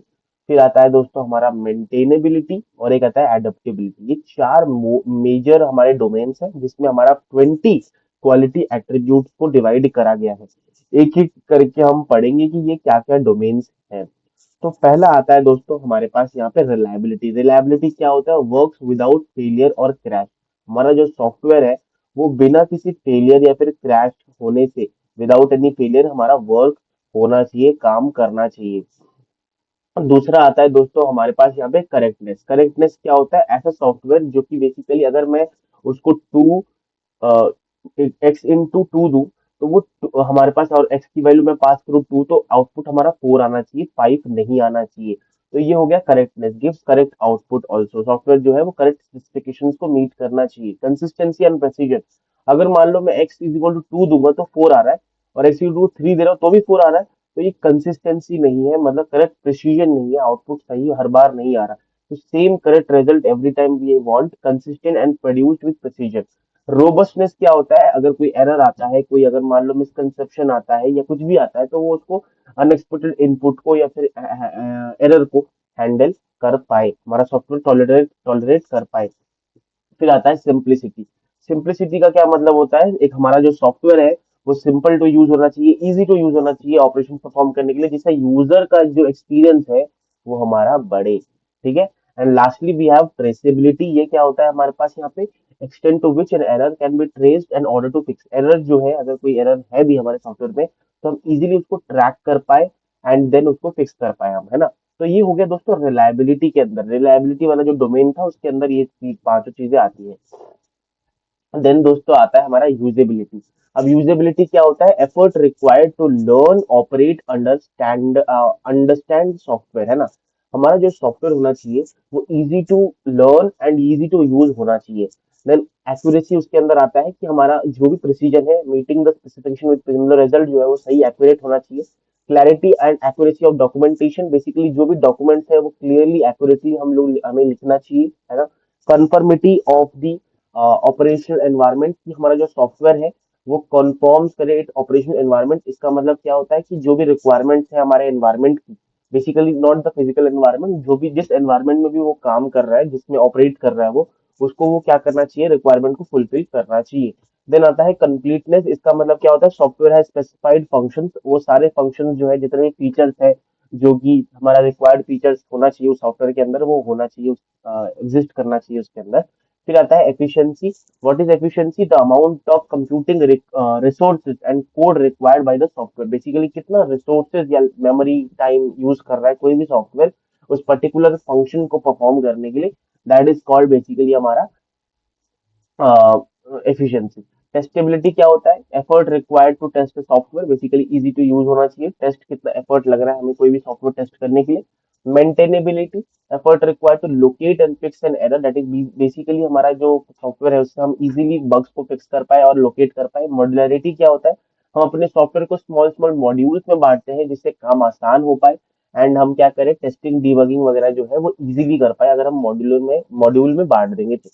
फिर आता है दोस्तों हमारा मेंटेनेबिलिटी और एक आता है एडेप्टेबिलिटी। ये चार मेजर हमारे डोमेन्स हैं जिसमें हमारा 20 क्वालिटी एट्रीब्यूट्स को डिवाइड करा गया है। एक एक करके हम पढ़ेंगे कि ये क्या क्या डोमेन्स हैं। तो पहला आता है दोस्तों हमारे पास यहाँ पे रिलायबिलिटी। रिलायबिलिटी क्या होता है? वर्क्स विदाउट फेलियर और क्रैश। हमारा जो सॉफ्टवेयर है वो बिना किसी फेलियर या फिर क्रैश होने से, विदाउट एनी फेलियर हमारा वर्क होना चाहिए, काम करना चाहिए। और दूसरा आता है दोस्तों हमारे पास यहाँ पे करेक्टनेस। करेक्टनेस क्या होता है? ऐसा सॉफ्टवेयर जो कि बेसिकली अगर मैं उसको टू एक्स इंटू टू दूं तो वो हमारे पास, और एक्स की वैल्यू में पास करूँ टू, तो आउटपुट हमारा फोर आना चाहिए, फाइव नहीं आना चाहिए। तो ये हो गया correctness, gives correct output also. Software जो है वो करेक्ट स्पेसिफिकेशंस को मीट करना चाहिए। कंसिस्टेंसी एंड प्रेसिजन, अगर मान लो मैं X is equal to two दूंगा तो फोर आ रहा है, और एक्स इक्वल टू थ्री दे रहा हूँ तो भी फोर आ रहा है, तो ये कंसिस्टेंसी नहीं है, मतलब करेक्ट प्रिसीजन नहीं है, आउटपुट सही हर बार नहीं आ रहा। तो same correct result every time we want, consistent and produced with precision. Robustness क्या होता है? अगर कोई एरर आता है, कोई अगर मान लो मिसकंसेप्शन आता है या कुछ भी आता है, तो वो उसको अनएक्सपेक्टेड इनपुट को या फिर एरर को हैंडल कर पाए, हमारा सॉफ्टवेयर टॉलरेट टॉलरेट कर पाए। फिर आता है सिंप्लिसिटी। सिंप्लिसिटी का क्या मतलब होता है? एक हमारा जो सॉफ्टवेयर है वो सिंपल टू यूज होना चाहिए, इजी टू यूज होना चाहिए ऑपरेशन परफॉर्म करने के लिए, जिससे यूजर का जो एक्सपीरियंस है वो हमारा बढ़े। ठीक है। And lastly we have traceability. ये क्या होता है हमारे पास यहाँ पे? Extend to which an error can be traced and order to fix. Error जो है, अगर कोई एरर है भी हमारे सॉफ्टवेयर में, तो हम इजीली उसको ट्रैक कर पाए एंड देन उसको फिक्स कर पाए हम, है ना। तो ये हो गया दोस्तों रिलायबिलिटी के अंदर। रिलायबिलिटी वाला जो डोमेन था उसके अंदर ये पांचों चीजें आती है। देन दोस्तों आता है हमारा यूजेबिलिटी। अब यूजेबिलिटी क्या होता है? Effort required to learn operate understand understand software, है ना। हमारा जो सॉफ्टवेयर होना चाहिए वो easy to learn and easy to use होना चाहिए। देन एक्यूरेसी उसके अंदर आता है कि हमारा जो भी प्रिसीजन है, meeting the specification with similar result जो है वो सही एक्यूरेट होना चाहिए। Clarity and accuracy of documentation, basically जो भी डॉक्यूमेंट्स है वो क्लियरली एक्यूरेटली हम लोग हमें लिखना चाहिए, है ना। Conformity of the operational environment, कि हमारा जो सॉफ्टवेयर है वो कॉन्फॉर्म्स करे ऑपरेशनल एनवायरनमेंट। इसका मतलब क्या होता है कि जो भी रिक्वायरमेंट्स है हमारे एनवायरनमेंट की, basically not the physical environment, जो भी जिस एनवायरनमेंट में भी वो काम कर रहा है, जिसमें ऑपरेट कर रहा है वो, उसको वो क्या करना चाहिए? रिक्वायरमेंट को फुलफिल करना चाहिए। देन आता है कंप्लीटनेस, इसका मतलब क्या होता है, सॉफ्टवेयर है स्पेसिफाइड फंक्शंस, वो सारे फंक्शंस जो है जितने भी फीचर्स है जो कि हमारा रिक्वायर्ड फीचर्स होना चाहिए उस सॉफ्टवेयर के अंदर, वो होना चाहिए, एग्जिस्ट करना चाहिए उसके अंदर। फिर आता है efficiency. What is efficiency? The amount of computing resources and code required by the software, basically कितना रिसोर्सेज या मेमोरी टाइम यूज कर रहा है कोई भी सॉफ्टवेयर उस पर्टिकुलर फंक्शन को परफॉर्म करने के लिए, दैट इज कॉल्ड बेसिकली हमारा एफिशिएंसी। टेस्टेबिलिटी क्या होता है? Effort required to test software, basically easy to use होना चाहिए, टेस्ट कितना एफर्ट लग रहा है हमें कोई भी सॉफ्टवेयर टेस्ट करने के लिए। Maintainability, effort required to locate and fix an error, that is basically हमारा जो सॉफ्टवेयर है उससे हम इजीली बग्स को फिक्स कर पाए और लोकेट कर पाए। मॉड्युलरिटी क्या होता है? हम अपने सॉफ्टवेयर को स्मॉल स्मॉल मॉड्यूल्स में बांटते हैं जिससे काम आसान हो पाए, एंड हम क्या करें, टेस्टिंग डीबगिंग वगैरह जो है वो इजीली कर पाए अगर हम मॉड्यूल में बांट देंगे तो।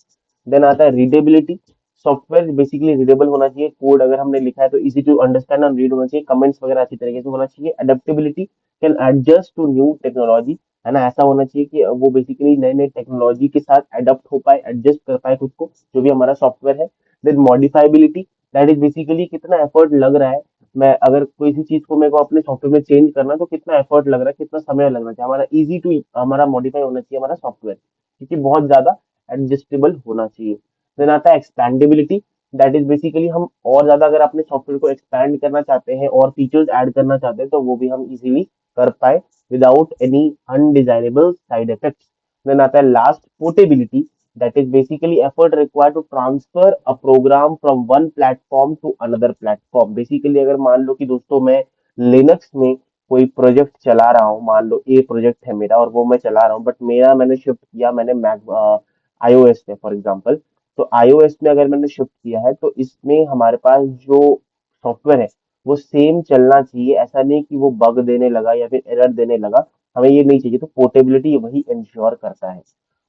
देन आता है रीडेबिलिटी, सॉफ्टवेयर बेसिकली रीडेबल होना चाहिए, कोड अगर हमने लिखा है तो इजी टू अंडरस्टैंड और रीड होना चाहिए, कमेंट्स वगैरह अच्छी तरीके से होना चाहिए। Adaptability, can adjust to new technology, है ना, ऐसा होना चाहिए कि वो बेसिकली नए नए टेक्नोलॉजी के साथ अडेप्ट हो पाए, एडजस्ट कर पाए खुद को, जो भी हमारा सॉफ्टवेयर है। देन मॉडिफाइबिलिटी, दैट इज बेसिकली कितना एफर्ट लग रहा है, मैं अगर कोई सी चीज को मेरे को अपने सॉफ्टवेयर में चेंज करना है तो कितना एफर्ट लग रहा है, कितना समय लगना चाहिए, हमारा इजी टू हमारा मॉडिफाई होना चाहिए हमारा सॉफ्टवेयर, क्योंकि बहुत ज्यादा एडजस्टेबल होना चाहिए। देन आता है एक्सपैंडेबिलिटी, दैट इज बेसिकली हम और ज्यादा अगर अपने सॉफ्टवेयर को एक्सपैंड करना चाहते हैं और फीचर्स ऐड करना चाहते हैं तो वो भी हम इजीली कर पाए without any undesirable side effects. Then आता है last, portability, that is basically effort required to transfer a program from one platform to another platform, basically अगर मान लो कि दोस्तों मैं लिनक्स में कोई प्रोजेक्ट चला रहा हूँ, मान लो ए प्रोजेक्ट है मेरा और वो मैं चला रहा हूँ, बट मैंने शिफ्ट किया, मैंने मैक आईओएस में फॉर एग्जांपल, तो आईओएस में अगर मैंने शिफ्ट किया है तो इसमें हमारे पास जो सॉफ्टवेयर है वो सेम चलना चाहिए, ऐसा नहीं कि वो बग देने लगा या फिर एरर देने लगा, हमें ये नहीं चाहिए, तो पोर्टेबिलिटी वही इंश्योर करता है।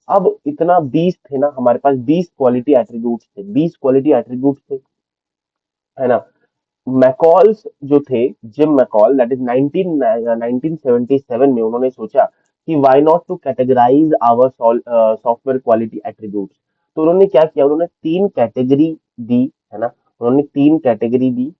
अब इतना 20 थे ना, हमारे पास 20 क्वालिटी एट्रीब्यूट्स थे, 20 क्वालिटी एट्रीब्यूट्स थे, है ना। मैकॉल्स जो थे, जिम मैकॉल, दैट इज 1977 में उन्होंने सोचा कि why not to categorise our software quality attributes, तो उन्होंने क्या किया, उन्होंने तीन कैटेगरी दी, है ना, उन्होंने तीन कैटेगरी दी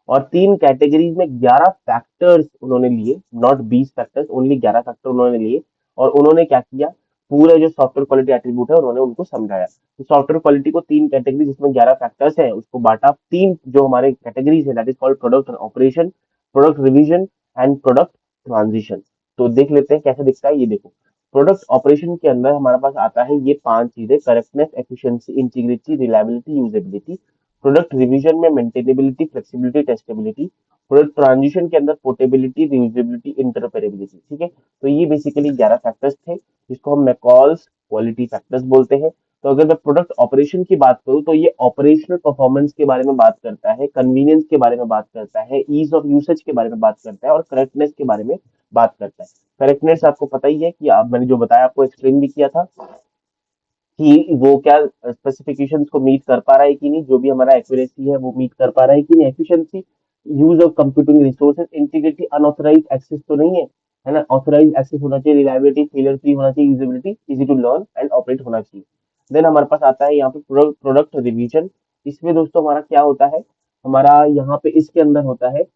और तीन कैटेगरीज में 11 फैक्टर्स उन्होंने लिए, नॉट 20 फैक्टर्स, ओनली 11 फैक्टर उन्होंने लिए। और उन्होंने क्या किया, पूरे जो सॉफ्टवेयर क्वालिटी एट्रीब्यूट है उन्होंने उनको समझाया, तो सॉफ्टवेयर क्वालिटी को तीन कैटेगरी जिसमें 11 फैक्टर्स है उसको बांटा, तीन जो हमारे कैटेगरीज है, that is called product operation, product revision and product transition. तो देख लेते हैं कैसे दिखता है, ये देखो। प्रोडक्ट ऑपरेशन के अंदर हमारे पास आता है ये पांच चीजें, correctness, efficiency, integrity, reliability, usability. Product revision में maintainability, flexibility, testability. Product transition के अंदर पोर्टेबिलिटी, रियूजेबिलिटी, इंटरऑपरेबिलिटी, ठीक है। तो ये बेसिकली 11 फैक्टर्स थे जिसको हम मैकॉल्स क्वालिटी फैक्टर्स बोलते हैं। तो अगर मैं प्रोडक्ट ऑपरेशन की बात करूं तो ये ऑपरेशनल परफॉर्मेंस के बारे में बात करता है, कन्वीनियंस के बारे में बात करता है, ईज ऑफ यूसेज के बारे में बात करता है और करेक्टनेस के बारे में बात करता है। करेक्टनेस आपको पता ही है कि आप, मैंने जो बताया आपको एक्सप्लेन भी किया था कि वो क्या स्पेसिफिकेशंस को मीट कर पा रहा है कि नहीं, जो भी हमारा एक्यूरेसी है वो मीट कर पा रहा है कि नहीं, efficiency, use of computing resources, integrity, unauthorise access तो नहीं है ना, ऑथराइज एक्सेस होना चाहिए, रिलायबिलिटी, फेलियर फ्री होना चाहिए, usability, easy to learn and operate होना चाहिए। देन हमारे पास आता है यहाँ पे प्रोडक्ट रिवीजन। इसमें दोस्तों हमारा क्या होता है, हमारा यहाँ पे इसके अंदर होता है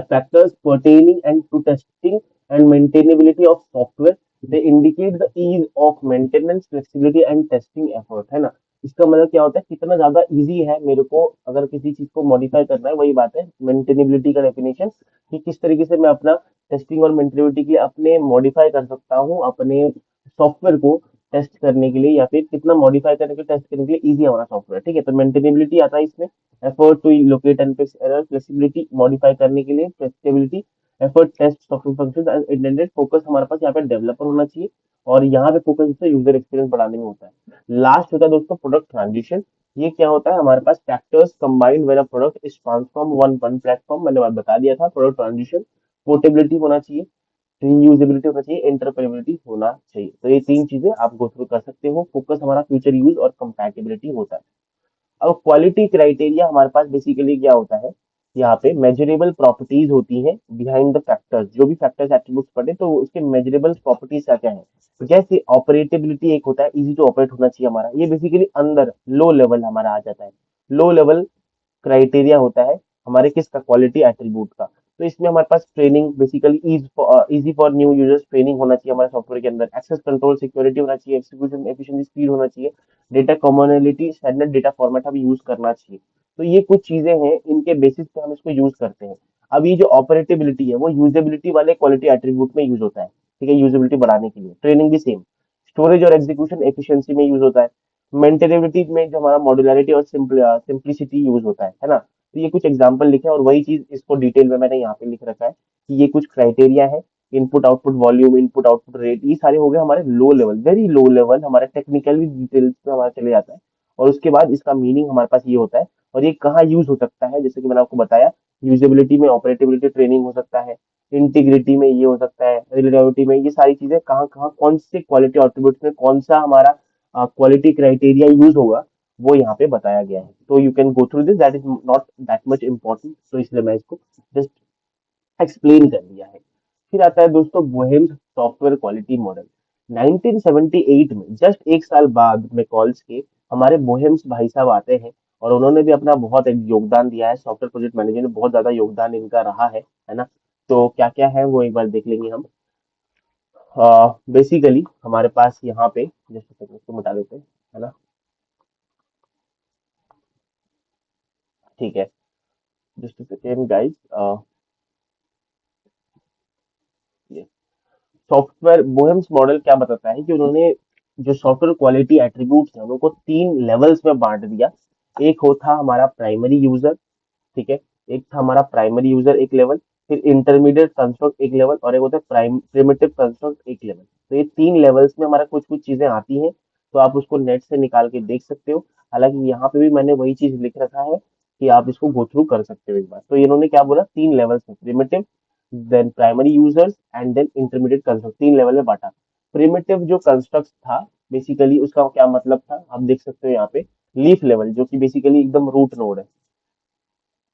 factors pertaining and to testing and maintainability of software. They indicate the ease of maintenance, flexibility and testing effort, है ना। इसका मतलब क्या होता है, कितना ज्यादा इजी है मेरे को अगर किसी चीज को मॉडिफाई करना है, वही बात है मेंटेनेबिलिटी का डेफिनेशन, कि किस तरीके से मैं अपना टेस्टिंग और मेंटेनेबिलिटी के लिए अपने मॉडिफाई कर सकता हूँ अपने सॉफ्टवेयर को टेस्ट करने के लिए, या फिर कितना मॉडिफाई करने के लिए, टेस्ट करने के लिए इजी है हमारा सॉफ्टवेयर, ठीक है। तो मेंटेनेबिलिटी आता है इसमें, effort to locate and fix error, flexibility modify करने के लिए, flexibility, effort test software function as intended, focus हमारे पास यहाँ पे डेवलपर होना चाहिए और यहाँ पे फोकस इससे यूजर एक्सपीरियंस बढ़ाने में होता है। लास्ट होता है दोस्तों प्रोडक्ट ट्रांजिशन। ये क्या होता है, हमारे पास factors combined when a product is transform one one platform, मैंने बात बता दिया था। प्रोडक्ट ट्रांजिशन, पोर्टेबिलिटी होना चाहिए, रीयूजेबिलिटी होना चाहिए, इंटरऑपरेबिलिटी होना चाहिए, तो ये तीन चीजें आप गो थ्रू कर सकते हो। फोकस हमारा फ्यूचर यूज और कंपैटिबिलिटी होता है। अब क्वालिटी क्राइटेरिया हमारे पास बेसिकली क्या होता है, यहाँ पे मेजरेबल प्रॉपर्टीज होती हैं बिहाइंड द फैक्टर्स, जो भी फैक्टर्स एट्रीब्यूट्स पढ़े तो उसके मेजरेबल प्रॉपर्टीज क्या क्या है। जैसे ऑपरेटेबिलिटी एक होता है, इजी टू ऑपरेट होना चाहिए हमारा, ये बेसिकली अंदर लो लेवल हमारा आ जाता है। लो लेवल क्राइटेरिया होता है हमारे किसका, क्वालिटी एट्रीब्यूट का। तो इसमें हमारे पास training basically easy for new users training होना चाहिए हमारे सॉफ्टवेयर के अंदर, एक्सेस कंट्रोल सिक्योरिटी होना चाहिए, एक्सिक्यूशन एफिशिएंसी स्पीड होना चाहिए, data commonality standard data format हमें यूज करना चाहिए। तो ये कुछ चीजें हैं, इनके बेसिस पे हम इसको यूज करते हैं। अब ये जो ऑपरेटेबिलिटी है वो यूजेबिलिटी वाले क्वालिटी एट्रीब्यूट में यूज होता है, ठीक है, यूजेबिलिटी बढ़ाने के लिए। ट्रेनिंग भी सेम, स्टोरेज और एग्जीक्यूशन एफिशिएंसी में यूज होता है। मेंटेनेबिलिटी में जो हमारा मॉड्युलरिटी और सिंप्लिसिटी यूज होता है ना। तो ये कुछ एग्जांपल लिखे हैं और वही चीज इसको डिटेल में मैंने यहाँ पे लिख रखा है कि ये कुछ क्राइटेरिया है। Input output volume, input output rate, ये सारे हो गए हमारे low level, very low level, हमारे टेक्निकली डिटेल्स में हमारा चले जाता है। और उसके बाद इसका मीनिंग हमारे पास ये होता है और ये कहाँ यूज हो सकता है, जैसे कि मैंने आपको बताया, यूजेबिलिटी में ऑपरेटेबिलिटी ट्रेनिंग हो सकता है, इंटीग्रिटी में ये हो सकता है, रिलायबिलिटी में, ये सारी चीजें कहाँ कहाँ कौन से क्वालिटी एट्रीब्यूट्स में कौन सा हमारा क्वालिटी क्राइटेरिया यूज होगा, वो यहाँ पे बताया गया है। तो you can go through this, that is not that much important, तो इसलिए मैं इसको जस्ट एक्सप्लेन कर दिया है। फिर आता है दोस्तों बोहेम्स सॉफ्टवेयर क्वालिटी मॉडल। 1978 में, जस्ट एक साल बाद में कॉल्स के, हमारे बोहेम्स भाई साहब आते हैं और उन्होंने भी अपना बहुत एक योगदान दिया है, सॉफ्टवेयर प्रोजेक्ट मैनेजर में बहुत ज्यादा योगदान इनका रहा है ना। तो क्या क्या है वो एक बार देख लेंगे हम। बेसिकली हमारे पास यहाँ पे जस्ट सेकंड इसको मिटा देते हैं, है ना, ठीक है, जस्ट सेकंड गाइस। ये सॉफ्टवेयर बोहेम्स मॉडल क्या बताता है कि उन्होंने जो सॉफ्टवेयर क्वालिटी एट्रीब्यूट्स हैं उनको तीन लेवल्स में बांट दिया। एक होता हमारा प्राइमरी यूजर, ठीक है, एक था हमारा प्राइमरी यूजर एक लेवल, फिर इंटरमीडिएट कंस्ट्रक्ट एक लेवल, और एक होता है प्राइम प्रिमिटिव कंस्ट्रक्ट एक लेवल। तो ये तीन लेवल्स में हमारा कुछ कुछ चीजें आती हैं, तो आप उसको नेट से निकाल के देख सकते हो। हालांकि यहाँ पे भी मैंने वही चीज लिख रखा है कि आप इसको गो थ्रू कर सकते हो एक बार। तो इन्होंने क्या बोला, तीन लेवल्स में, primitive, then primary users and then intermediate construct, तीन लेवल में बांटा। प्रिमिटिव जो कंस्ट्रक्ट था बेसिकली उसका क्या मतलब था आप देख सकते हो यहाँ पे, लीफ लेवल, जो कि बेसिकली एकदम रूट नोड है,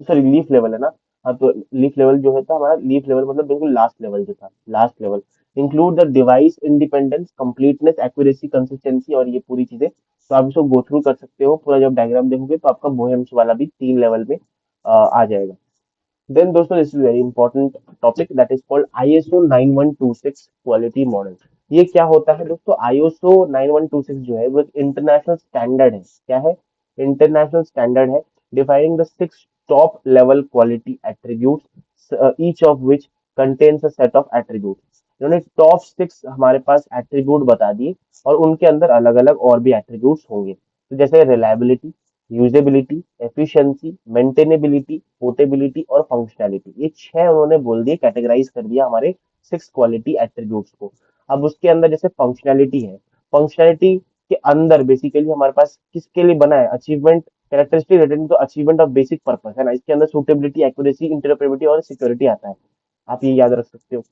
सॉरी लीफ लेवल है ना। हाँ, तो लीफ लेवल जो है था हमारा, लीफ लेवल मतलब बिल्कुल लास्ट लेवल जो था, last level include the device independence, completeness, accuracy, consistency, और ये पूरी चीजें। तो आप इसको गो थ्रू कर सकते हो पूरा, जब डायग्राम देखोगे तो आपका बोहेम्स वाला भी तीन लेवल में आ जाएगा। देन दोस्तों this is very important topic that is called ISO 9126 quality model. ये क्या होता है दोस्तों, ISO 9126 जो है वो एक इंटरनेशनल स्टैंडर्ड है। क्या है, इंटरनेशनल स्टैंडर्ड है, defining the 6 top level quality attributes, each of which contains a set of attributes. इन्होंने टॉप 6 हमारे पास एट्रीब्यूट बता दिए और उनके अंदर अलग अलग और भी एट्रीब्यूट्स होंगे। तो जैसे reliability, usability, efficiency, maintainability, portability और फंक्शनैलिटी, ये 6 उन्होंने बोल दिए, कैटेगराइज कर दिया हमारे 6 क्वालिटी एट्रीब्यूट्स को। अब उसके अंदर जैसे फंक्शनैलिटी है, फंक्शनैलिटी के अंदर बेसिकली हमारे पास किसके लिए बना है, achievement characteristic related to achievement of basic purpose, है ना। इसके अंदर सुटेबिलिटी, एक्यूरेसी, इंटरऑपरेबिलिटी और सिक्योरिटी आता है, आप ये याद रख सकते हो।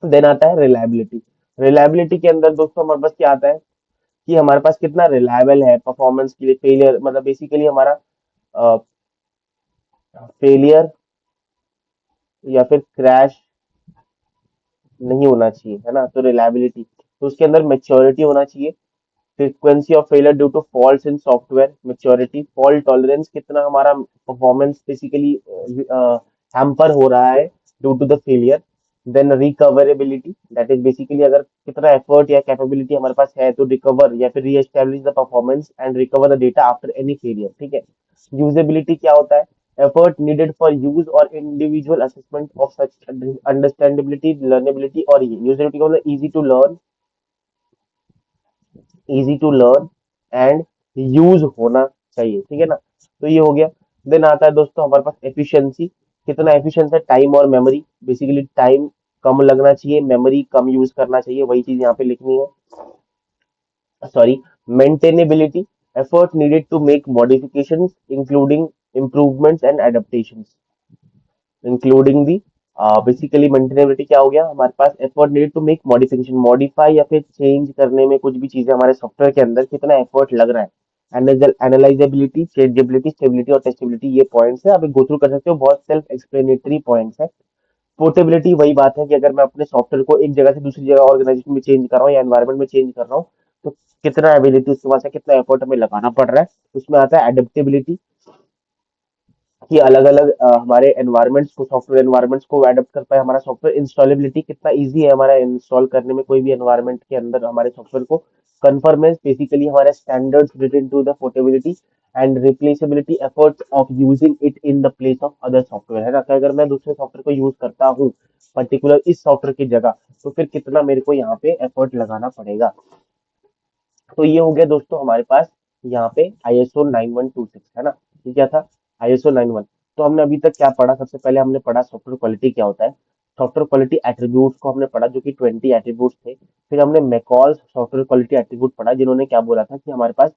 देन आता है रिलायबिलिटी। रिलायबिलिटी के अंदर दोस्तों हमारे पास क्या आता है कि हमारे पास कितना रिलायबल है परफॉर्मेंस के लिए, फेलियर मतलब बेसिकली हमारा फेलियर या फिर क्रैश नहीं होना चाहिए, है ना। तो रिलायबिलिटी, तो उसके अंदर मैच्योरिटी होना चाहिए, frequency of failure due to faults in software, maturity, fault tolerance, कितना हमारा परफॉर्मेंस बेसिकली हैम्पर हो रहा है due to the failure. Then recoverability, that is basically अगर कितना एफर्ट या कैपेबिलिटी हमारे पास है तो रिकवर या फिर reestablish the performance and recover the data after any failure, ठीक है। यूजेबिलिटी क्या होता है, effort needed for use or individual assessment of such understandability, learnability, और ये usability का मतलब easy to learn and use होना चाहिए, ठीक है ना। तो ये हो गया। देन आता है दोस्तों हमारे पास एफिशिएंसी, कितना एफिशिएंट है टाइम और मेमोरी, बेसिकली टाइम कम लगना चाहिए, मेमोरी कम यूज करना चाहिए, वही चीज यहाँ पे लिखनी है। Sorry, maintainability, effort needed to make modifications including improvements and adaptations, including the basically maintainability क्या हो गया हमारे पास, effort needed to make modification, modify या फिर चेंज करने में कुछ भी चीजें हमारे सॉफ्टवेयर के अंदर कितना एफर्ट लग रहा है, एनालाइजेबिलिटी, चेंजेबिलिटी, स्टेबिलिटी और टेस्टेबिलिटी, ये पॉइंट्स है, आप गो थ्रू कर सकते हो, बहुत सेल्फ एक्सप्लेनेटरी पॉइंट्स है। पोर्टेबिलिटी वही बात है कि अगर मैं अपने सॉफ्टवेयर को एक जगह से दूसरी जगह ऑर्गेनाइजेशन में चेंज कर रहा हूँ या एनवायरनमेंट में चेंज कर रहा हूँ, तो कितना एबिलिटी उसके पास है, कितना एफर्ट हमें लगाना पड़ रहा है। उसमें आता है एडेप्टेबिलिटी, कि अलग अलग हमारे एनवायरनमेंट्स को, सॉफ्टवेयर एनवायरनमेंट्स को अडेप्ट कर पाए हमारा सॉफ्टवेयर। इंस्टॉलेबिलिटी, कितना इजी है हमारा इंस्टॉल करने में कोई भी एनवायरनमेंट के अंदर हमारे सॉफ्टवेयर को। कन्फर्मेंस, बेसिकली हमारे standards related to the portability. And replaceability, effort of using it in the place of other software, है ना, कि अगर मैं दूसरे सॉफ्टवेयर को यूज करता हूँ पर्टिकुलर इस सॉफ्टवेयर की जगह, तो फिर कितना मेरे को यहाँ पे एफर्ट लगाना पड़ेगा। तो ये हो गया दोस्तों हमारे पास यहाँ पे ISO 9126, है ना। ये क्या था? ISO 91। तो हमने अभी तक क्या पढ़ा? सबसे पहले हमने पढ़ा सॉफ्टवेयर क्वालिटी क्या होता है। सॉफ्टवेयर क्वालिटी एट्रीब्यूट्स को हमने पढ़ा, जो कि 20 एट्रीब्यूट्स थे। फिर हमने मैकॉल्स सॉफ्टवेयर क्वालिटी एट्रीब्यूट पढ़ा, जिन्होंने क्या बोला था कि हमारे पास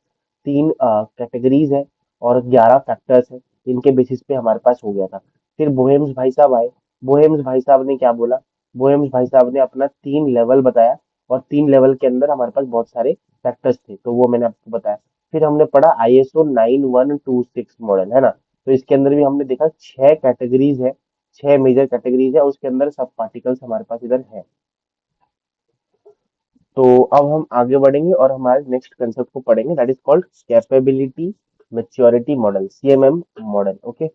तीन कैटेगरीज है और 11 फैक्टर्स है, इनके बेसिस पे हमारे पास हो गया था। फिर बोहेम्स भाई साहब आए। बोहेम्स भाई साहब ने क्या बोला? बोहेम्स भाई साहब ने अपना 3 लेवल बताया, और 3 लेवल के अंदर हमारे पास बहुत सारे फैक्टर्स थे, तो वो मैंने आपको बताया। फिर हमने पढ़ा ISO 9126 मॉडल, है ना। तो इसके अंदर भी हमने देखा 6 कैटेगरीज है, 6 मेजर कैटेगरीज है, उसके अंदर सब पार्टिकल्स हमारे पास इधर है। तो अब हम आगे बढ़ेंगे और हमारे नेक्स्ट कंसेप्ट को पढ़ेंगे, that is called capability maturity model, CMM model. Okay.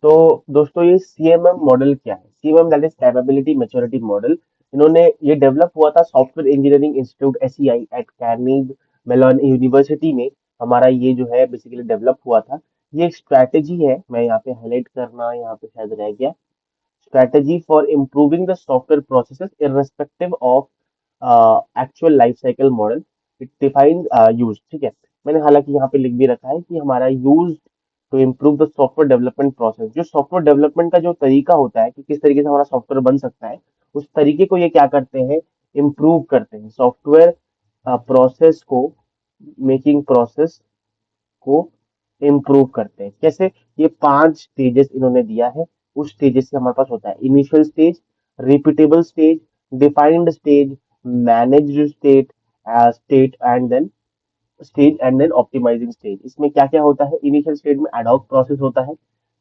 तो दोस्तों ये CMM मॉडल क्या है? CMM that is capability maturity model. इन्होंने ये डेवलप हुआ था software engineering institute SEI at Carnegie Mellon University में। हमारा ये जो है बेसिकली डेवलप हुआ था। ये एक स्ट्रैटेजी है, मैं यहाँ पे हाईलाइट करना यहाँ पे शायद रह गया। strategy for improving the software processes irrespective of actual life cycle model. It defines use, ठीक है। मैंने हालांकि यहाँ पे लिख भी रखा है कि हमारा use to improve the software development process, जो सॉफ्टवेयर डेवलपमेंट का जो तरीका होता है कि किस तरीके से हमारा सॉफ्टवेयर बन सकता है, उस तरीके को ये क्या करते हैं, इम्प्रूव करते हैं सॉफ्टवेयर प्रोसेस को, मेकिंग प्रोसेस को इम्प्रूव करते हैं। कैसे? ये 5 स्टेजेस इन्होंने दिया है। उस स्टेजेस से हमारे पास होता है initial stage, repeatable stage, defined stage, managed state and then optimising stage. इसमें क्या क्या होता है? इनिशियल स्टेज में एडॉक प्रोसेस होता है,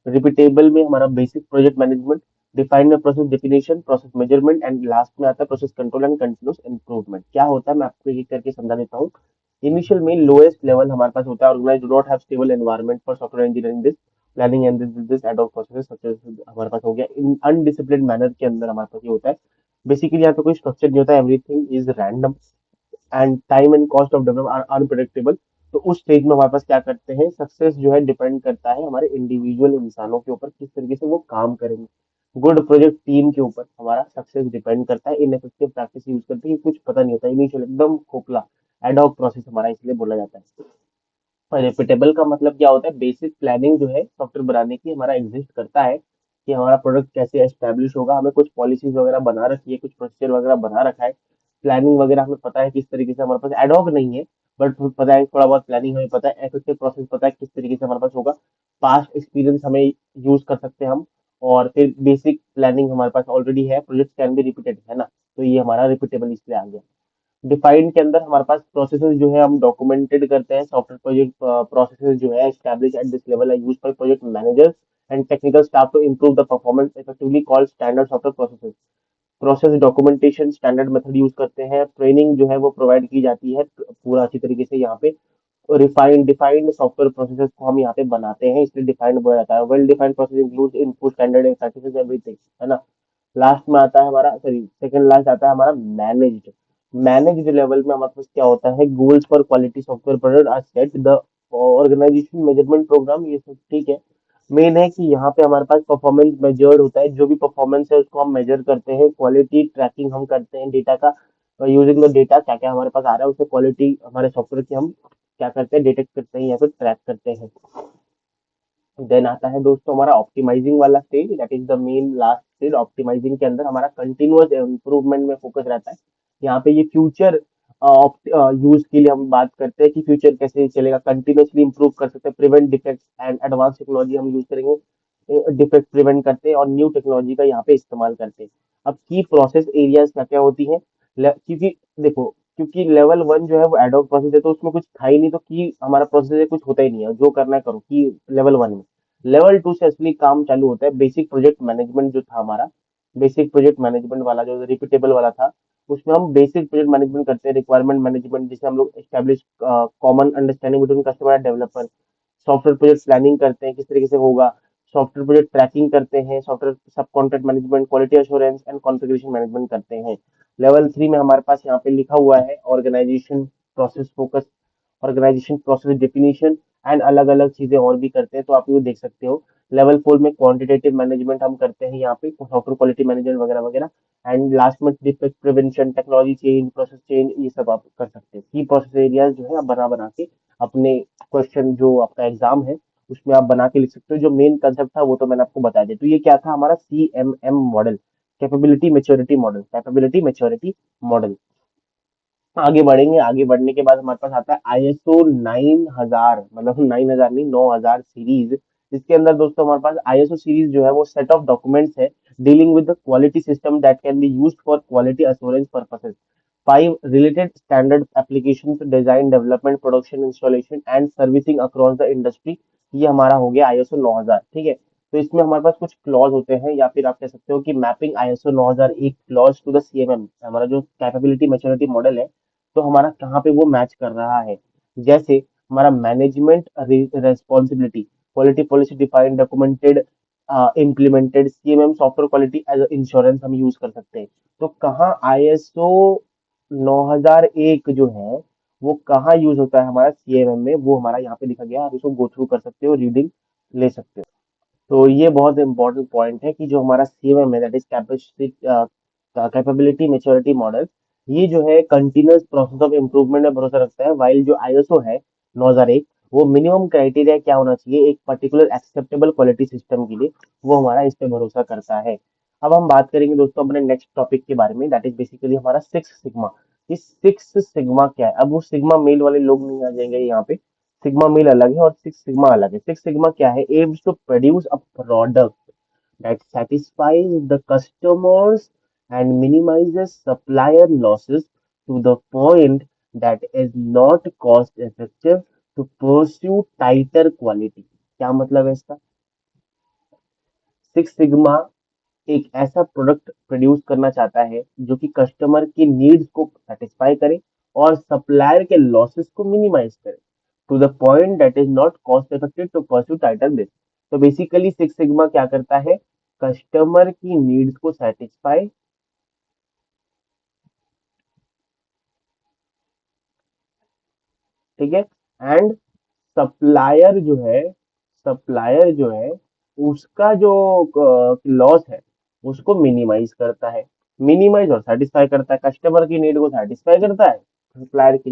रिपीटेबल में हमारा बेसिक प्रोजेक्ट मैनेजमेंट, डिफाइंड में process definition, process measurement, and last में आता है process control and continuous improvement. क्या होता है मैं आपको एक एक करके समझा देता हूँ। इनिशियल में लोएस्ट लेवल हमारे पास होता है, organise do not have stable environment for software engineering this planning and this ad hoc process हमारे पास हो गया। इन अनडिसिप्लिन मैनर के अंदर हमारे पास ये होता है। बेसिकली यहाँ पे कोई स्ट्रक्चर नहीं होता, everything is random and time and cost of develop are unpredictable. तो उस स्टेज में हमारे पास क्या करते हैं, सक्सेस जो है डिपेंड करता है हमारे इंडिविजुअल इंसानों के ऊपर, किस तरीके से वो काम करेंगे। गुड प्रोजेक्ट टीम के ऊपर हमारा सक्सेस डिपेंड करता है। इनफेक्टिव प्रैक्टिस यूज करते हैं, कुछ पता नहीं होता, इनिशियल एकदम खोखला एडॉक प्रोसेस हमारा इसलिए बोला जाता है। रिपीटेबल का मतलब क्या होता है? बेसिक प्लानिंग जो है सॉफ्टवेयर बनाने की हमारा एग्जिस्ट करता है, कि हमारा प्रोडक्ट कैसे एस्टेब्लिश होगा, हमें कुछ पॉलिसीज वगैरह बना रखी है, कुछ प्रोसीजर वगैरह बना रखा है, प्लानिंग वगैरह हमें पता है किस तरीके से, हमारे पास एडॉक नहीं है बट पता है, थोड़ा बहुत प्लानिंग हमें पता है, इफेक्टिव प्रोसेस पता है किस तरीके से हमारे पास होगा, पास्ट एक्सपीरियंस हमें यूज कर सकते हैं हम, और फिर बेसिक प्लानिंग हमारे पास ऑलरेडी है, प्रोजेक्ट कैन बी रिपीटेड, है ना। तो ये हमारा रिपीटेबल इसलिए आ गया। डिफाइंड के अंदर हमारे पास प्रोसेसेस जो है हम डॉक्यूमेंटेड करते हैं, सॉफ्टवेयर प्रोजेक्ट प्रोसेसेस जो है एस्टैब्लिश एट दिस लेवल है use by project managers and technical staff to improve the performance effectively called standard software processes. Process documentation standard method use करते हैं, ट्रेनिंग जो है वो प्रोवाइड की जाती है पूरा अच्छी तरीके से यहाँ पे। रिफाइंड डिफाइंड सॉफ्टवेयर प्रोसेसेस को हम यहाँ पे बनाते हैं, इसलिए डिफाइंड बोला जाता है। Well defined process include input standard practices everything, है ना। लास्ट में आता है हमारा, सॉरी सेकंड लास्ट आता है हमारा मैनेज्ड। मैनेज्ड लेवल में हमारे पास क्या होता है? Goals for quality software product are set the organisation measurement programme, ये सब ठीक है। मेन है कि यहाँ पे हमारे पास परफॉर्मेंस मेजर्ड होता है, जो भी परफॉर्मेंस है उसको हम मेजर करते हैं, क्वालिटी ट्रैकिंग हम करते हैं डेटा का, यूजिंग द डेटा, क्या क्या हमारे पास आ रहा है उसे क्वालिटी हमारे सॉफ्टवेयर की हम क्या करते हैं, डिटेक्ट करते हैं या फिर ट्रैक करते हैं। देन आता है दोस्तों हमारा ऑप्टिमाइजिंग वाला स्टेज, that is the main last stage. Optimising के अंदर हमारा कंटिन्यूअस इंप्रूवमेंट में फोकस रहता है। यहाँ पे ये फ्यूचर यूज के लिए हम बात करते हैं कि फ्यूचर कैसे चलेगा, कंटिन्यूअसली इंप्रूव कर सकते हैं, prevent defect and advance technology हम यूज करेंगे, डिफेक्ट प्रिवेंट करते हैं और न्यू टेक्नोलॉजी का यहाँ पे इस्तेमाल करते हैं। अब की प्रोसेस एरियाज क्या क्या होती है, क्योंकि देखो क्योंकि लेवल वन जो है वो एडॉक प्रोसेस है, तो उसमें कुछ था ही नहीं, तो की हमारा प्रोसेस है, कुछ होता ही नहीं है, जो करना है करो की लेवल वन में। लेवल टू से असली काम चालू होता है, बेसिक प्रोजेक्ट मैनेजमेंट जो था हमारा, बेसिक प्रोजेक्ट मैनेजमेंट वाला जो रिपीटेबल वाला था, उसमें हम बेसिक प्रोजेक्ट मैनेजमेंट करते हैं, रिक्वायरमेंट मैनेजमेंट, जिसे हम लोग establish common understanding between customer end developer. Software project planning करते हैं किस तरीके से होगा, सॉफ्टवेयर प्रोजेक्ट ट्रैकिंग करते हैं, सॉफ्टवेयर सब contract management, quality assurance and configuration management करते हैं। लेवल थ्री में हमारे पास यहाँ पे लिखा हुआ है organisation process focus, organisation process definition and अलग अलग चीजें और भी करते हैं, तो आप ये देख सकते हो। लेवल फोर में क्वांटिटेटिव मैनेजमेंट हम करते हैं यहाँ पे, सॉफ्टवेयर क्वालिटी मैनेजमेंट वगैरह वगैरह। एंड लास्ट में defect prevention, technology change, process change, ये सब आप कर सकते हैं। की प्रोसेस एरियाज जो है आप बना बना के अपने क्वेश्चन जो आपका एग्जाम है उसमें आप बना के लिख सकते हो। जो मेन कंसेप्ट था वो तो मैंने आपको बता दिया। तो ये क्या था हमारा CMM model, capability maturity model, capability maturity model. आगे बढ़ेंगे, आगे बढ़ने के बाद हमारे पास आता है ISO 9000, मतलब 9000 नहीं, 9000 सीरीज। जिसके अंदर दोस्तों हमारे पास ISO सीरीज जो है वो सेट ऑफ डॉक्यूमेंट्स है dealing with the quality system that can be used for quality assurance purposes. Five related standard application design, development, production, installation and servicing across the industry. ये हमारा हो गया ISO 9000, ठीक है। तो इसमें हमारे पास कुछ क्लॉज होते हैं, या फिर आप कह सकते हो कि मैपिंग ISO 9000 एक क्लॉज टू द CMM, हमारा जो कैपेबिलिटी मैच्योरिटी मॉडल है, तो हमारा कहाँ पे वो मैच कर रहा है। जैसे हमारा management responsibility, quality policy defined, documented, implemented, CMM software quality as assurance हम यूज कर सकते हैं। तो कहाँ ISO 9001 जो है वो कहाँ यूज होता है हमारा CMM में, वो हमारा यहाँ पे लिखा गया है, आप इसको गो थ्रू कर सकते हो, रीडिंग ले सकते हो। तो ये बहुत इंपॉर्टेंट पॉइंट है कि जो हमारा CMM है, that is capability maturity model, ये जो है कंटिन्यूअस प्रोसेस ऑफ इम्प्रूवमेंट में भरोसा रखता है। वाइल जो ISO है 9001, वो मिनिमम क्राइटेरिया क्या होना चाहिए एक पर्टिकुलर एक्सेप्टेबल क्वालिटी सिस्टम के लिए, वो हमारा इस पे भरोसा करता है। अब हम बात करेंगे दोस्तों अपने नेक्स्ट टॉपिक के बारे में, दैट इज बेसिकली हमारा सिक्स सिग्मा। इस सिक्स सिग्मा क्या है, अब वो सिग्मा मेल वाले लोग नहीं आ जाएंगे यहाँ पे। सिग्मा मेल अलग है और सिक्स सिग्मा अलग है। सिक्स सिग्मा क्या है, aims to produce a product that satisfies the customers and minimizes supplier losses to the point that is not cost effective to pursue tighter quality। क्या मतलब है इसका? सिक्स सिग्मा एक ऐसा प्रोडक्ट प्रोड्यूस करना चाहता है जो कि कस्टमर की नीड्स को सेटिस्फाई करे और सप्लायर के लॉसेस को मिनिमाइज करे to the point that is not cost effective to pursue टाइटल बिल। तो बेसिकली सिक्स सिग्मा क्या करता है, कस्टमर की नीड्स को सेटिस्फाई, ठीक है, एंड सप्लायर जो है, सप्लायर जो है उसका जो लॉस है उसको मिनिमाइज करता है। मिनिमाइज और सेटिस्फाई करता है, कस्टमर की नीड को सेटिस्फाई करता है, सप्लायर की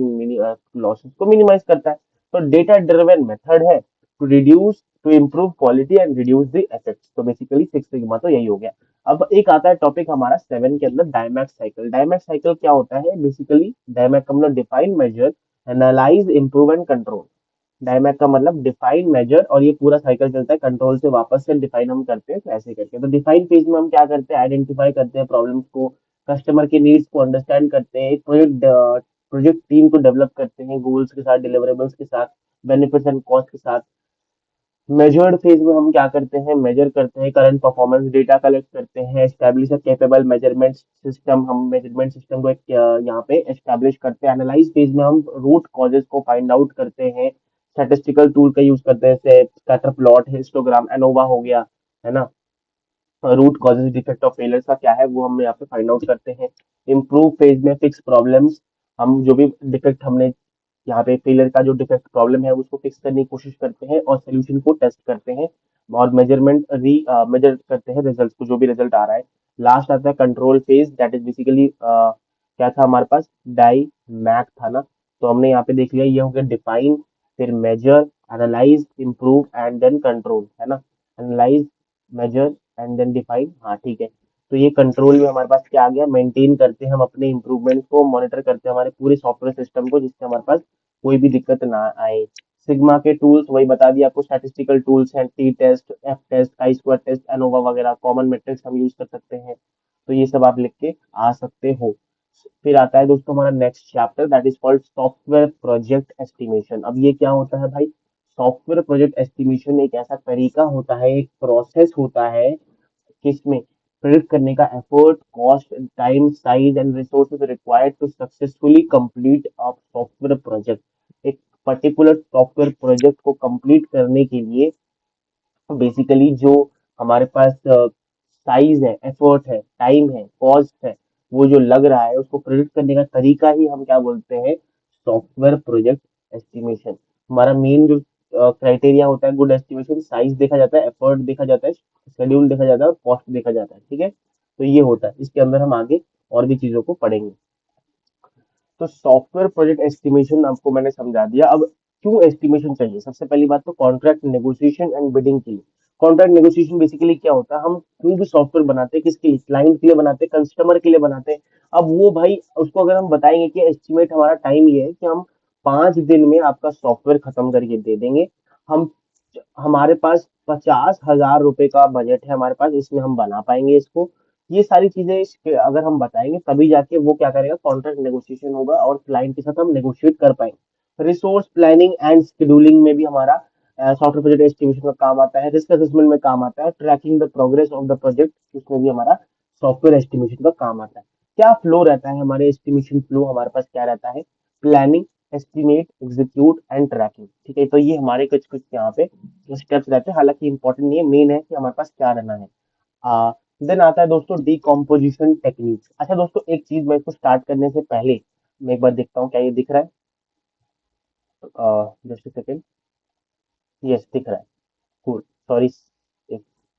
लॉसेस को मिनिमाइज करता है। तो डेटा ड्रिवन मेथड है to reduce, to improve quality and reduce the effects. तो बेसिकली सिक्स सिग्मा तो यही हो गया। अब एक आता है टॉपिक हमारा सेवन के अंदर, डायमैक साइकिल। डायमैक साइकिल क्या होता है, बेसिकली डायमैक का मतलब define, measure, analyse, improve and control. DMAIC का मतलब डिफाइन, मेजर, और ये पूरा साइकिल चलता है कंट्रोल से वापस से डिफाइन हम करते हैं, तो ऐसे करके। तो डिफाइन फेज में हम क्या करते हैं, आइडेंटिफाई करते हैं प्रॉब्लम्स को, कस्टमर के नीड्स को अंडरस्टैंड करते हैं, एक प्रोजेक्ट टीम को डेवलप करते हैं गोल्स के साथ, डिलीवरेबल्स के साथ, बेनिफिट्स एंड कॉस्ट के साथ। मेजर्ड फेज में हम क्या करते हैं, मेजर करते हैं करंट परफॉर्मेंस, डेटा कलेक्ट करते हैं, establish a capable measurement system, हम मेजरमेंट सिस्टम को एक यहाँ पे एस्टैब्लिश करते हैं। एनालाइज फेज में हम रूट कॉजेज को फाइंड आउट करते हैं, स्टैटिस्टिकल टूल का यूज करते हैं, जैसे स्कैटर प्लॉट, हिस्टोग्राम, एनोवा हो गया, है ना। Root causes defect of failure का क्या है वो हम यहाँ पे फाइंड आउट करते हैं। इम्प्रूव फेज में फिक्स प्रॉब्लम्स, हम जो भी डिफेक्ट हमने यहाँ पे फेलियर का जो डिफेक्ट प्रॉब्लम है उसको फिक्स करने की कोशिश करते हैं और सोल्यूशन को टेस्ट करते हैं, और मेजरमेंट मेजर करते हैं रिजल्ट को, जो भी रिजल्ट आ रहा है। लास्ट आता है control phase, that is basically क्या था हमारे पास, डाई मैक था ना। तो हमने यहाँ पे देख लिया, ये हो गया डिफाइन, फिर measure, analyse, improve and then control, है ना। Analyse, measure and then define, हाँ ठीक है। तो ये कंट्रोल में हमारे पास क्या आ गया, मेंटेन करते हैं हम अपने इंप्रूवमेंट को, मॉनिटर करते हैं हमारे पूरे सॉफ्टवेयर सिस्टम को, जिससे हमारे पास कोई भी दिक्कत ना आए। सिग्मा के टूल्स वही बता दिया आपको, स्टैटिस्टिकल टूल्स हैं, टी टेस्ट, एफ टेस्ट, आई स्क्वायर टेस्ट, एनोवा वगैरह, कॉमन मेट्रिक्स हम यूज कर सकते हैं। तो ये सब आप लिख के आ सकते हो। फिर आता है दोस्तों हमारा next chapter that is called software project estimation. अब ये क्या होता है भाई? सॉफ्टवेयर प्रोजेक्ट एस्टिमेशन एक ऐसा तरीका होता है, एक प्रोसेस होता है किसमें प्रिडिक्ट करने का effort, cost, time, size and resources required to successfully complete a software project. एक पर्टिकुलर सॉफ्टवेयर प्रोजेक्ट को कंप्लीट करने के लिए बेसिकली जो हमारे पास साइज है, एफर्ट है, टाइम है, कॉस्ट है, वो जो लग रहा है उसको प्रिडिक्ट करने का तरीका ही हम क्या बोलते हैं? Software project estimation. हमारा मेन जो क्राइटेरिया होता है गुड एस्टिमेशन, साइज देखा जाता है, एफर्ट देखा जाता है, शेड्यूल देखा जाता है और कॉस्ट देखा जाता है। ठीक है, तो ये होता है। इसके अंदर हम आगे और भी चीजों को पढ़ेंगे। तो सॉफ्टवेयर प्रोजेक्ट एस्टिमेशन आपको मैंने समझा दिया। अब क्यों एस्टिमेशन चाहिए? सबसे पहली बात तो कॉन्ट्रैक्ट नेगोशिएशन एंड बिडिंग के लिए। कॉन्ट्रैक्ट नेगोशिएशन बेसिकली क्या होता है? हम कोई भी सॉफ्टवेयर बनाते हैं, किसके लिए? क्लाइंट के लिए बनाते हैं, कस्टमर के लिए बनाते हैं। अब वो भाई उसको अगर हम बताएंगे कि एस्टिमेट हमारा टाइम ये है कि हम 5 दिन में आपका सॉफ्टवेयर खत्म करके दे देंगे, हम हमारे पास 50,000 रुपए का बजट है, हमारे पास इसमें हम बना पाएंगे इसको। ये सारी चीजें अगर हम बताएंगे तभी जाके वो क्या करेगा, कॉन्ट्रैक्ट नेगोशिएशन होगा और क्लाइंट के साथ हम नेगोशिएट कर पाएंगे। रिसोर्स प्लानिंग एंड शेड्यूलिंग में भी हमारा सॉफ्टवेयर प्रोजेक्ट एस्टिमेशन का काम आता है, रिस्क असेसमेंट में काम आता है, tracking the progress of the project उसमें भी हमारा सॉफ्टवेयर एस्टिमेशन का काम आता है। क्या फ्लो रहता है हमारे एस्टिमेशन फ्लो? हमारे पास क्या रहता है? Planning, estimate, execute and tracking. ठीक है, तो ये हमारे कुछ कुछ यहाँ पे स्टेप्स रहते हैं, हालांकि इंपॉर्टेंट नहीं है, मेन है कि हमारे पास क्या रहना है। देन आता है दोस्तों डिकम्पोजिशन टेक्निक्स। अच्छा दोस्तों, एक चीज मैं इसको स्टार्ट करने से पहले मैं एक बार देखता हूँ क्या ये दिख रहा है। Just second. यस, दिख रहा है। Cool, sorry.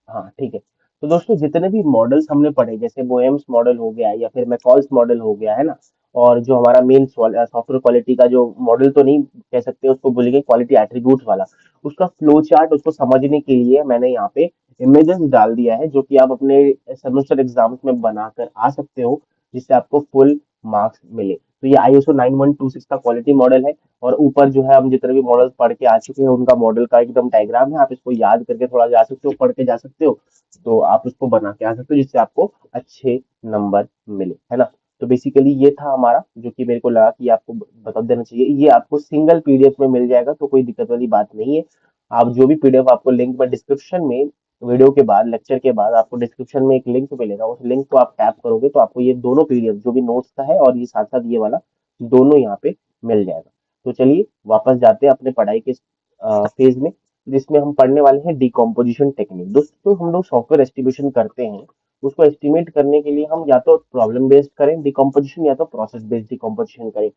हाँ ठीक है। तो दोस्तों जितने भी मॉडल्स हमने पढ़े, जैसे बोएम्स मॉडल हो गया या फिर मैकॉल्स मॉडल हो गया है ना, और जो हमारा मेन सॉफ्टवेयर क्वालिटी का जो मॉडल तो नहीं कह सकते उसको, बोलेंगे क्वालिटी एट्रीब्यूट वाला, उसका फ्लो चार्ट उसको समझने के लिए मैंने यहाँ पे इमेजेस डाल दिया है, जो कि आप अपने सेमेस्टर एग्जाम्स में बनाकर आ सकते हो, जिससे आपको फुल मार्क्स मिले। तो ये आईएसओ 9126 का क्वालिटी मॉडल है। और ऊपर जो है हम जितने भी मॉडल पढ़ के आ चुके हैं उनका मॉडल का एकदम डायग्राम है, आप इसको याद करके थोड़ा जा सकते हो, पढ़ के जा सकते हो, तो आप उसको बना के आ सकते हो जिससे आपको अच्छे नंबर मिले, है ना। तो बेसिकली ये था हमारा, जो कि मेरे को लगा कि आपको बता देना चाहिए। ये आपको सिंगल पीडीएफ में मिल जाएगा, तो कोई दिक्कत वाली बात नहीं है। आप जो भी पीडीएफ, आपको लिंक में डिस्क्रिप्शन में, वीडियो के बाद, लेक्चर के बाद आपको डिस्क्रिप्शन में एक लिंक मिलेगा, उस लिंक को आप टैप करोगे तो आपको ये दोनों पीडीएफ, जो भी नोट्स का है और ये साथ साथ ये वाला, दोनों यहाँ पे मिल जाएगा। तो चलिए वापस जाते हैं अपने पढ़ाई के फेज में, जिसमें हम पढ़ने वाले हैं डिकम्पोजिशन टेक्निक। दोस्तों हम लोग सॉफ्टवेयर एस्टिमेशन करते हैं, उसको एस्टिमेट करने के लिए हम या तो प्रॉब्लम बेस्ड करें डिकम्पोजिशन, या तो प्रोसेस बेस्ड डिकम्पोजिशन करें।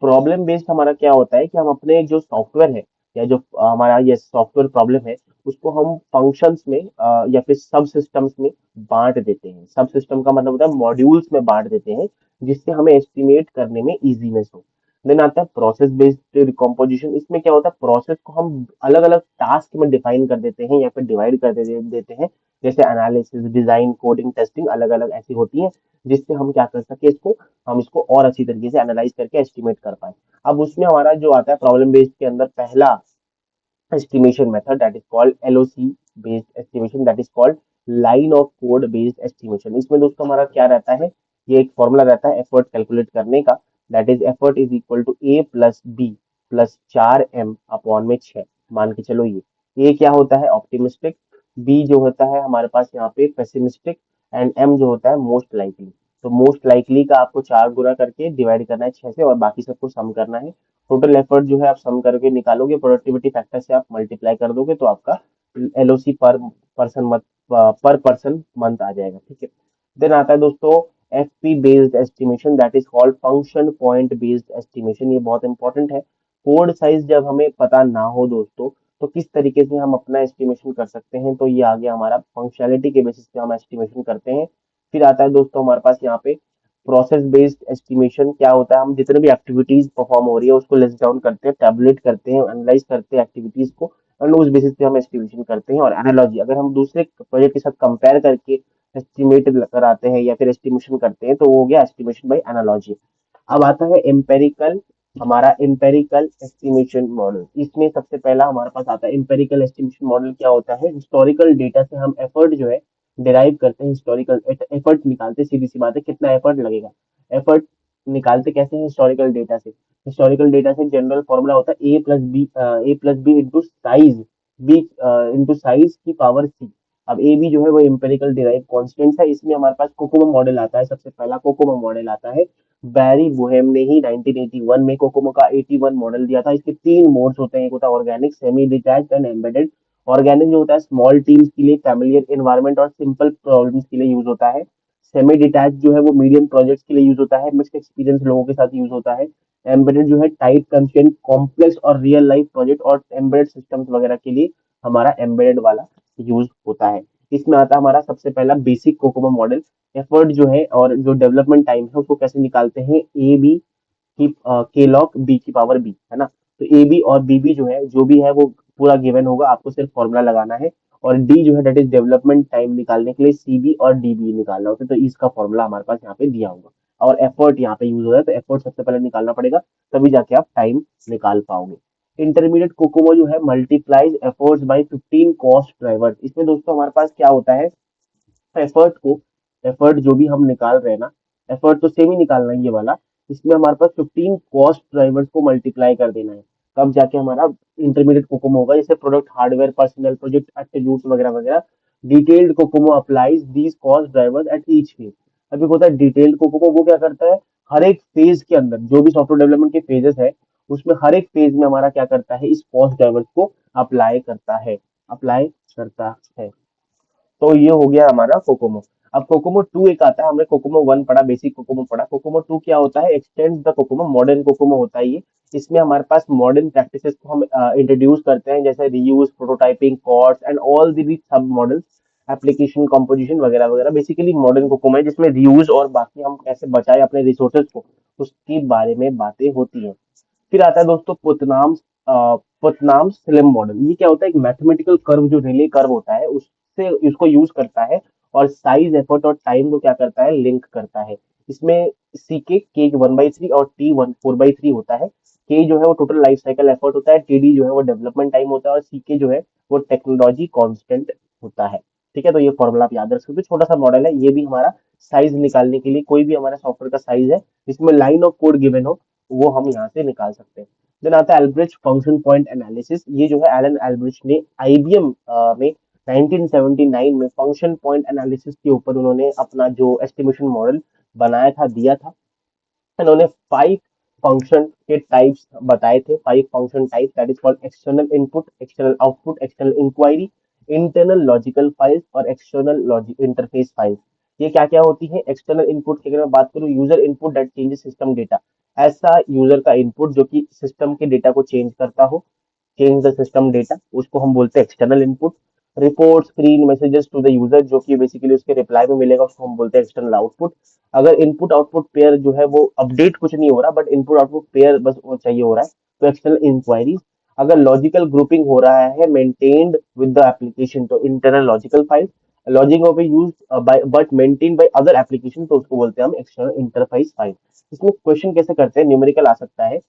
प्रॉब्लम बेस्ड हमारा क्या होता है कि हम अपने जो सॉफ्टवेयर है, या जो हमारा ये सॉफ्टवेयर प्रॉब्लम है, उसको हम फंक्शंस में या फिर सब सिस्टम्स में बांट देते हैं। सब सिस्टम का मतलब होता है मॉड्यूल्स में बांट देते हैं, जिससे हमें एस्टिमेट करने में इजीनेस हो। देन आता है प्रोसेस बेस्ड डिकम्पोजिशन। इसमें क्या होता है, प्रोसेस को हम अलग अलग टास्क में डिफाइन कर देते हैं या फिर डिवाइड कर देते हैं। जैसे एनालिसिस, डिजाइन, कोडिंग, टेस्टिंग अलग अलग ऐसी होती है, जिससे हम क्या कर सके इसको, हम इसको और अच्छी तरीके से एनालाइज करके एस्टिमेट कर पाए। अब उसमें हमारा जो आता है प्रॉब्लम बेस्ड के अंदर, पहला estimation method that is called LOC based estimation, that is called line of code based estimation। इसमें दोस्तों हमारा क्या रहता है, ये एक फॉर्मूला रहता है एफर्ट कैलकुलेट करने का, that is effort is equal to A plus B plus 4m upon में 6। मान के चलो ये ए क्या होता है, ऑप्टिमिस्टिक, बी जो होता है हमारे पास यहाँ पे पेसिमिस्टिक, एंड एम जो होता है मोस्ट लाइकली। तो मोस्ट लाइकली का आपको 4 गुना करके डिवाइड करना है 6 से, और बाकी सबको सम करना है। टोटल एफर्ट जो है आप सम करके निकालोगे, प्रोडक्टिविटी फैक्टर से आप मल्टीप्लाई कर दोगे, तो आपका एलओसी पर पर्सन मंथ आ जाएगा। ठीक है। देन आता है दोस्तों FP based estimation, that is called function point based estimation. ये बहुत इंपॉर्टेंट है। कोड साइज जब हमें पता ना हो दोस्तों, तो किस तरीके से हम अपना एस्टिमेशन कर सकते हैं, तो ये आ गया हमारा फंक्शनैलिटी के बेसिस पे हम एस्टिमेशन करते हैं। फिर आता है दोस्तों हमारे पास यहाँ पे प्रोसेस बेस्ड एस्टिमेशन। क्या होता है, हम जितने भी एक्टिविटीज परफॉर्म हो रही है उसको लिस्ट डाउन करते हैं, टैबुलेट करते हैं, एनालाइज करते हैं एक्टिविटीज को, और उस बेसिस पे हम एस्टिमेशन करते हैं। और एनालॉजी, अगर हम दूसरे प्रोजेक्ट के साथ कंपेयर करके एस्टिमेट कराते हैं या फिर एस्टिमेशन करते हैं, तो वो हो गया एस्टिमेशन बाय एनालॉजी। अब आता है एम्पेरिकल, हमारा एम्पेरिकल एस्टिमेशन मॉडल। इसमें सबसे पहला हमारे पास आता है एम्पेरिकल एस्टिमेशन मॉडल। क्या होता है, हिस्टोरिकल डेटा से हम एफर्ट जो है डिराइव करते हैं, हिस्टोरिकल एफर्ट निकालते हैं, सीधी सी बात है कितना एफर्ट लगेगा। एफर्ट निकालते कैसे हैं? हिस्टोरिकल डेटा से। हिस्टोरिकल डेटा से जनरल फॉर्मूला होता है A plus B into size, B into size की पावर सी। अब ए बी जो है वो एम्पेरिकल डिराइव कॉन्स्टेंट है। इसमें हमारे पास कोकोमो मॉडल आता है, सबसे पहला कोकोमो मॉडल आता है। बैरी बोहेम ने ही 1981 में कोकोमो का 81 मॉडल दिया था। इसके तीन मोड्स होते हैं, एक होता है organic, semi detached and embedded. Organic जो होता है स्मॉल टीम्स के लिए, फैमिलियर एनवायरनमेंट और सिंपल प्रॉब्लम्स के लिए यूज होता है। सेमी डिटैच जो है वो मीडियम प्रोजेक्ट्स के लिए यूज होता है, मिक्स्ड एक्सपीरियंस लोगों के साथ यूज होता है। एम्बेडेड जो है टाइट कंस्ट्रेंट, कॉम्प्लेक्स और रियल लाइफ प्रोजेक्ट और एम्बेडेड सिस्टम्स वगैरह के लिए हमारा एम्बेडेड वाला यूज होता है। इसमें आता है हमारा सबसे पहला बेसिक कोकोमो मॉडल। एफर्ट जो है और जो डेवलपमेंट टाइम है उसको कैसे निकालते हैं? ए बी की के लॉग बी की पावर बी, है ना। तो ए बी और बी बी जो है, जो भी है वो पूरा गिवन होगा, आपको सिर्फ फॉर्मूला लगाना है। और डी जो है दैट इज डेवलपमेंट टाइम निकालने के लिए सी बी और डी बी निकालना होता है, तो इसका फॉर्मूला हमारे पास यहाँ पे दिया होगा। और एफर्ट यहाँ पे यूज हो रहा है, तो एफर्ट सबसे पहले निकालना पड़ेगा, तभी जाके आप टाइम निकाल पाओगे। इंटरमीडिएट कोकोमो जो है multiplies efforts bye 15 cost drivers. इसमें दोस्तों हमारे पास क्या होता है? एफर्ट को, एफर्ट जो भी हम निकाल रहे हैं ना, एफर्ट तो सेम ही निकालना है ये वाला। इसमें हमारे पास 15 कॉस्ट ड्राइवर्स को मल्टीप्लाई कर देना है, तब जाके हमारा इंटरमीडिएट कोकोमो होगा। जैसे product, hardware, personal, project attributes वगैरह वगैरह। Detailed Kokomo applies these cost drivers at each phase. अभी होता है डिटेल्ड कोकोमो, वो क्या करता है? हर एक फेज के अंदर जो भी सॉफ्टवेयर डेवलपमेंट के फेजेस है, उसमें हर एक फेज में हमारा क्या करता है? इस कॉस्ट ड्राइवर्स को अप्लाई करता है, अप्लाई करता है। तो ये हो गया हमारा कोकोमो। अब कोकोमो टू एक आता है, हमने कोकोमो वन पढ़ा, बेसिक कोकोमो पढ़ा। कोकोमो टू क्या होता है? Extend the Kokomo, modern Kokomo होता है ये। इसमें हमारे पास मॉडर्न प्रैक्टिसेस को हम इंट्रोड्यूस करते हैं, जैसे reuse, prototyping, cords and all the sub models, application composition वगैरह वगैरह। बेसिकली मॉडर्न कोकोमो है जिसमें रीयूज और बाकी हम कैसे बचाए अपने रिसोर्सेज को, उसके बारे में बातें होती हैं। फिर आता है दोस्तों पुतनाम स्लिम मॉडल। ये क्या होता है? एक मैथमेटिकल कर्व, जो रिले कर्व होता है, उससे इसको यूज करता है और साइज, एफर्ट और टाइम को क्या करता है? लिंक करता है। इसमें सी के 1/3 और टी 4/3 होता है। के जो है वो टोटल लाइफ साइकिल एफर्ट होता है, टीडी जो है वो डेवलपमेंट टाइम होता है, और सी के जो है वो टेक्नोलॉजी कांस्टेंट होता है। ठीक है, तो ये फॉर्मूला आप याद रख सकते हो। छोटा सा मॉडल है ये भी हमारा, साइज निकालने के लिए। कोई भी हमारा सॉफ्टवेयर का साइज है, इसमें लाइन ऑफ कोड गिवन हो, वो हम यहाँ से निकाल सकते हैं। देन आता है एल्ब्रिच फंक्शन पॉइंट एनालिसिस। ये जो है एलन एल्ब्रिच ने आईबीएम में 1979 में फंक्शन पॉइंट एनालिसिस के ऊपर उन्होंने अपना जो एस्टिमेशन मॉडल बनाया था, दिया था। इन्होंने 5 फंक्शन के टाइप्स बताए थे, 5 function type, that is called external input, external output, external inquiry, internal logical files और एक्सटर्नल लॉजिक इंटरफेस फाइल्स। ये क्या क्या होती है? एक्सटर्नल इनपुट की अगर मैं बात करूं, user input that changes system data. ऐसा यूजर का इनपुट जो कि सिस्टम के डेटा को चेंज करता हो, चेंज द सिस्टम डेटा, उसको हम बोलते हैं external input. Report, screen, messages to the user, जो कि बेसिकली उसके रिप्लाई में मिलेगा, उसको हम बोलते हैं एक्सटर्नल आउटपुट। अगर इनपुट आउटपुट पेयर जो है वो अपडेट कुछ नहीं हो रहा, बट इनपुट आउटपुट पेयर बस वो चाहिए हो रहा है, तो एक्सटर्नल इंक्वायरीज। अगर लॉजिकल ग्रुपिंग हो रहा है मेंटेन्ड विद द एप्लीकेशन, तो internal logical file. Logic of use by but maintain by other application, तो उसको बोलते हैं हम एक्सटर्नल इंटरफेस फाइल। इसमें क्वेश्चन कैसे करते हैं? न्यूमेरिकल आ सकता है।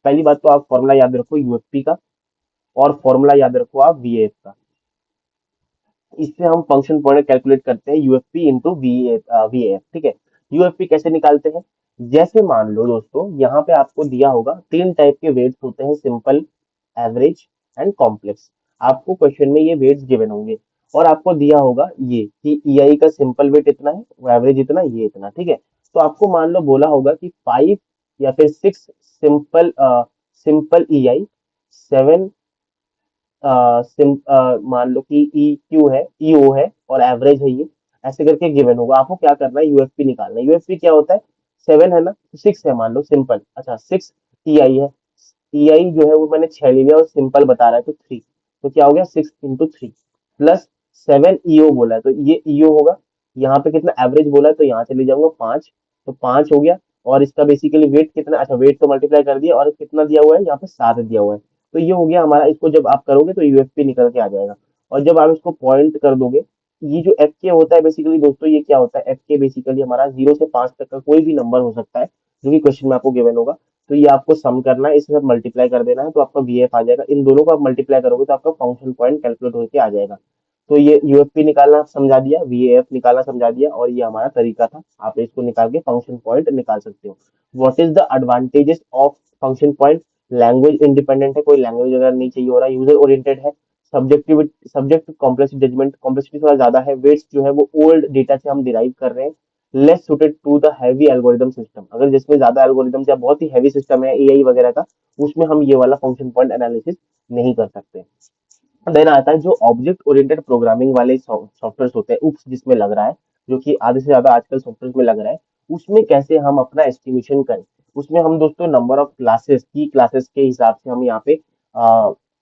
पहली बात तो आप फॉर्मूला याद रखो यूएफपी का, और फॉर्मूला याद रखो आप वीएएफ का। इससे हम फंक्शन पॉइंट कैलकुलेट करते हैं, यूएफपी इंटू वीएएफ। ठीक है, यूएफपी कैसे निकालते हैं? जैसे मान लो दोस्तों, यहाँ पे आपको दिया होगा 3 टाइप के वेट्स होते हैं, सिंपल, एवरेज एंड कॉम्प्लेक्स। आपको क्वेश्चन में ये वेट्स गिवन होंगे, और आपको दिया होगा ये कि ईआई का सिंपल वेट इतना है, एवरेज इतना, ये इतना। ठीक है, तो आपको मान लो बोला होगा कि 5 या फिर 6 सिंपल सिंपल ईआई, 7 मान लो कि ई क्यू है, ईओ है, और एवरेज है ये, ऐसे करके गिवन होगा। आपको क्या करना है? यूएफपी निकालना है। यूएफपी क्या होता है? 7 है ना, 6 है मान लो सिंपल, अच्छा 6 ईआई है। ईआई जो है वो मैंने 6 ले लिया, और सिंपल बता रहा है तो 3, तो क्या हो गया? 6 × 3 प्लस 7 ईओ बोला है, तो ये ईओ होगा। यहाँ पे कितना एवरेज बोला है, तो यहाँ चले जाऊंगा 5, तो 5 हो गया। और इसका बेसिकली वेट कितना, अच्छा वेट तो मल्टीप्लाई कर दिया, और कितना दिया हुआ है यहाँ पे? 7 दिया हुआ है। तो ये हो गया हमारा। इसको जब आप करोगे तो यूएफपी निकल के आ जाएगा। और जब आप इसको पॉइंट कर दोगे, ये जो एफ के होता है बेसिकली दोस्तों, ये क्या होता है? एफ के बेसिकली हमारा 0 से 5 तक का कोई भी नंबर हो सकता है, जो कि क्वेश्चन में आपको गिवन होगा। तो ये आपको सम करना है, इसके साथ मल्टीप्लाई कर देना है, तो आपका वीएफ आ जाएगा। इन दोनों को आप मल्टीप्लाई करोगे तो आपका फंक्शन पॉइंट कैलकुलेट होकर आ जाएगा। तो ये यूएफपी निकालना समझा दिया, वीएएफ निकालना समझा दिया, और ये हमारा तरीका था। आप इसको निकाल के फंक्शन पॉइंट निकाल सकते हो। What is the advantages of function point? Language independent है, कोई लैंग्वेज अगर नहीं चाहिए हो रहा है, यूजर ओरिएंटेड है, सब्जेक्ट कॉम्प्लेक्स जजमेंट, कॉम्प्लेक्सिटी थोड़ा ज्यादा है, वेट्स जो है वो ओल्ड डेटा से हम डिराइव कर रहे हैं, less suited to the heavy algorithm system, अगर जिसमें ज्यादा एल्गोरिदम या बहुत ही हैवी सिस्टम है एआई वगैरह का, उसमें हम ये वाला फंक्शन पॉइंट एनालिसिस नहीं कर सकते। देन आता है जो ऑब्जेक्ट ओरिएंटेड प्रोग्रामिंग वाले सॉफ्टवेयर होते हैं, उप्स जिसमें लग रहा है, जो कि आधे से ज्यादा आजकल सॉफ्टवेयर में लग रहा है, उसमें कैसे हम अपना एस्टिमेशन करें। उसमें हम दोस्तों नंबर ऑफ क्लासेस की क्लासेस के हिसाब से हम यहाँ पे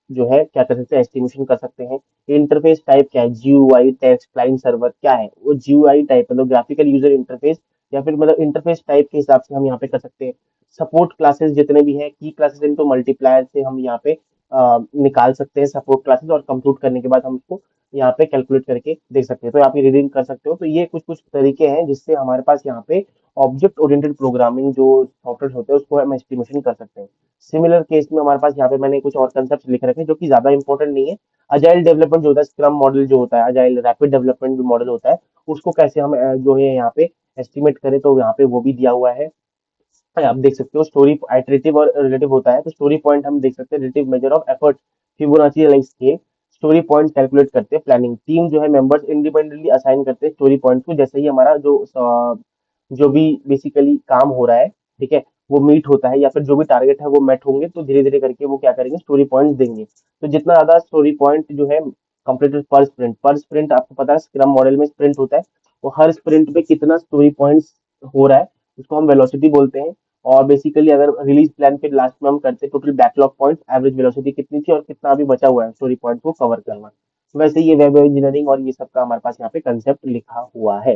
जो है क्या कर सकते हैं, एस्टिमेशन कर सकते हैं। इंटरफेस टाइप क्या है, जीयूआई, टेक्स्ट, क्लाइंट सर्वर, क्या है वो जीयूआई टाइप, मतलब ग्राफिकल यूजर इंटरफेस, या फिर मतलब इंटरफेस टाइप के हिसाब से हम यहाँ पे कर सकते हैं। सपोर्ट क्लासेस जितने भी हैं, की क्लासेस इनको मल्टीप्लायर से हम यहाँ पे निकाल सकते हैं सपोर्ट क्लासेस, और कंप्यूट करने के बाद हम उसको यहाँ पे कैलकुलेट करके देख सकते हैं। तो आप ये रीडिंग कर सकते हो। तो ये कुछ कुछ तरीके हैं जिससे हमारे पास यहाँ पे ऑब्जेक्ट ओरिएंटेड प्रोग्रामिंग जो सॉफ्टवेयर होते हैं उसको हम एस्टिमेशन कर सकते हैं। सिमिलर केस में हमारे पास यहाँ पे मैंने कुछ और कंसेप्ट लिख रखे हैं जो कि ज्यादा इंपॉर्टेंट नहीं है। अजाइल डेवलपमेंट जो होता है, स्क्रम मॉडल जो होता है, अजाइल रैपिड डेवलपमेंट जो मॉडल होता है, उसको कैसे हम जो है यहाँ पे एस्टिमेट करें, तो यहाँ पे वो भी दिया हुआ है। आप देख सकते हो स्टोरी आइटरेटिव और रिलेटिव होता है, तो स्टोरी पॉइंट हम देख सकते हैं, relative measure of effort, Fibonacci like scale. Story point calculate करते हैं प्लानिंग टीम जो है, मेंबर्स इंडिपेंडेंटली असाइन करते हैं स्टोरी पॉइंट को, जैसे ही हमारा जो भी बेसिकली काम हो रहा है, ठीक है, वो मीट होता है, या फिर जो भी टारगेट है वो मेट होंगे, तो धीरे धीरे करके वो क्या करेंगे, स्टोरी पॉइंट देंगे। तो जितना ज्यादा स्टोरी पॉइंट जो है कंप्लीटेड पर स्प्रिंट आपको पता है स्क्रम मॉडल में स्प्रिंट होता है, वो हर स्प्रिंट पे कितना स्टोरी पॉइंट्स हो रहा है उसको हम वेलोसिटी बोलते हैं। और बेसिकली अगर रिलीज प्लान के लास्ट में हम करते हैं total backlog point, average velocity कितनी थी और कितना अभी बचा हुआ है स्टोरी पॉइंट को कवर करना। वैसे ये वेब इंजीनियरिंग और ये सब का हमारे पास यहाँ पे कंसेप्ट लिखा हुआ है।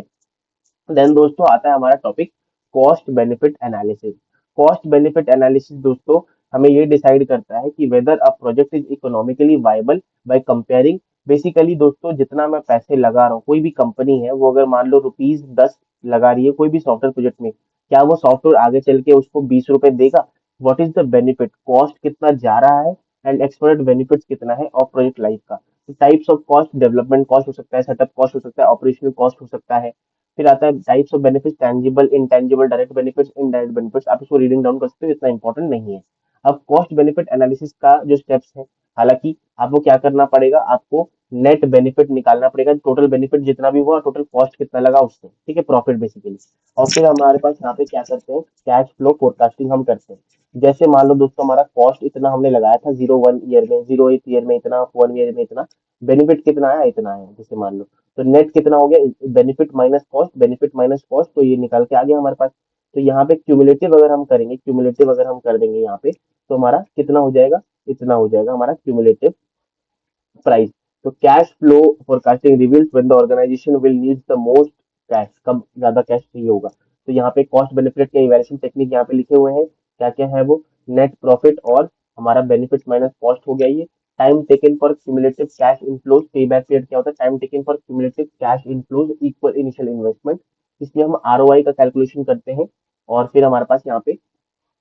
देन दोस्तों आता है हमारा topic cost benefit analysis. Cost benefit analysis दोस्तों हमें ये डिसाइड करता है कि weather a project is economically viable by comparing. Basically दोस्तों जितना मैं पैसे लगा रहा हूँ, कोई भी कंपनी है वो अगर मान लो ₹10 लगा रही है कोई भी सॉफ्टवेयर प्रोजेक्ट में, क्या वो सॉफ्टवेयर आगे चल के उसको ₹20 देगा? What is the benefit, cost कितना जा रहा है एंड एक्सपेक्टेड बेनिफिट कितना है ऑफ प्रोजेक्ट लाइफ का। Types of cost, development cost हो सकता है, सेटअप कॉस्ट हो सकता है, ऑपरेशनल कॉस्ट हो सकता है। फिर आता है types of benefits, tangible, intangible, direct benefits, indirect benefits. आप इसको रीडिंग डाउन कर सकते हो, इतना इंपॉर्टेंट नहीं है। अब कॉस्ट बेनिफिट एनालिसिस का जो स्टेप्स है, हालांकि आपको क्या करना पड़ेगा, आपको नेट बेनिफिट निकालना पड़ेगा, टोटल बेनिफिट जितना भी हुआ, टोटल कॉस्ट कितना लगा उससे, ठीक है, प्रॉफिट बेसिकली। और फिर हमारे पास यहाँ पे क्या करते हैं, कैश फ्लो फोरकास्टिंग हम करते हैं। जैसे मान लो दोस्तों हमारा कॉस्ट इतना हमने लगाया था 01 ईयर में, 08 ईयर में इतना, 1 ईयर में इतना, बेनिफिट कितना आया, इतना आया जैसे मान लो, तो नेट कितना हो गया, benefit minus cost, benefit minus cost, तो ये निकल के आ गया हमारे पास। तो यहाँ पे क्यूमुलेटिव अगर हम करेंगे, क्यूमुलेटिव अगर हम कर देंगे यहाँ पे, तो हमारा कितना हो जाएगा, इतना हो जाएगा हमारा क्यूमुलेटिव प्राइस। तो cash flow forecasting reveals when the organisation will need the most cash, कब ज्यादा कैश चाहिए होगा। तो यहाँ पे कॉस्ट बेनिफिट के इवैल्यूएशन टेक्निक यहाँ पे लिखे हुए हैं, क्या क्या है वो, नेट प्रॉफिट और हमारा बेनिफिट माइनस कॉस्ट हो गया ये। Time taken for cumulative cash inflows, पे बैक पीरियड क्या होता है, time taken for cumulative cash inflows equal initial investment. इसमें हम आरओआई का कैलकुलेशन करते हैं, और फिर हमारे पास यहाँ पे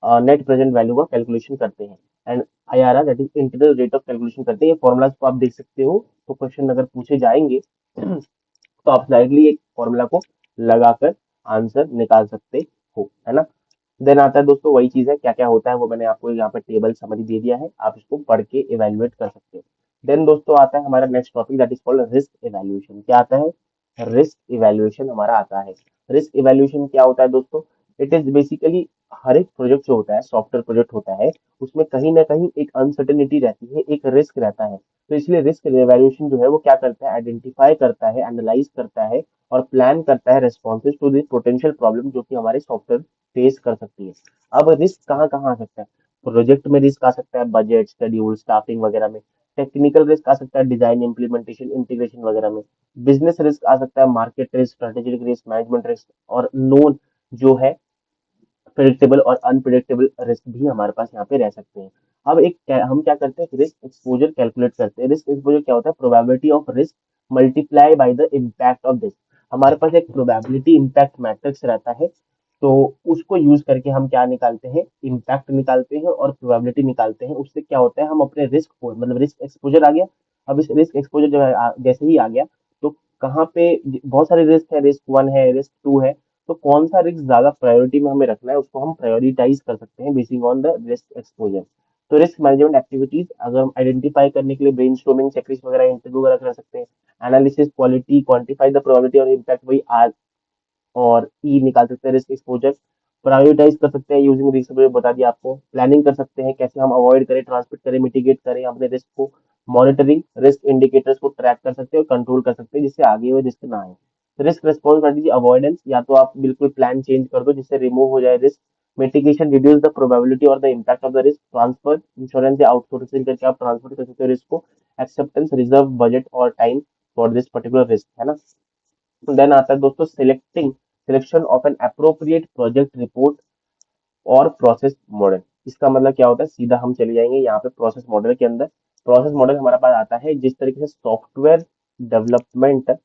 नेट प्रेजेंट वैल्यू का कैलकुलेशन करते हैं, and IRR that is internal rate of calculation करते हैं। ये फॉर्मूलाज को आप देख सकते हो, तो क्वेश्चन अगर पूछे जाएंगे तो आप डायरेक्टली एक फॉर्मूला को लगाकर आंसर निकाल सकते हो, है ना। देन आता है दोस्तों वही चीज है, क्या क्या होता है वो मैंने आपको यहाँ पे टेबल समरी दे दिया है, आप इसको पढ़ के इवेल्युएट कर सकते हो। देन दोस्तों आता है हमारा next topic that is called risk evaluation. क्या आता है, रिस्क इवेल्युएशन हमारा आता है। रिस्क इवेल्युएशन क्या होता है दोस्तों, इट इज बेसिकली हर एक प्रोजेक्ट जो होता है, सॉफ्टवेयर प्रोजेक्ट होता है, उसमें कहीं ना कहीं एक अनसर्टेनिटी रहती है, एक रिस्क रहता है। तो इसलिए रिस्क इवेल्युएशन जो है वो क्या करता है, आइडेंटिफाई करता है, एनालाइज करता है और प्लान करता है responses to this potential problem जो कि हमारे सॉफ्टवेयर फेस कर सकती है। अब रिस्क कहाँ कहाँ आ सकता है, प्रोजेक्ट में रिस्क आ सकता है, बजट, शेड्यूल, स्टाफिंग वगैरह में। टेक्निकल रिस्क आ सकता है, डिजाइन, इंप्लीमेंटेशन, इंटीग्रेशन वगैरह में। बिजनेस रिस्क आ सकता है, market risk, strategic risk, management risk, और नोन जो है प्रेडिक्टेबल और अनप्रेडिक्टेबल रिस्क भी हमारे पास यहाँ पे रह सकते हैं। अब हम क्या करते हैं, रिस्क एक्सपोजर कैलकुलेट करते हैं। रिस्क एक्सपोजर क्या होता है, probability of risk multiply by the impact of this. हमारे पास एक प्रोबेबिलिटी इम्पैक्ट मैट्रिक्स रहता है, तो उसको यूज करके हम क्या निकालते हैं, इम्पैक्ट निकालते हैं और प्रोबेबिलिटी निकालते हैं। उससे क्या होता है, हम अपने रिस्क को, मतलब रिस्क एक्सपोजर आ गया, अब इस रिस्क एक्सपोजर जो है जैसे ही आ गया, तो कहाँ पे बहुत सारे रिस्क है, रिस्क वन है, रिस्क टू है, तो कौन सा रिस्क ज्यादा प्रायोरिटी में हमें रखना है उसको हम प्रायोरिटाइज कर सकते हैं basin on the risk exposure. तो रिस्क मैनेजमेंट एक्टिविटीज अगर हम आइडेंटिफाई करने के लिए ब्रेनस्टॉर्मिंग, चेकलिस्ट वगैरह, इंटरव्यू वगैरह कर सकते हैं। Analysis, quality, quantify the probability और इम्पैक्ट, वही आर और ई निकाल सकते हैं रिस्क एक्सपोजर। प्रायोरिटाइज कर सकते हैं यूजिंग रिस्क, बता दिया आपको। प्लानिंग कर सकते हैं कैसे हम अवॉइड करें, ट्रांसमिट करें, मिटिगेट करें अपने रिस्क को। मॉनिटरिंग, रिस्क इंडिकेटर्स को ट्रैक कर सकते हैं और कंट्रोल कर सकते हैं जिससे आगे वो रिस्क ना आए। रिस्क रिस्पॉन्स स्ट्रेटेजी अवॉइडेंस, या तो आप बिल्कुल प्लान चेंज कर दो जिससे रिमूव हो जाए risk. Mitigation, reduce the probability और the impact of the risk. Transfer, insurance या आउटसोर्सिंग करके आप ट्रांसफर कर सकते हो रिस्क को। एक्सेप्टेंस, रिजर्व बजट और time for this particular risk, है ना। देन आता है दोस्तों selection of an appropriate project report और प्रोसेस मॉडल। इसका मतलब क्या होता है, सीधा हम चले जाएंगे यहाँ पे प्रोसेस मॉडल के अंदर। प्रोसेस मॉडल हमारे पास आता है जिस तरीके से सॉफ्टवेयर डेवलपमेंट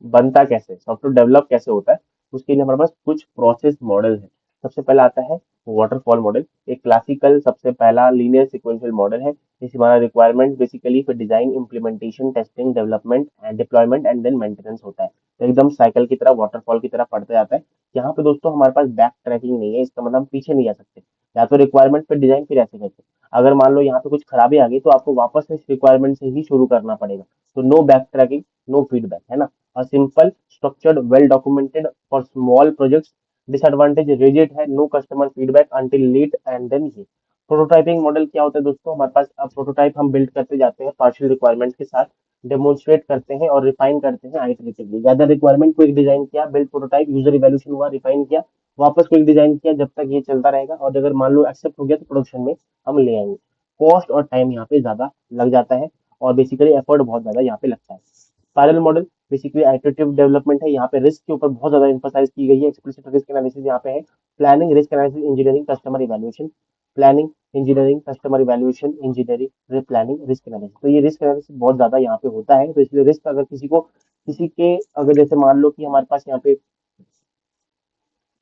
बनता कैसे, सॉफ्टवेयर डेवलप कैसे होता है, उसके लिए हमारे पास कुछ प्रोसेस मॉडल है। सबसे पहला आता है वाटरफॉल मॉडल, एक क्लासिकल सबसे पहला लीनियर सिक्वेंशियल मॉडल है। इस हमारा रिक्वायरमेंट बेसिकली फिर design, implementation, testing, development and deployment and then maintenance होता है। तो एकदम साइकिल की तरह, वाटरफॉल की तरह पढ़ते जाता है। यहाँ पे दोस्तों हमारे पास बैक ट्रैकिंग नहीं है, इसका मतलब हम पीछे नहीं जा सकते। या तो रिक्वायरमेंट फिर डिजाइन फिर ऐसे करते, अगर मान लो यहाँ पे कुछ खराबी आ गई तो आपको वापस से इस रिक्वायरमेंट से ही शुरू करना पड़ेगा। तो no back tracking, no feedback, है ना। A simple, structured, well documented for small projects. Disadvantage rigid है, no customer feedback until late and then ये। प्रोटोटाइपिंग मॉडल क्या होता है दोस्तों, हमारे पास अब प्रोटोटाइप हम बिल्ड करते जाते हैं पार्शियल रिक्वायरमेंट्स के साथ, डेमोन्स्ट्रेट करते हैं और रिफाइन करते हैं आइटरेटिवली। ज्यादा रिक्वायरमेंट को एक डिजाइन किया, बिल्ड प्रोटोटाइप, यूजर इवैल्यूएशन हुआ, रिफाइन किया, वापस को एक डिजाइन किया, जब तक ये चलता रहेगा और अगर मान लो एक्सेप्ट हो गया तो प्रोडक्शन में हम ले आएंगे। कॉस्ट और टाइम यहाँ पे ज्यादा लग जाता है और बेसिकली एफर्ट बहुत ज्यादा यहाँ पे लगता है। Spiral model basically iterative development है, यहाँ पे रिस्क के ऊपर बहुत ज्यादा एम्फोसाइज की गई है। एक्सप्लिसिट रिस्क एनालिसिस यहाँ पे है। Planning, risk analysis, engineering, customer evaluation. Planning, engineering, customer evaluation, engineering, planning, risk analysis. तो ये रिस्क एनालिसिस बहुत ज्यादा यहाँ पे होता है, तो इसलिए रिस्क अगर किसी के अगर जैसे मान लो कि हमारे पास यहाँ पे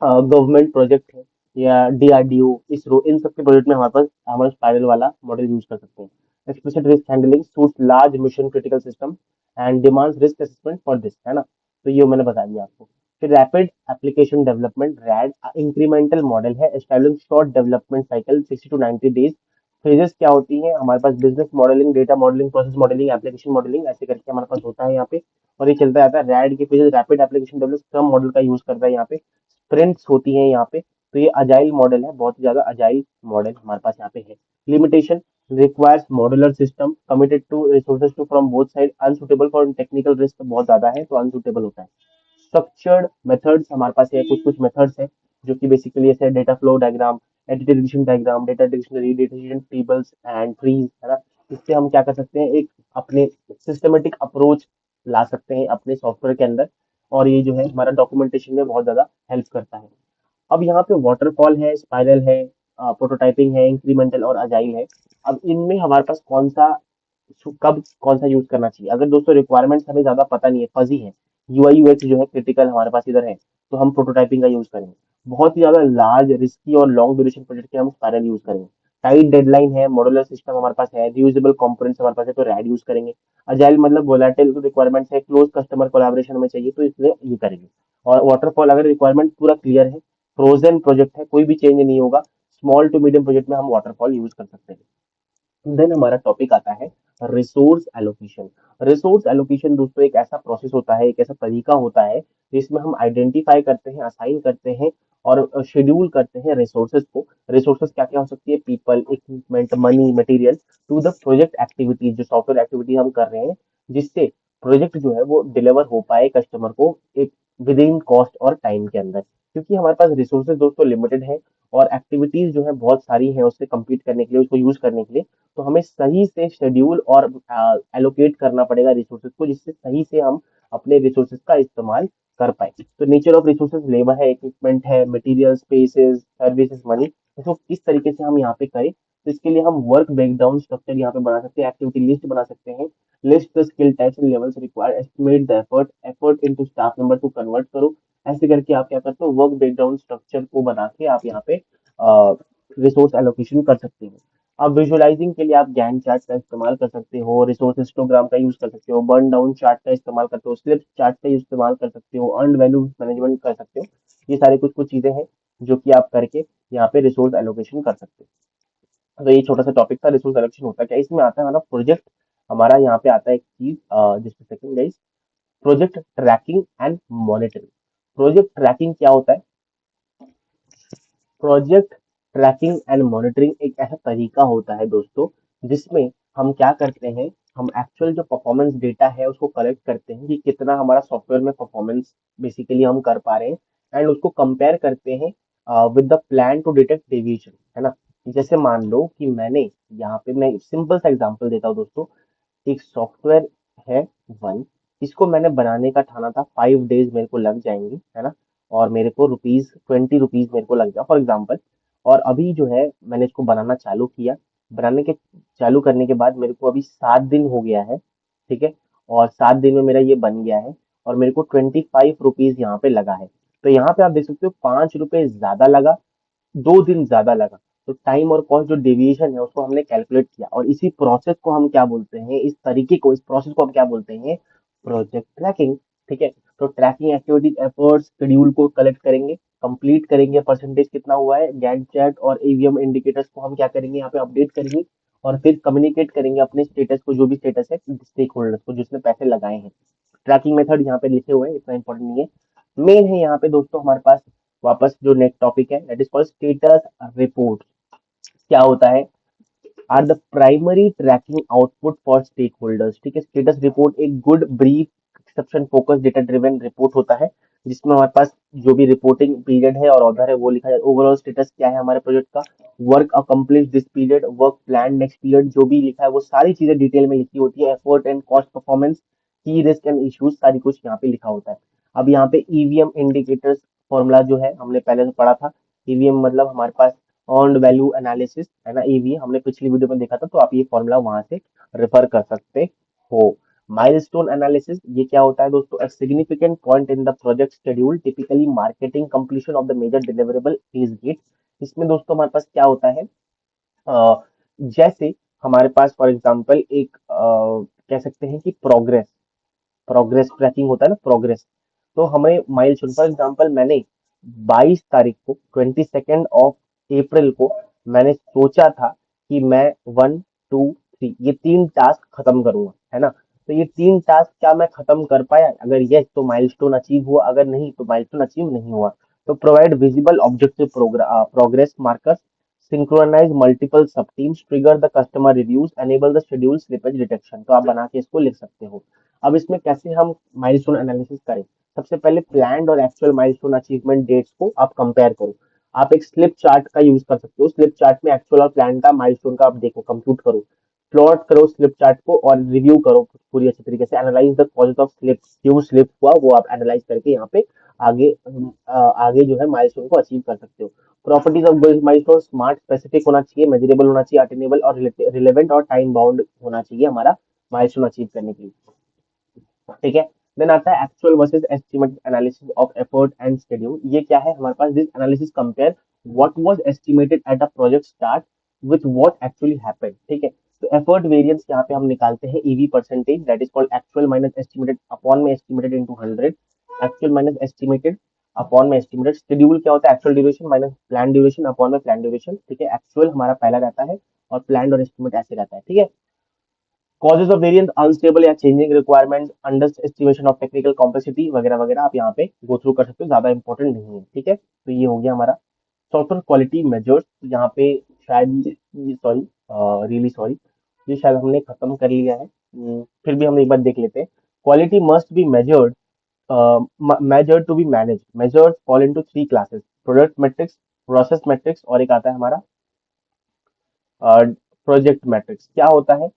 गवर्नमेंट प्रोजेक्ट है या डीआरडीओ, इसरो, इन सब के प्रोजेक्ट में हमारे पास हमारा स्पाइरल वाला मॉडल यूज कर सकते हैं। Explicit risk handling suits large mission critical system and demands risk assessment for this, है ना। तो ये मैंने बता दिया आपको। फिर rapid application development, RAD, incremental model है, establish short development cycle 60 to 90 days। Phases क्या होती हैं हमारे पास, business modelling, data modelling, process modelling, application modelling, ऐसे करके हमारे पास होता है यहाँ पे। और ये चलता रहता है। रैड के phases, rapid application develop, scrum model का यूज करता है यहाँ पे। स्प्रिंट्स होती हैं यहाँ पे। तो ये अजाइल मॉडल है, बहुत ही ज्यादा अजाइल मॉडल हमारे पास यहाँ पे है। Limitation, requires modular system committed to resources to from both side, unsuitable for technical risk बहुत ज्यादा है तो अनसुटेबल होता है। स्ट्रक्चर्ड मेथड्स हमारे पास है, कुछ कुछ मेथड्स है जो कि बेसिकली ऐसे data flow diagram, entity relation diagram, data dictionary, data tables and trees, है ना। इससे हम क्या कर सकते हैं, एक अपने सिस्टमेटिक अप्रोच ला सकते हैं अपने सॉफ्टवेयर के अंदर, और ये जो है हमारा डॉक्यूमेंटेशन में बहुत ज्यादा हेल्प करता है। अब यहाँ पे वाटरफॉल है, स्पाइरल है, प्रोटोटाइपिंग है, इंक्रीमेंटल और अजाइल है। अब इनमें हमारे पास कौन सा कब कौन सा यूज करना चाहिए, अगर दोस्तों रिक्वायरमेंट्स हमें ज्यादा पता नहीं है, फजी है, यूआई यूएक्स जो है क्रिटिकल हमारे पास इधर है, तो हम प्रोटोटाइपिंग का यूज करेंगे। बहुत ही ज्यादा लार्ज, रिस्की और लॉन्ग ड्यूरेशन प्रोजेक्ट के हम स्पाइरल यूज करेंगे। टाइट डेडलाइन है, मॉड्यूलर सिस्टम हमारे पास है, रियूजेबल कंपोनेंट्स हमारे पास है, तो रैड यूज करेंगे। अजाइल मतलब वोलेटाइल रिक्वायरमेंट्स है, क्लोज कस्टमर कोलैबोरेशन में चाहिए तो इसलिए ये करेंगे। और वाटरफॉल अगर रिक्वायरमेंट पूरा क्लियर है, फ्रोजन प्रोजेक्ट है, कोई भी चेंज नहीं होगा, स्मॉल टू मीडियम प्रोजेक्ट में हम वाटरफॉल यूज कर सकते हैं। देन हमारा टॉपिक आता है रिसोर्स एलोकेशन। रिसोर्स एलोकेशन दोस्तों एक ऐसा प्रोसेस होता है, एक ऐसा तरीका होता है जिसमें हम आइडेंटिफाई करते हैं, असाइन करते हैं और शेड्यूल करते हैं रिसोर्सेज को। रिसोर्सेज क्या क्या हो सकती है, people, equipment, money, material, to the project activities, जो सॉफ्टवेयर एक्टिविटी हम कर रहे हैं जिससे प्रोजेक्ट जो है वो डिलीवर हो पाए कस्टमर को एक विद इन कॉस्ट और टाइम के अंदर। क्योंकि हमारे पास रिसोर्सेज दोस्तों लिमिटेड है और एक्टिविटीज जो है बहुत सारी है उससे compete करने के लिए, उसको यूज करने के लिए, तो हमें सही से शेड्यूल और एलोकेट करना पड़ेगा रिसोर्सेज को, जिससे सही से हम अपने रिसोर्सेज का इस्तेमाल कर पाए। तो नेचर ऑफ रिसोर्सेज लेबर है, इक्विपमेंट है, मटेरियल, स्पेसेस, सर्विसेज, मनी, इसको किस तरीके से हम यहाँ पे करें, तो इसके लिए हम वर्क ब्रेकडाउन स्ट्रक्चर यहाँ पे बना सकते हैं, एक्टिविटी लिस्ट बना सकते हैं। List the skill types and levels required, estimate the effort into staff number two convert करो। ऐसे करके आप क्या करते हो, वर्क ब्रेकडाउन स्ट्रक्चर को बना के आप यहाँ पे रिसोर्स एलोकेशन कर सकते हैं। अब विजुअलाइजिंग के लिए आप गैंट चार्ट का इस्तेमाल कर सकते हो, रिसोर्स हिस्टोग्राम का यूज कर सकते हो, बर्न डाउन चार्ट का इस्तेमाल करते हो, स्लिप चार्ट का इस्तेमाल कर सकते हो, अर्न वैल्यू मैनेजमेंट कर सकते हो। ये सारे कुछ कुछ चीजें हैं जो कि आप करके यहाँ पे रिसोर्स एलोकेशन कर सकते हो। तो ये छोटा सा टॉपिक था, रिसोर्स एलोकेशन होता है क्या। इसमें आता है हमारा प्रोजेक्ट, हमारा यहाँ पे आता है एक चीज, जिसमें second guys, project tracking and monitoring. Project tracking क्या होता है? प्रोजेक्ट ट्रैकिंग एंड मॉनिटरिंग एक ऐसा तरीका होता है दोस्तों, जिसमें हम क्या करते हैं, हम एक्चुअल जो परफॉर्मेंस डेटा है उसको कलेक्ट करते हैं कि कितना हमारा सॉफ्टवेयर में परफॉर्मेंस बेसिकली हम कर पा रहे हैं, एंड उसको कंपेयर करते हैं with the plan to detect deviation, है ना। जैसे मान लो कि मैंने यहाँ पे, मैं सिंपल सा एग्जांपल देता हूँ दोस्तों। एक सॉफ्टवेयर है वन, इसको मैंने बनाने का ठाना था, 5 डेज मेरे को लग जाएंगे, है ना। और मेरे को ₹20 मेरे को लग गया फॉर एग्जाम्पल। और अभी जो है मैंने इसको बनाना चालू किया, बनाने के चालू करने के बाद मेरे को अभी 7 दिन हो गया है, ठीक है। और 7 दिन में मेरा ये बन गया है, और मेरे को ₹25 यहाँ पे लगा है। तो यहाँ पे आप देख सकते हो, ₹5 ज्यादा लगा, 2 दिन ज्यादा लगा। तो टाइम और कॉस्ट जो डेविएशन है उसको हमने कैलकुलेट किया, और इसी प्रोसेस को हम क्या बोलते हैं, इस तरीके को, इस प्रोसेस को हम क्या बोलते हैं, प्रोजेक्ट ट्रैकिंग। ठीक है। तो ट्रैकिंग एक्टिविटीज एफर्ट्स शेड्यूल को कलेक्ट करेंगे, कंप्लीट करेंगे, परसेंटेज कितना हुआ है, गैंट चार्ट और ईवीएम इंडिकेटर्स को हम क्या करेंगे, यहाँ पे अपडेट करेंगे। और फिर कम्युनिकेट करेंगे अपने स्टेटस को, जो भी स्टेटस है स्टेक होल्डर्स को जिसने पैसे लगाए हैं। ट्रैकिंग मेथड यहाँ पे लिखे हुए हैं, इतना इंपॉर्टेंट नहीं है। मेन है यहाँ पे दोस्तों हमारे पास, वापस जो नेक्स्ट टॉपिक है that is called status report. क्या होता है, are the primary tracking output for stakeholders. ठीक है। स्टेटस रिपोर्ट एक good brief exception focus data driven report होता है, जिसमें हमारे पास जो भी रिपोर्टिंग पीरियड है और ऑर्डर है वो लिखा है, ओवरऑल स्टेटस क्या है हमारे प्रोजेक्ट का, work accomplish this period, work plan next period, जो भी लिखा है वो सारी चीजें डिटेल में लिखी होती है, एफर्ट एंड कॉस्ट परफॉर्मेंस, की रिस्क एंड इश्यूज, सारी कुछ यहाँ पे लिखा होता है। अब यहाँ पे ईवीएम इंडिकेटर्स फॉर्मूला जो है हमने पहले से पढ़ा था। ईवीएम मतलब हमारे पास अर्न्ड वैल्यू एनालिसिस, है ना, ईवीएम हमने पिछली वीडियो में देखा था, तो आप ये फॉर्मूला वहां से रेफर कर सकते हो। माइलस्टोन एनालिसिस ये क्या होता है दोस्तों, a significant point in the project schedule, typically marketing completion of the major deliverable is gate। इसमें दोस्तों हमारे पास क्या होता है, जैसे हमारे पास फॉर एग्जांपल एक कह सकते हैं कि प्रोग्रेस, प्रोग्रेस ट्रैकिंग होता है ना, प्रोग्रेस। तो हमें माइलस्टोन, फॉर एग्जांपल मैंने 22 तारीख को, 22 ऑफ अप्रैल को मैंने सोचा था कि मैं 1, 2, 3 ये 3 टास्क खत्म करूंगा, है ना। तो ये 3 टास्क क्या मैं खत्म कर पाया, अगर यस तो माइलस्टोन अचीव हुआ, अगर नहीं तो माइलस्टोन अचीव नहीं हुआ। तो provide visible objective progress markers, synchronize multiple सब teams, trigger the customer reviews, enable the schedule slippage detection. तो आप बना के इसको लिख सकते हो। अब इसमें कैसे हम माइलस्टोन एनालिसिस करें, सबसे पहले प्लान्ड और एक्चुअल माइलस्टोन अचीवमेंट डेट्स को आप कंपेयर करो। आप एक स्लिप चार्ट का यूज कर सकते हो, स्लिप चार्ट में एक्चुअल और प्लान का माइलस्टोन का आप देखो, कंप्यूट करो, प्लॉट करो स्लिप चार्ट को, और रिव्यू करो पूरी अच्छी तरीके से, analyse the causes of slip, क्यों स्लिप हुआ वो आप एनालाइज करके यहाँ पे आगे आगे जो है माइलस्टोन को अचीव कर सकते हो। Properties of milestone, smart, specific होना चाहिए, मेजरेबल होना चाहिए, अटेनेबल और रिलेवेंट और टाइम बाउंड होना चाहिए हमारा माइलस्टोन अचीव करने के लिए। ठीक है। देन आता है actual versus estimated analysis of effort and schedule. ये क्या है हमारे पास, this analysis compare what was estimated at a project start with what actually happened. ठीक है। तो एफर्ट वेरिएंस यहाँ पे हम निकालते हैं, EV percentage, that is called actual minus estimated upon में estimated into 100। Actual minus estimated upon में एस्टिमेटेड। शेड्यूल क्या होता है, actual duration minus plan duration upon में प्लान ड्यूरेशन। ठीक है। एक्चुअल हमारा पहला रहता है और प्लान और एस्टिमेट ऐसे रहता है। ठीक है। कॉजेज ऑफ वेरिएंस, अनस्टेबल या changing requirement, under estimation of technical complexity वगैरह वगैरह आप यहाँ पे गो थ्रू कर सकते हो, ज्यादा इंपॉर्टेंट नहीं है। ठीक है। तो ये हो गया हमारा सॉफ्टवेयर क्वालिटी मेजर्स। यहाँ पे शायद ये सॉरी, रियली सॉरी, ये शायद हमने खत्म कर लिया है। फिर भी हम एक बार देख लेते हैं। Quality must be measured, measured to be managed, measures fall into 3 classes: product metrics, process metrics और एक आता है हमारा प्रोजेक्ट मैट्रिक्स। क्या होता है,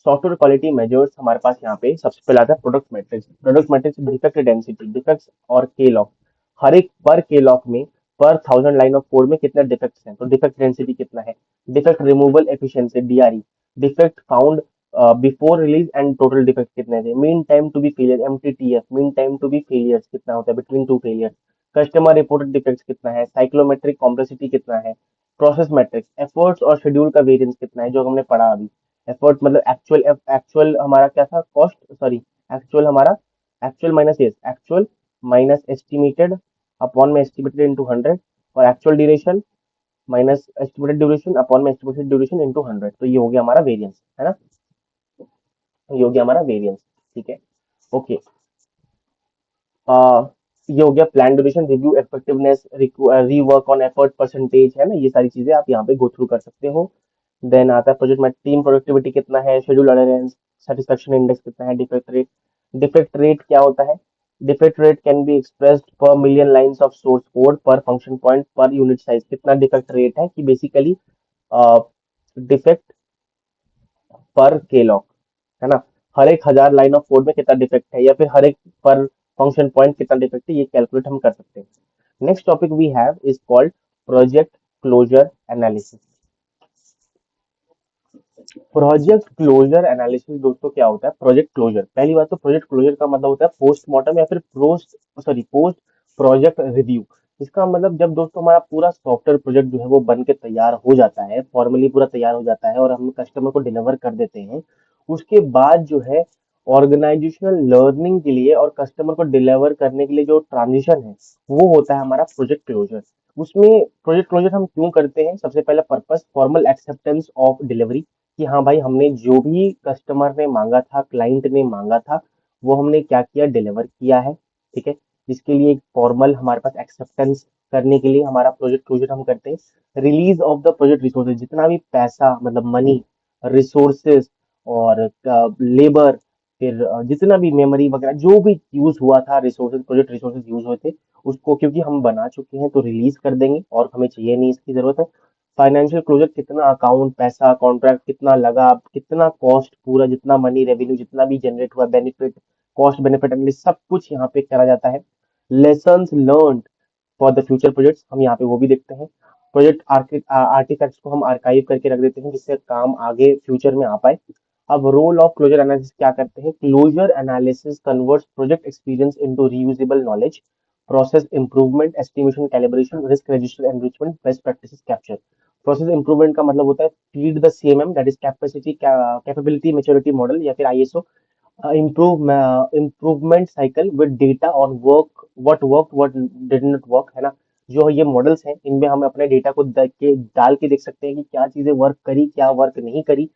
सॉफ्टवेयर क्वालिटी मेजर्स हमारे पास यहाँ पे सबसे पहले आता है product matrix. Product matrix defect density, defects और के लॉक, हर एक पर के लॉक में, पर 1000 लाइन ऑफ कोड में कितने डिफेक्ट्स हैं, तो डिफेक्ट डेंसिटी कितना है। Defect removal efficiency, DRE, defect found before release and total defect कितने थे। Mean time to be failure, MTTF, mean time to be failures कितना होता है, between two failures. Customer reported defects कितना है, साइक्लोमेट्रिक कॉम्प्लेक्सिटी कितना है, प्रोसेस मैट्रिक्स, एफर्ट्स और शेड्यूल का वेरिएंस कितना है जो हमने पढ़ा अभी। एफर्ट मतलब एक्चुअल, एक्चुअल हमारा क्या था, कॉस्ट, सॉरी, एक्चुअल हमारा, एक्चुअल माइनस एस्टिमेटेड अपॉन में एस्टिमेटेड इंटू 100, और actual duration minus estimated duration upon में एस्टिमेटेड ड्यूरेशन इंटू 100, तो ये हो गया हमारा वेरिएंस, है ना, ये हो गया हमारा वेरिएंस। ठीक है, ओके। ये हो गया plan duration, review effectiveness, rework on effort percentage, है ना, ये सारी चीजें आप यहाँ पे गो थ्रू कर सकते हो। देन आता है प्रोजेक्ट में टीम प्रोडक्टिविटी कितना है, शेड्यूल अडेरेंस, सेटिस्फेक्शन इंडेक्स कितना है, डिफेक्ट रेट। डिफेक्ट रेट क्या होता है, defect rate can be expressed per million lines of source code per function point per unit size. कितना डिफेक्ट रेट है कि बेसिकली डिफेक्ट पर के लॉग, है ना, हर एक 1000 लाइन ऑफ कोड में कितना डिफेक्ट है, या फिर हर एक पर फंक्शन पॉइंट कितना डिफेक्ट है, ये कैलकुलेट हम कर सकते हैं। Next topic we have is called project closure analysis. Project closure analysis दोस्तों क्या होता है, प्रोजेक्ट क्लोजर, पहली बात तो प्रोजेक्ट क्लोजर का मतलब होता है पोस्टमार्टम या फिर पोस्ट प्रोजेक्ट रिव्यू। इसका मतलब जब दोस्तों हमारा पूरा सॉफ्टवेयर प्रोजेक्ट जो है वो बन के तैयार हो जाता है, फॉर्मली पूरा तैयार हो जाता है और हम कस्टमर को डिलीवर कर देते हैं, उसके बाद जो है ऑर्गेनाइजेशनल लर्निंग के लिए और कस्टमर को डिलीवर करने के लिए जो ट्रांजिशन है, वो होता है हमारा प्रोजेक्ट क्लोजर। उसमें प्रोजेक्ट क्लोजर हम क्यों करते हैं, सबसे पहला purpose formal acceptance of delivery, कि हाँ भाई हमने जो भी कस्टमर ने मांगा था, क्लाइंट ने मांगा था, वो हमने क्या किया, डिलीवर किया है। ठीक है, इसके लिए एक फॉर्मल हमारे पास एक्सेप्टेंस करने के लिए हमारा प्रोजेक्ट क्लोजर हम करते हैं। Release of the project resources, जितना भी पैसा मतलब मनी, रिसोर्सेज और लेबर, फिर जितना भी मेमोरी वगैरह जो भी यूज हुआ था, रिसोर्सेज, प्रोजेक्ट रिसोर्सेज यूज हुए थे, उसको क्योंकि हम बना चुके हैं तो रिलीज कर देंगे और हमें चाहिए नहीं, इसकी जरूरत है। फाइनेंशियल क्लोजर, कितना अकाउंट, पैसा, कॉन्ट्रैक्ट कितना लगा, कितना कॉस्ट, पूरा जितना मनी, रेवेन्यू जितना भी जनरेट हुआ, बेनिफिट, कॉस्ट बेनिफिट एनालिसिस, सब कुछ यहाँ पे करा जाता है। Lessons learn for the future projects, हम यहाँ पे वो भी देखते हैं। प्रोजेक्ट आर्टिफैक्ट्स को हम आर्काइव करके रख देते हैं जिससे काम आगे फ्यूचर में आ पाए। अब रोल ऑफ क्लोजर एनालिसिस क्या करते हैं, closure analysis converts project experience into reusable knowledge, process improvement, estimation, calibration, risk register enrichment, best practices capture. Process improvement का मतलब होता है feed the CMM, that is capacity capability maturity model या फिर ISO, improvement cycle with data on what did not work, है ना। जो ये मॉडल्स हैं इनमें हम अपने डेटा को डाल के देख सकते हैं कि क्या चीजें वर्क करी, क्या वर्क नहीं करी,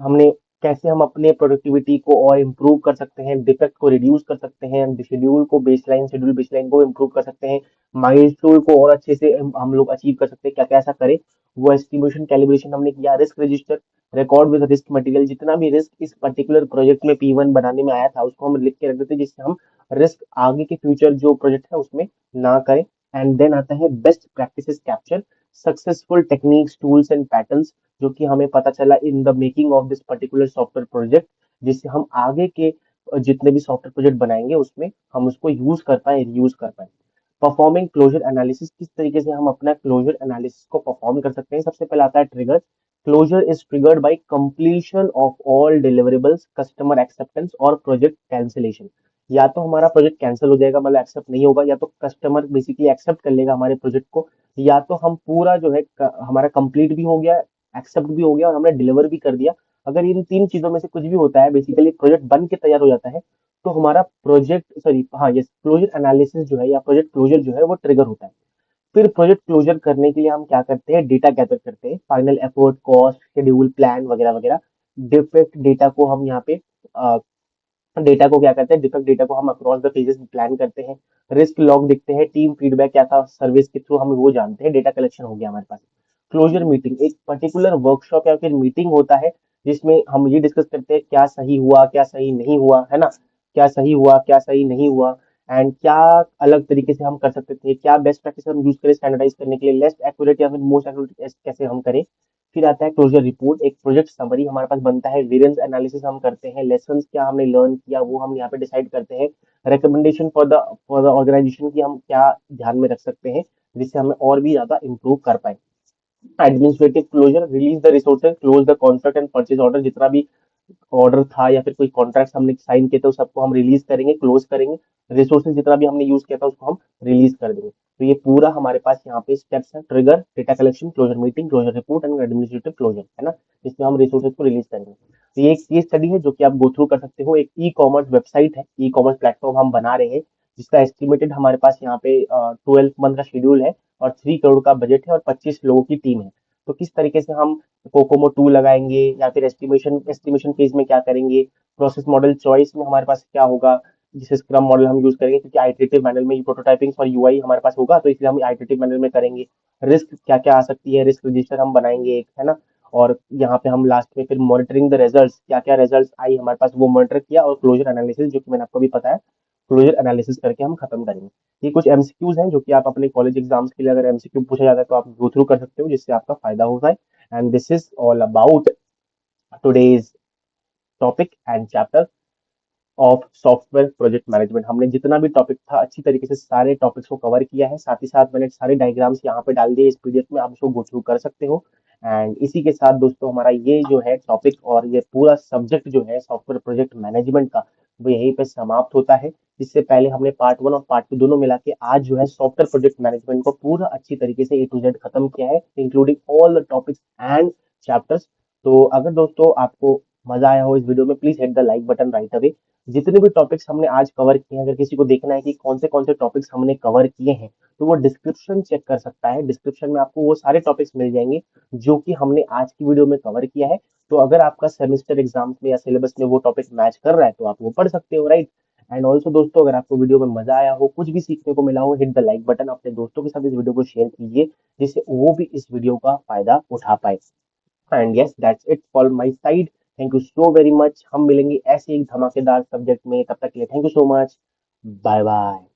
हमने कैसे हम अपने प्रोडक्टिविटी को और इम्प्रूव कर सकते हैं, डिफेक्ट को रिड्यूस कर सकते हैं, शेड्यूल बेसलाइन को इम्प्रूव कर सकते हैं, माइलस्टोन को और अच्छे से हम लोग अचीव कर सकते हैं, क्या कैसा करें, वो एस्टिमेशन कैलिब्रेशन हमने किया, risk register, record with risk material, जितना भी रिस्क इस पर्टिकुलर प्रोजेक्ट में P1 बनाने में आया था उसको हम लिख के रख देते हैं जिससे हम रिस्क आगे के फ्यूचर जो प्रोजेक्ट है उसमें ना करें। एंड देन आता है best practices capture, successful techniques, tools and patterns जो कि हमें पता चला in the making of this particular software project, जिससे हम आगे के जितने भी सॉफ्टवेयर प्रोजेक्ट बनाएंगे उसमें हम उसको यूज कर पाए, रीयूज कर पाए। परफॉर्मिंग क्लोजर एनालिसिस, किस तरीके से हम अपना क्लोजर एनालिसिस को परफॉर्म कर सकते हैं, सबसे पहले आता है trigger. Closure is triggered by completion of all deliverables, customer acceptance और प्रोजेक्ट कैंसिलेशन। या तो हमारा प्रोजेक्ट कैंसिल हो जाएगा, मतलब एक्सेप्ट नहीं होगा, या तो कस्टमर बेसिकली एक्सेप्ट कर लेगा हमारे प्रोजेक्ट को, या तो हम पूरा जो है हमारा कंप्लीट भी हो गया, एक्सेप्ट भी हो गया और हमने डिलीवर भी कर दिया। अगर इन तीन चीजों में से कुछ भी होता है, बेसिकली प्रोजेक्ट बन के तैयार हो जाता है, तो हमारा प्रोजेक्ट, सॉरी हाँ यस, क्लोजर एनालिसिस जो है या प्रोजेक्ट क्लोजर जो है वो ट्रिगर होता है। फिर प्रोजेक्ट क्लोजर करने के लिए हम क्या करते हैं, डेटा गैदर करते हैं, final effort, cost, schedule, plan वगैरह वगैरह। डिफेक्ट डेटा को हम यहाँ पे डेटा को क्या करते हैं, डिफेक्ट डेटा को हम अक्रॉस द पेजेस प्लान करते हैं। रिस्क लॉग देखते हैं, टीम फीडबैक क्या था सर्विस के थ्रू, हम वो जानते हैं, डेटा कलेक्शन हो गया हमारे पास। क्लोजर मीटिंग एक पर्टिकुलर वर्कशॉप या फिर मीटिंग होता है जिसमें हम ये डिस्कस करते हैं क्या सही हुआ, क्या सही नहीं हुआ, है ना, क्या सही हुआ, क्या सही नहीं हुआ, एंड क्या अलग तरीके से हम कर सकते थे, क्या बेस्ट प्रैक्टिस हम यूज करें स्टैंडर्डाइज करने के लिए, लेस एक्यूरेट या फिर मोस्ट एक्यूरेट कैसे हम करें। फिर आता है क्लोजर रिपोर्ट, एक प्रोजेक्ट समरी हमारे पास बनता है, वेरिएंस एनालिसिस हम करते हैं, लेसन्स क्या हमने लर्न किया वो हम यहाँ पे डिसाइड करते हैं, रिकमेंडेशन फॉर द ऑर्गेनाइजेशन की हम क्या ध्यान में रख सकते हैं जिससे हमें और भी ज्यादा इंप्रूव कर पाए। Administrative closure, release the resources, close the contract and purchase order, जितना भी ऑर्डर था या फिर कोई कॉन्ट्रैक्ट हमने साइन किए थे उस सबको हम रिलीज करेंगे, क्लोज करेंगे। रिसोर्सेज जितना भी हमने यूज किया था उसको हम रिलीज कर देंगे। तो ये पूरा हमारे पास यहाँ पे स्टेप्स है, trigger, data collection, closure meeting, closure report and administrative closure, है ना। इसमें हम रिसोर्सेज को रिलीज करेंगे। तो ये एक केस स्टडी है जो कि आप गो थ्रू कर सकते हो। एक ई कॉमर्स वेबसाइट है, ई कॉमर्स प्लेटफॉर्म हम बना रहे हैं, जिसका एस्टिमेटेड हमारे पास यहाँ पे 12 मंथ का शेड्यूल है और 3 करोड़ का बजट है और 25 लोगों की टीम है। तो किस तरीके से हम कोकोमो 2 लगाएंगे या फिर एस्टिमेशन फेज में क्या करेंगे, प्रोसेस मॉडल चॉइस में हमारे पास क्या होगा, जिसे स्क्रम मॉडल हम यूज करेंगे क्योंकि आइटरेटिव मैनर में प्रोटोटाइपिंग फॉर यूआई हमारे पास होगा, तो इसलिए हम आइटरेटिव मैनर में करेंगे। रिस्क क्या क्या आ सकती है, रिस्क रजिस्टर हम बनाएंगे एक, है ना। और यहाँ पे हम लास्ट में फिर मॉनिटरिंग द रिजल्ट्स, क्या क्या रिजल्ट्स आई हमारे पास वो मॉनिटर किया, और क्लोजर एनालिसिस जो कि मैंने आपको भी बताया, क्लोजर एनालिसिस करके हम खत्म करेंगे। ये कुछ एमसीक्यूज हैं जो कि आप अपने कॉलेज एग्जाम्स के लिए अगर एमसीक्यू पूछा जाता है तो आप गो थ्रू कर सकते हो, जिससे आपका फायदा होता है। And this is all about today's topic and chapter of software project management. हमने जितना भी टॉपिक था अच्छी तरीके से सारे टॉपिक्स को कवर किया है, साथ ही साथ मैंने सारे डायग्राम्स यहाँ पे डाल दिए इस पीडीएफ में, आप इसको गो थ्रू कर सकते हो। एंड इसी के साथ दोस्तों हमारा ये जो है टॉपिक और ये पूरा सब्जेक्ट जो है सॉफ्टवेयर प्रोजेक्ट मैनेजमेंट का, वो यहीं पे समाप्त होता है। इससे पहले हमने पार्ट 1 और पार्ट 2 दोनों मिला के आज जो है सॉफ्टवेयर प्रोजेक्ट मैनेजमेंट को पूरा अच्छी तरीके से A to Z खत्म किया है, including all the topics and chapters. तो अगर दोस्तों आपको मजा आया हो इस वीडियो में, please hit the like button right away. जितने भी टॉपिक्स हमने आज कवर किए हैं, अगर किसी को देखना है कि कौन से टॉपिक्स हमने कवर किए हैं, तो वो डिस्क्रिप्शन चेक कर सकता है। डिस्क्रिप्शन में आपको वो सारे टॉपिक्स मिल जाएंगे जो कि हमने आज की वीडियो में कवर किया है। तो अगर आपका सेमेस्टर एग्जाम्स में या सिलेबस में वो टॉपिक मैच कर रहा है तो आप वो पढ़ सकते हो, राइट। एंड ऑल्सो दोस्तों अगर आपको वीडियो में मजा आया हो, कुछ भी सीखने को मिला हो, हिट द लाइक बटन, अपने दोस्तों के साथ इस वीडियो को शेयर कीजिए, जिससे वो भी इस वीडियो का फायदा उठा पाए। And yes that's it for my side. Thank you so very much. हम मिलेंगे ऐसे एक धमाकेदार सब्जेक्ट में, तब तक के लिए thank you so much. Bye bye.